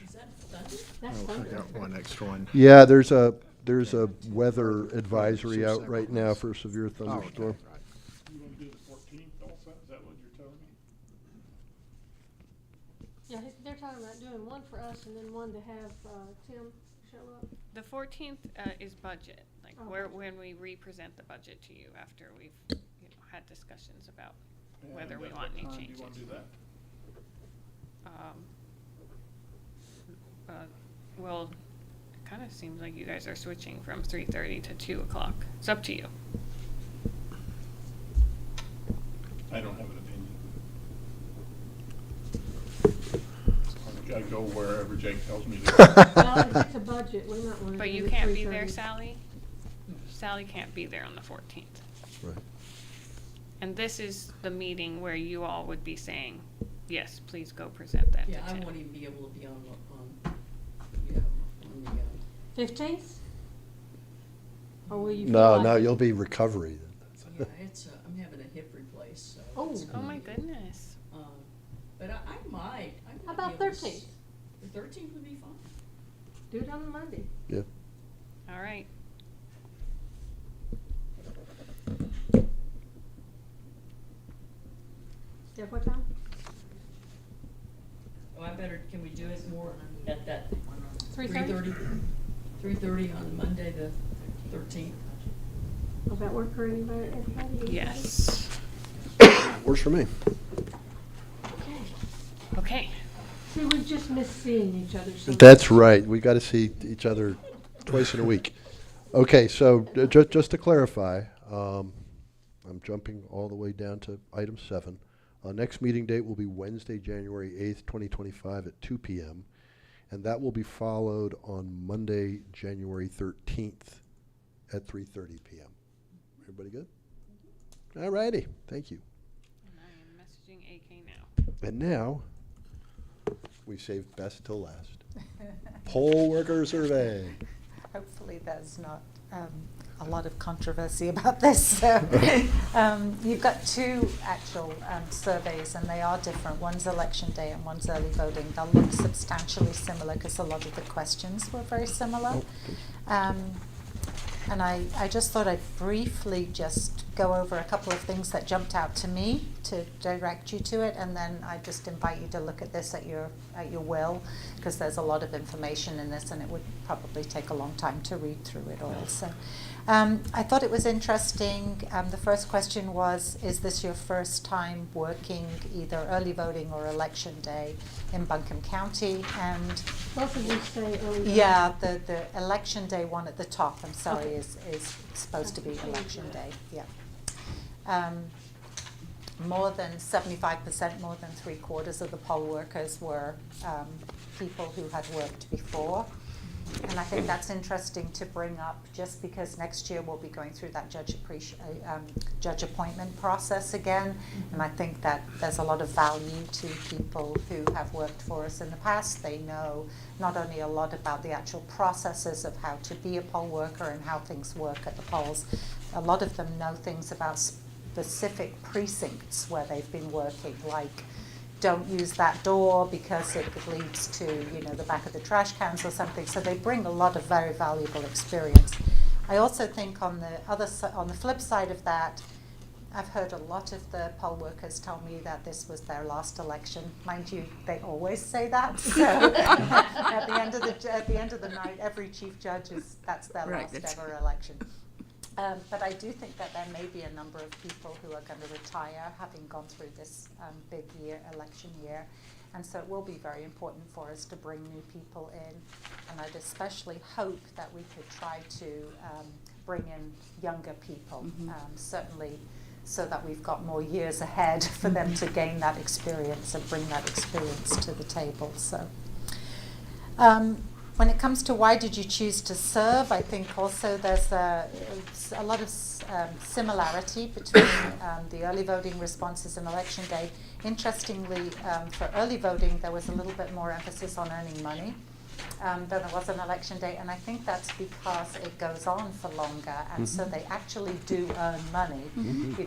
Is that Sunday? That's Oh, I thunder. got one extra one. Yeah, there's a weather advisory out right now for severe Oh, okay, thunderstorm. right. You want to do the 14th also? Is that what you're telling me? Yeah, they're talking about doing one for us and then one to have, Tim show up. The 14th is budget, like Oh. when we represent the budget to you after we've had discussions about whether we And want any what time changes. do you want to do that? Well, it kind of seems like you guys are switching from 3:30 to 2 o'clock. It's up to you. I don't have an opinion. I go wherever Jake tells me to. Well, if it's a budget, we might wanna do But you the can't be there, 3:30. Sally? Sally can't be there on the 14th. Right. And this is the meeting where you all would be saying, yes, please go present that to Yeah, I Tim. won't even be able to be on the, 15th? Or will you? feel No, like no, it? you'll be recovery. yeah, it's, I'm having a hip replace, so. Oh. it's Oh gonna my be- goodness. But I might. How about 13th? The 13th would be fine. Do it on a Monday. Yeah. All right. Deb, what time? Oh, I better, can we do it more at that? 3:30? 3:30 on Monday, the 13th. Will that work for anybody, everybody? Yes. Works for me. Okay. See, we've just missed seeing each other so That's right. We got to see each other twice in a week. Okay, so just to clarify, I'm jumping all the way down to item 7. Next meeting date will be Wednesday, January 8th, 2025 at 2 p.m. And that will be followed on Monday, January 13th at 3:30 p.m. Everybody good? All righty, thank you. And I am messaging AK now. And now, we saved best till last. Poll worker survey. Hopefully there's not a lot of controversy about this. So, you've got two actual surveys, and they are different. One's election day and one's early voting. They'll look substantially similar because a lot of the questions were very similar. And I just thought I'd briefly just go over a couple of things that jumped out to me to direct you to it, and then I just invite you to look at this at your will, because there's a lot of information in this, and it would probably take a long time to read through it all. So I thought it was interesting. The first question was, is this your first time working either early voting or election day in Buncombe County? And Both of these say early voting. yeah, the election day one at the top, I'm sorry, Okay. is supposed to be Change election that. day, yeah. More than 75%, more than 3/4 of the poll workers were people who had worked before. And I think that's interesting to bring up, just because next year we'll be going through that judge appointment process again. And I think that there's a lot of value to people who have worked for us in the past. They know not only a lot about the actual processes of how to be a poll worker and how things work at the polls, a lot of them know things about specific precincts where they've been working, like don't use that door because it leads to, the back of the trash cans or something. So they bring a lot of very valuable experience. I also think on the flip side of that, I've heard a lot of the poll workers tell me that this was their last election. Mind you, they always say that. So at the end of the night, every chief judge that's their Right, last ever election. But I do think that there may be a number of people who are going to retire, having gone through this big election year. And so it will be very important for us to bring new people in. And I'd especially hope that we could try to bring in younger people, certainly so that we've got more years ahead for them to gain that experience and bring that experience to the table. So. When it comes to why did you choose to serve, I think also there's a lot of similarity between the early voting responses and election day. Interestingly, for early voting, there was a little bit more emphasis on earning money than there was on election day, and I think that's because it goes on for longer, and so they actually do earn money.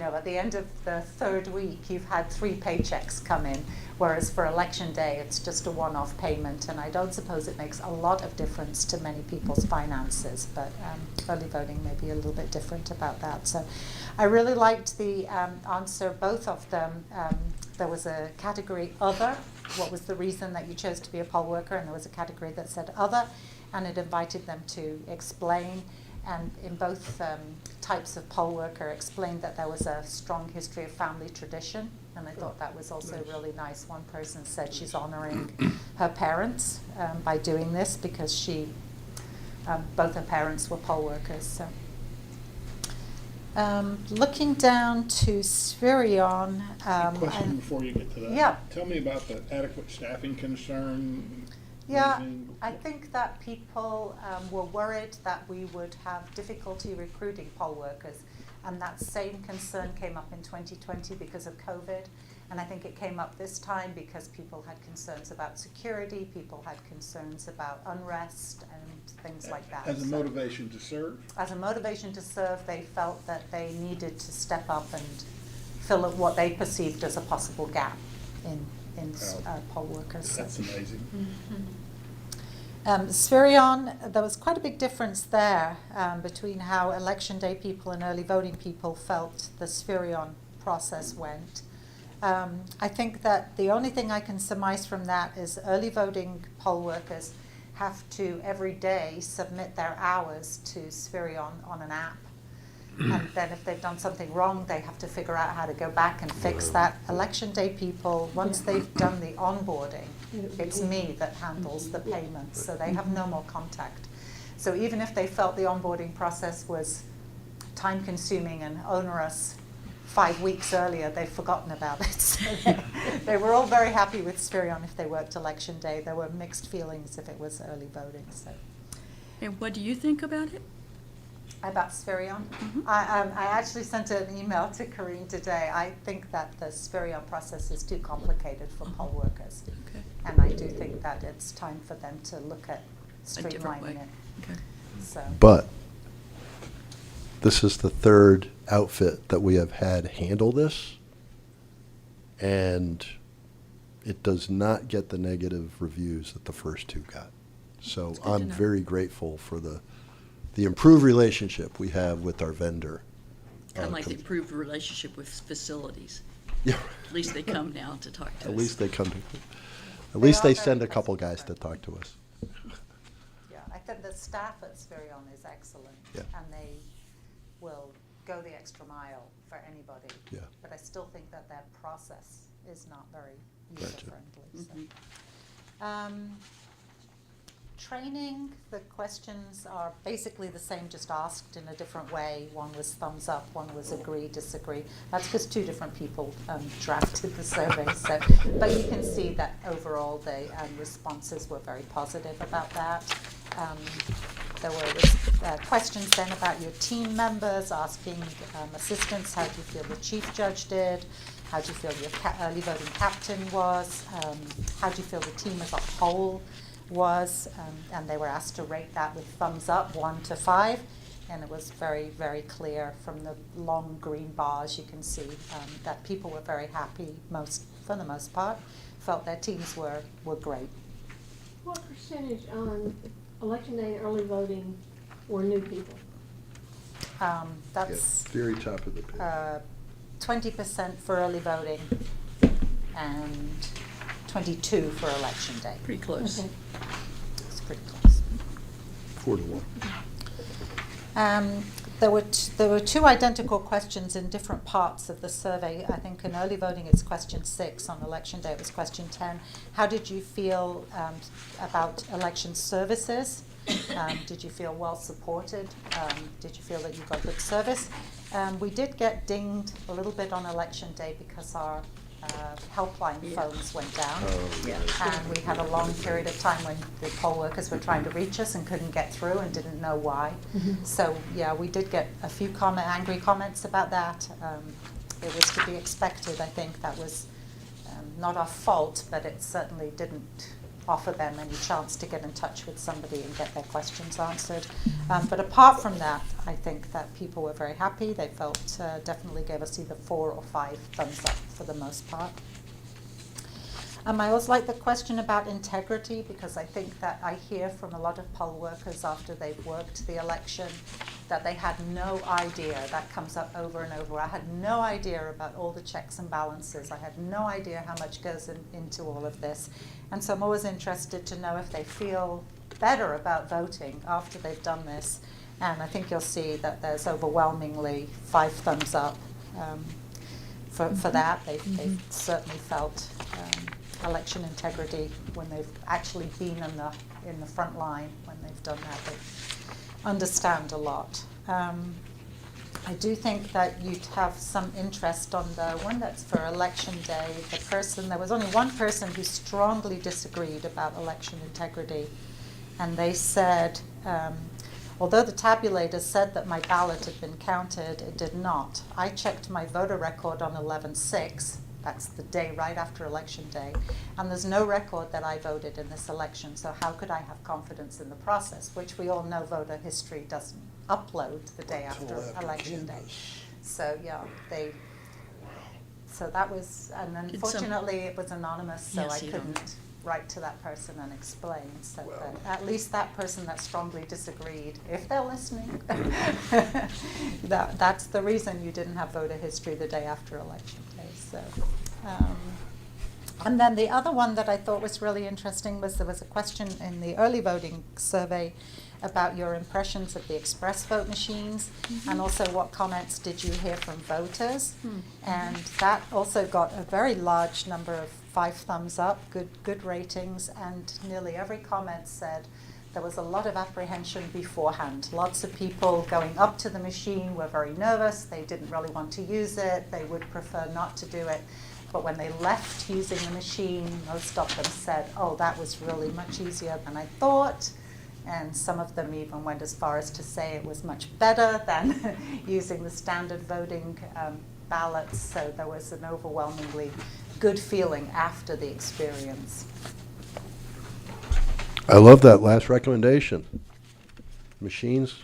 At the end of the third week, you've had 3 paychecks come in, whereas for election day, it's just a one-off payment, and I don't suppose it makes a lot of difference to many people's finances, but early voting may be a little bit different about that. So I really liked the answer, both of them. There was a category other. What was the reason that you chose to be a poll worker? And there was a category that said other, and it invited them to explain. And in both types of poll worker, explained that there was a strong history of family tradition, and I thought that was also really nice. One person said she's honoring her parents by doing this because both her parents were poll workers. So. Looking down to Spherion. Question before you get to that. Yeah. Tell me about the adequate staffing concern. Yeah, raising- I think that people were worried that we would have difficulty recruiting poll workers, and that same concern came up in 2020 because of COVID, and I think it came up this time because people had concerns about security, people had concerns about unrest and things like that. As a So, motivation to serve? as a motivation to serve, they felt that they needed to step up and fill up what they perceived as a possible gap in poll workers. So. That's amazing. Spherion, there was quite a big difference there between how election day people and early voting people felt the Spherion process went. I think that the only thing I can surmise from that is early voting poll workers have to every day submit their hours to Spherion on an app. And then if they've done something wrong, they have to figure out how to go back and fix that. Election day people, once they've done the onboarding, it's me that handles the payments, so they have no more contact. So even if they felt the onboarding process was time-consuming and onerous 5 weeks earlier, they've forgotten about it. So they were all very happy with Spherion if they worked election day. There were mixed feelings if it was early voting. So. And what do you think about it? About Spherion? I actually sent an email to Corinne today. I think that the Spherion process is too complicated for poll workers. Okay. And I do think that it's time for them to look at A different way. streamlining it. Okay. So, But this is the third outfit that we have had handle this, and it does not get the negative reviews that the first two got. So That's good to I'm know. very grateful for the improved relationship we have with our vendor. Kind of like the improved relationship with facilities. Yeah. At least they come now to talk to us. At least they come to, They at least are they very send a couple customer guys to talk to us. yeah, I think the staff at Spherion is excellent. Yeah. And they will go the extra mile for anybody. Yeah. But I still think that their process is not very Gotcha. user-friendly. So. Training, the questions are basically the same, just asked in a different way. One was thumbs up, one was agree, disagree. That's because two different people drafted the survey. So, but you can see that overall the responses were very positive about that. There were questions then about your team members, asking assistants, how do you feel the chief judge did? How do you feel your early voting captain was? How do you feel the team as a whole was? And they were asked to rate that with thumbs up, 1 to 5. And it was very, very clear from the long green bars, you can see that people were very happy, for the most part, felt their teams were great. What percentage on election day and early voting were new people? That's Very top of the page. 20% for early voting and 22 for election day. Pretty close. Okay. It's pretty close. 4 to 1. There were two identical questions in different parts of the survey. I think in early voting it's question 6. On election day it was question 10. How did you feel about election services? Did you feel well supported? Did you feel that you got good service? We did get dinged a little bit on election day because our helpline phones went down. And we had a long period of time when the poll workers were trying to reach us and couldn't get through and didn't know why. So yeah, we did get a few angry comments about that. It was to be expected. I think that was not our fault, but it certainly didn't offer them any chance to get in touch with somebody and get their questions answered. But apart from that, I think that people were very happy. They felt definitely gave us either 4 or 5 thumbs up for the most part. I always like the question about integrity, because I think that I hear from a lot of poll workers after they've worked the election that they had no idea. That comes up over and over. I had no idea about all the checks and balances. I had no idea how much goes into all of this. And so I'm always interested to know if they feel better about voting after they've done this. And I think you'll see that there's overwhelmingly 5 thumbs up for that. They've certainly felt election integrity when they've actually been in the front line. When they've done that, they understand a lot. I do think that you'd have some interest on the one that's for election day. There was only one person who strongly disagreed about election integrity, and they said, although the tabulator said that my ballot had been counted, it did not. I checked my voter record on 11/6. That's the day right after election day. And there's no record that I voted in this election, so how could I have confidence in the process, which we all know voter history doesn't upload the day after election day. So, yeah, so that was, and unfortunately it was anonymous, so Yes, I you don't. couldn't write to that person and explain. So that at least that person that strongly disagreed, if they're listening, that's the reason you didn't have voter history the day after election day. So, and then the other one that I thought was really interesting was there was a question in the early voting survey about your impressions of the express vote machines, and also what comments did you hear from voters. And that also got a very large number of 5 thumbs up, good ratings, and nearly every comment said there was a lot of apprehension beforehand. Lots of people going up to the machine were very nervous. They didn't really want to use it. They would prefer not to do it. But when they left using the machine, most of them said, oh, that was really much easier than I thought. And some of them even went as far as to say it was much better than using the standard voting ballots. So there was an overwhelmingly good feeling after the experience. I love that last recommendation. Machines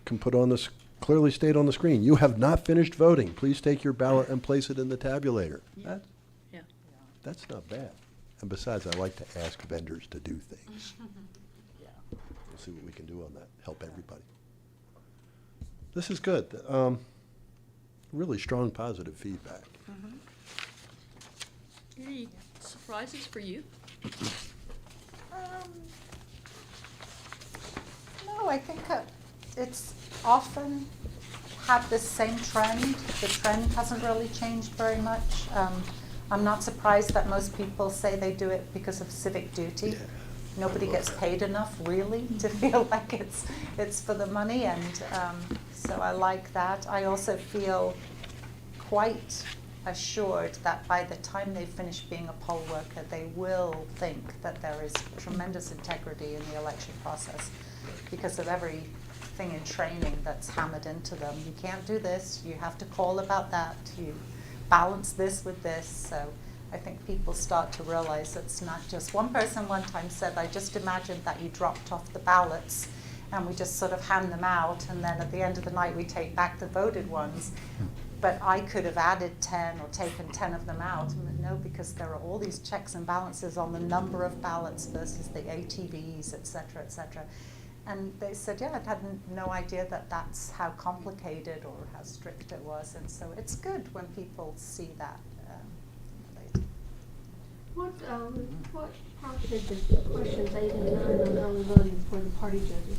can put on this, clearly state on the screen, you have not finished voting. Please take your ballot and place it in the tabulator. That- Yeah. That's not bad. And besides, I like to ask vendors to do things. We'll see what we can do on that, help everybody. This is good. Really strong positive feedback. Any surprises for you? No, I think it's often had this same trend. The trend hasn't really changed very much. I'm not surprised that most people say they do it because of civic duty. Nobody gets paid enough, really, to feel like it's for the money, and so I like that. I also feel quite assured that by the time they finish being a poll worker, they will think that there is tremendous integrity in the election process because of everything in training that's hammered into them. You can't do this, you have to call about that, you balance this with this. So I think people start to realize it's not just, one person one time said, I just imagined that you dropped off the ballots and we just sort of hand them out, and then at the end of the night we take back the voted ones. But I could have added 10 or taken 10 of them out. No, because there are all these checks and balances on the number of ballots versus the ATVs, et cetera, et cetera. And they said, yeah, I had no idea that that's how complicated or how strict it was. And so it's good when people see that. What prompted the questions 8 and 9 on early voting for the party judges?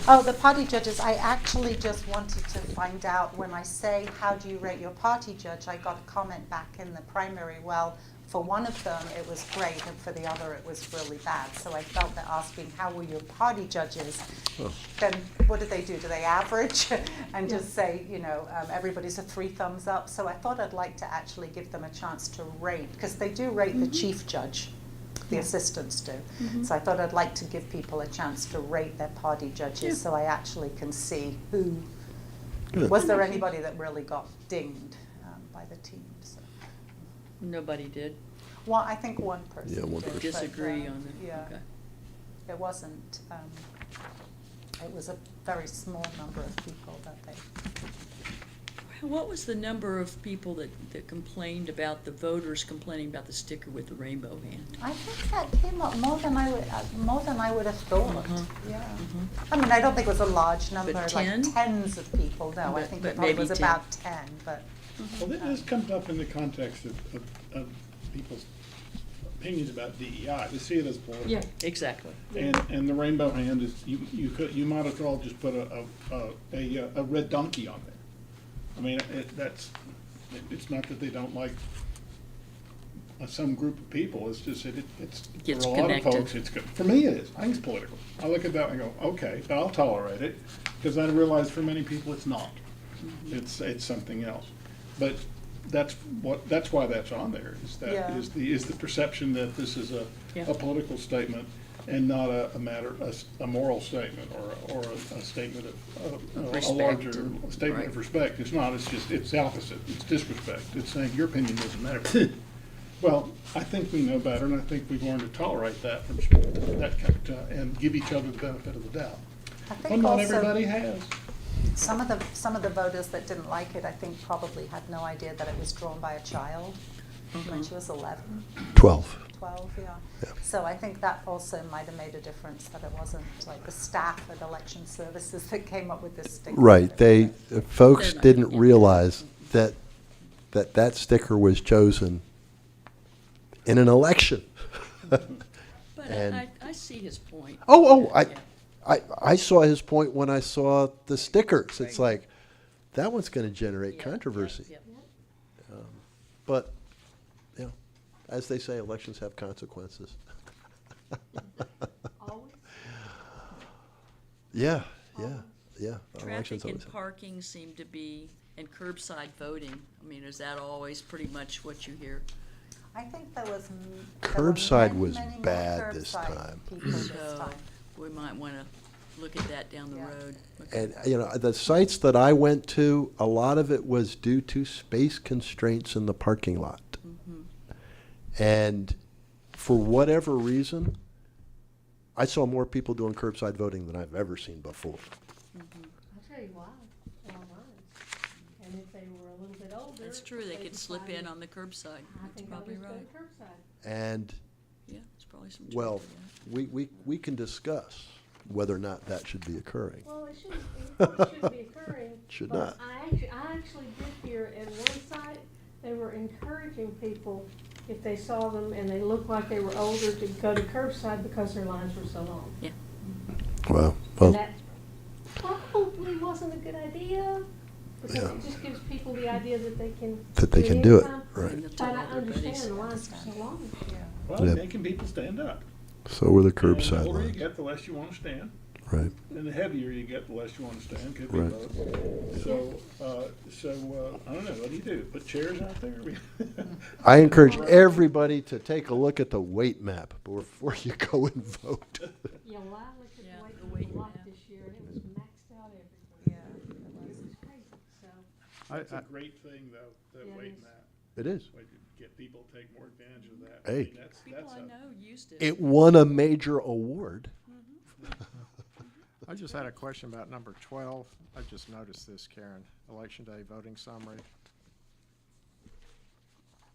Oh, the party judges, I actually just wanted to find out, when I say, how do you rate your party judge, I got a comment back in the primary, well, for one of them it was great and for the other it was really bad. So I felt that asking, how were your party judges, then what do? Do they average and just say, you know, everybody's a 3 thumbs up? So I thought I'd like to actually give them a chance to rate, because they do rate the chief judge. The assistants do. So I thought I'd like to give people a chance to rate their party judges, so I actually can see who, Good. was there anybody that really got dinged by the team. So. Nobody did Well, I think one person Yeah, one did, person. but, disagree on it? Yeah, Okay. it wasn't, it was a very small number of people that they. What was the number of people that complained about, the voters complaining about the sticker with the rainbow hand? I think that came up more than I would have thought. Yeah. I mean, I don't think it was a large number, But like 10? tens of people. No, I But- think but it probably maybe was 10. about 10. But Well, this comes up in the context of people's opinions about DEI. They see it as political. Yeah, exactly. And the rainbow hand is, you might as well just put a red donkey on there. I mean, it's not that they don't like some group of people, it's just that it's, Gets for a lot of connected. folks, it's good. For me, it is. I think it's political. I look at that and go, okay, I'll tolerate it, because I realize for many people it's not. It's something else. But that's why that's on there, is that, Yeah. is the perception that this is Yeah. a political statement and not a moral statement or a statement of a Respect larger and- statement right. of respect. It's not, it's the opposite. It's disrespect. It's saying your opinion doesn't matter. Well, I think we know better, and I think we've learned to tolerate that from that kind of, and give each other the benefit of the doubt. I Well, think not also everybody has. some of the voters that didn't like it, I think, probably had no idea that it was drawn by a child when she was 11. 12. 12, yeah. Yeah. So I think that also might have made a difference, that it wasn't like the staff at election services that came up with this sticker. Right, folks They're not didn't gonna- realize that sticker was chosen in an election. But And- I see his point. I saw his point when I saw the stickers. It's Right. like, that one's gonna generate Yeah, controversy. yeah, yeah. But, you know, as they say, elections have consequences. Always? Yeah. Elections Traffic always and have- parking seem to be, and curbside voting, I mean, is that always pretty much what you hear? I think there was Curbside many, was many more bad this curbside time. people this So- time. we might want to look at that down the Yeah. road. And, the sites that I went to, a lot of it was due to space constraints in the parking lot. And for whatever reason, I saw more people doing curbside voting than I've ever seen before. I'll tell you why, online. And if they were a little bit older. That's true, they could slip in decided, on the curbside. I That's think I'll probably just go right. to curbside. And, Yeah, it's probably some truth well, to that. we can discuss whether or not that should be occurring. Well, it shouldn't be occurring. Should but not. I actually did hear at one site, they were encouraging people, if they saw them and they looked like they were older, to go to curbside because their lines were so long. Yeah. Well, And that probably wasn't a good idea, because Yeah. it just gives people the idea that they can. do it, anytime. right. And they'll But tell I all their understand buddies. the lines are so long. Well, Yeah. making people stand up. So were the And curbside the older you lines. get, the less you want to stand. Right. And the heavier you get, the less you want to stand. Could be Right. both. So, I don't know. What do? Put chairs out there? I encourage everybody to take a look at the weight map before you go and vote. Yeah, well, I looked Yeah, at the the weight weight a lot map. this year, and it was maxed out everywhere. Yeah, It was crazy, so. That's a great thing, though, the Yeah, it weight is. map. It is. Way to get people to take more advantage of that. Hey. I mean, People that's I a, know used it. It won a major award. I just had a question about number 12. I just noticed this, Karen. Election day voting summary.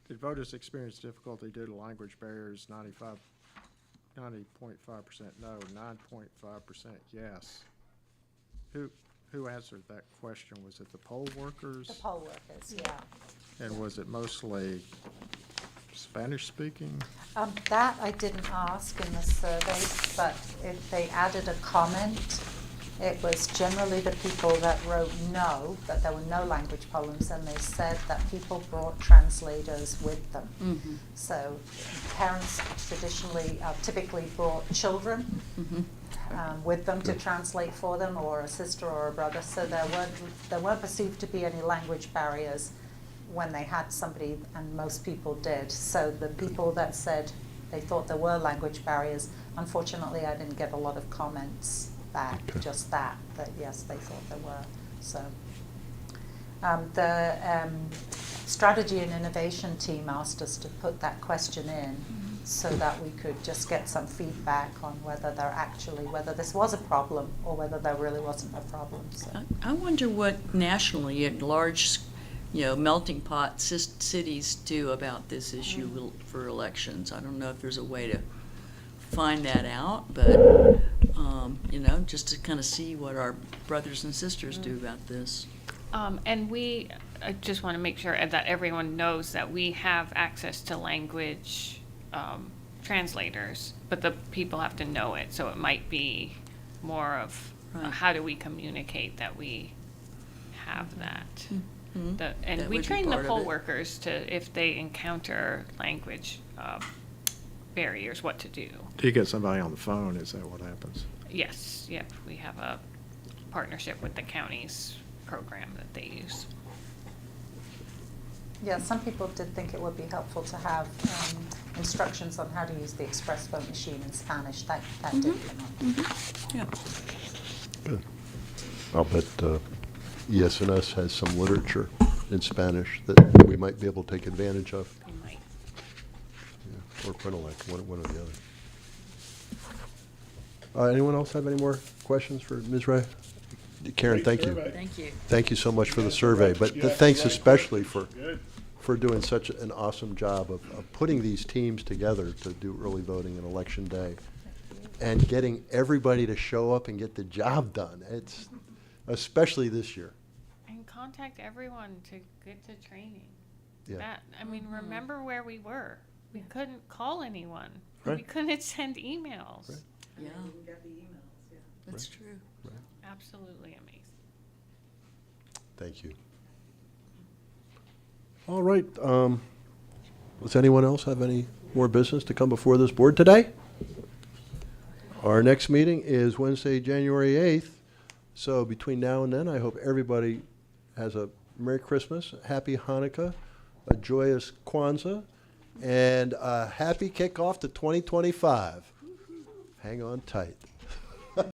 Did voters experience difficulty due to language barriers? 90.5% no, 9.5% yes. Who answered that question? Was it the poll workers? The poll workers, yeah. And was it mostly Spanish speaking? That I didn't ask in the survey, but if they added a comment, it was generally the people that wrote no, that there were no language problems, and they said that people brought translators with them. Mm-hmm. So parents traditionally, typically brought children with them to translate for them, or a sister or a brother. So there weren't perceived to be any language barriers when they had somebody, and most people did. So the people that said they thought there were language barriers, unfortunately, I didn't get a lot of comments back, just that yes, they thought there were. So the strategy and innovation team asked us to put that question in so that we could just get some feedback on whether this was a problem or whether there really wasn't a problem. So. I wonder what nationally at large, melting pot cities do about this issue for elections. I don't know if there's a way to find that out, but just to kind of see what our brothers and sisters do about this. And I just want to make sure that everyone knows that we have access to language translators, but the people have to know it. So it might be more of Right. how do we communicate that we have that. Mhm. And That we would be train the part of poll it. workers to, if they encounter language barriers, what to do. Do you get somebody on the phone? Is that what happens? Yes, yep, we have a partnership with the county's program that they use. Yeah, some people did think it would be helpful to have instructions on how to use the express vote machine in Spanish. That did come up. Yeah. Good. I'll bet ES&S has some literature in Spanish that we might be able to take advantage of. We might. Yeah, or Prenelec, one or the other. Anyone else have any more questions for Ms. Ray? Karen, Great thank you. survey. Thank you. Thank you so much for You the asked survey, right- but you asked the thanks right especially questions. Good. for doing such an awesome job of putting these teams together to do early voting and election day and getting everybody to show up and get the job done. It's especially this year. And contact everyone to get to training. Yeah. Remember where we were. We couldn't call anyone. Right. We couldn't send emails. Right. Yeah, We got the emails, yeah. that's true. Absolutely amazing. Thank you. All right. Does anyone else have any more business to come before this board today? Our next meeting is Wednesday, January 8th. So between now and then, I hope everybody has a Merry Christmas, Happy Hanukkah, a joyous Kwanzaa, and a happy kickoff to 2025. Hang on tight.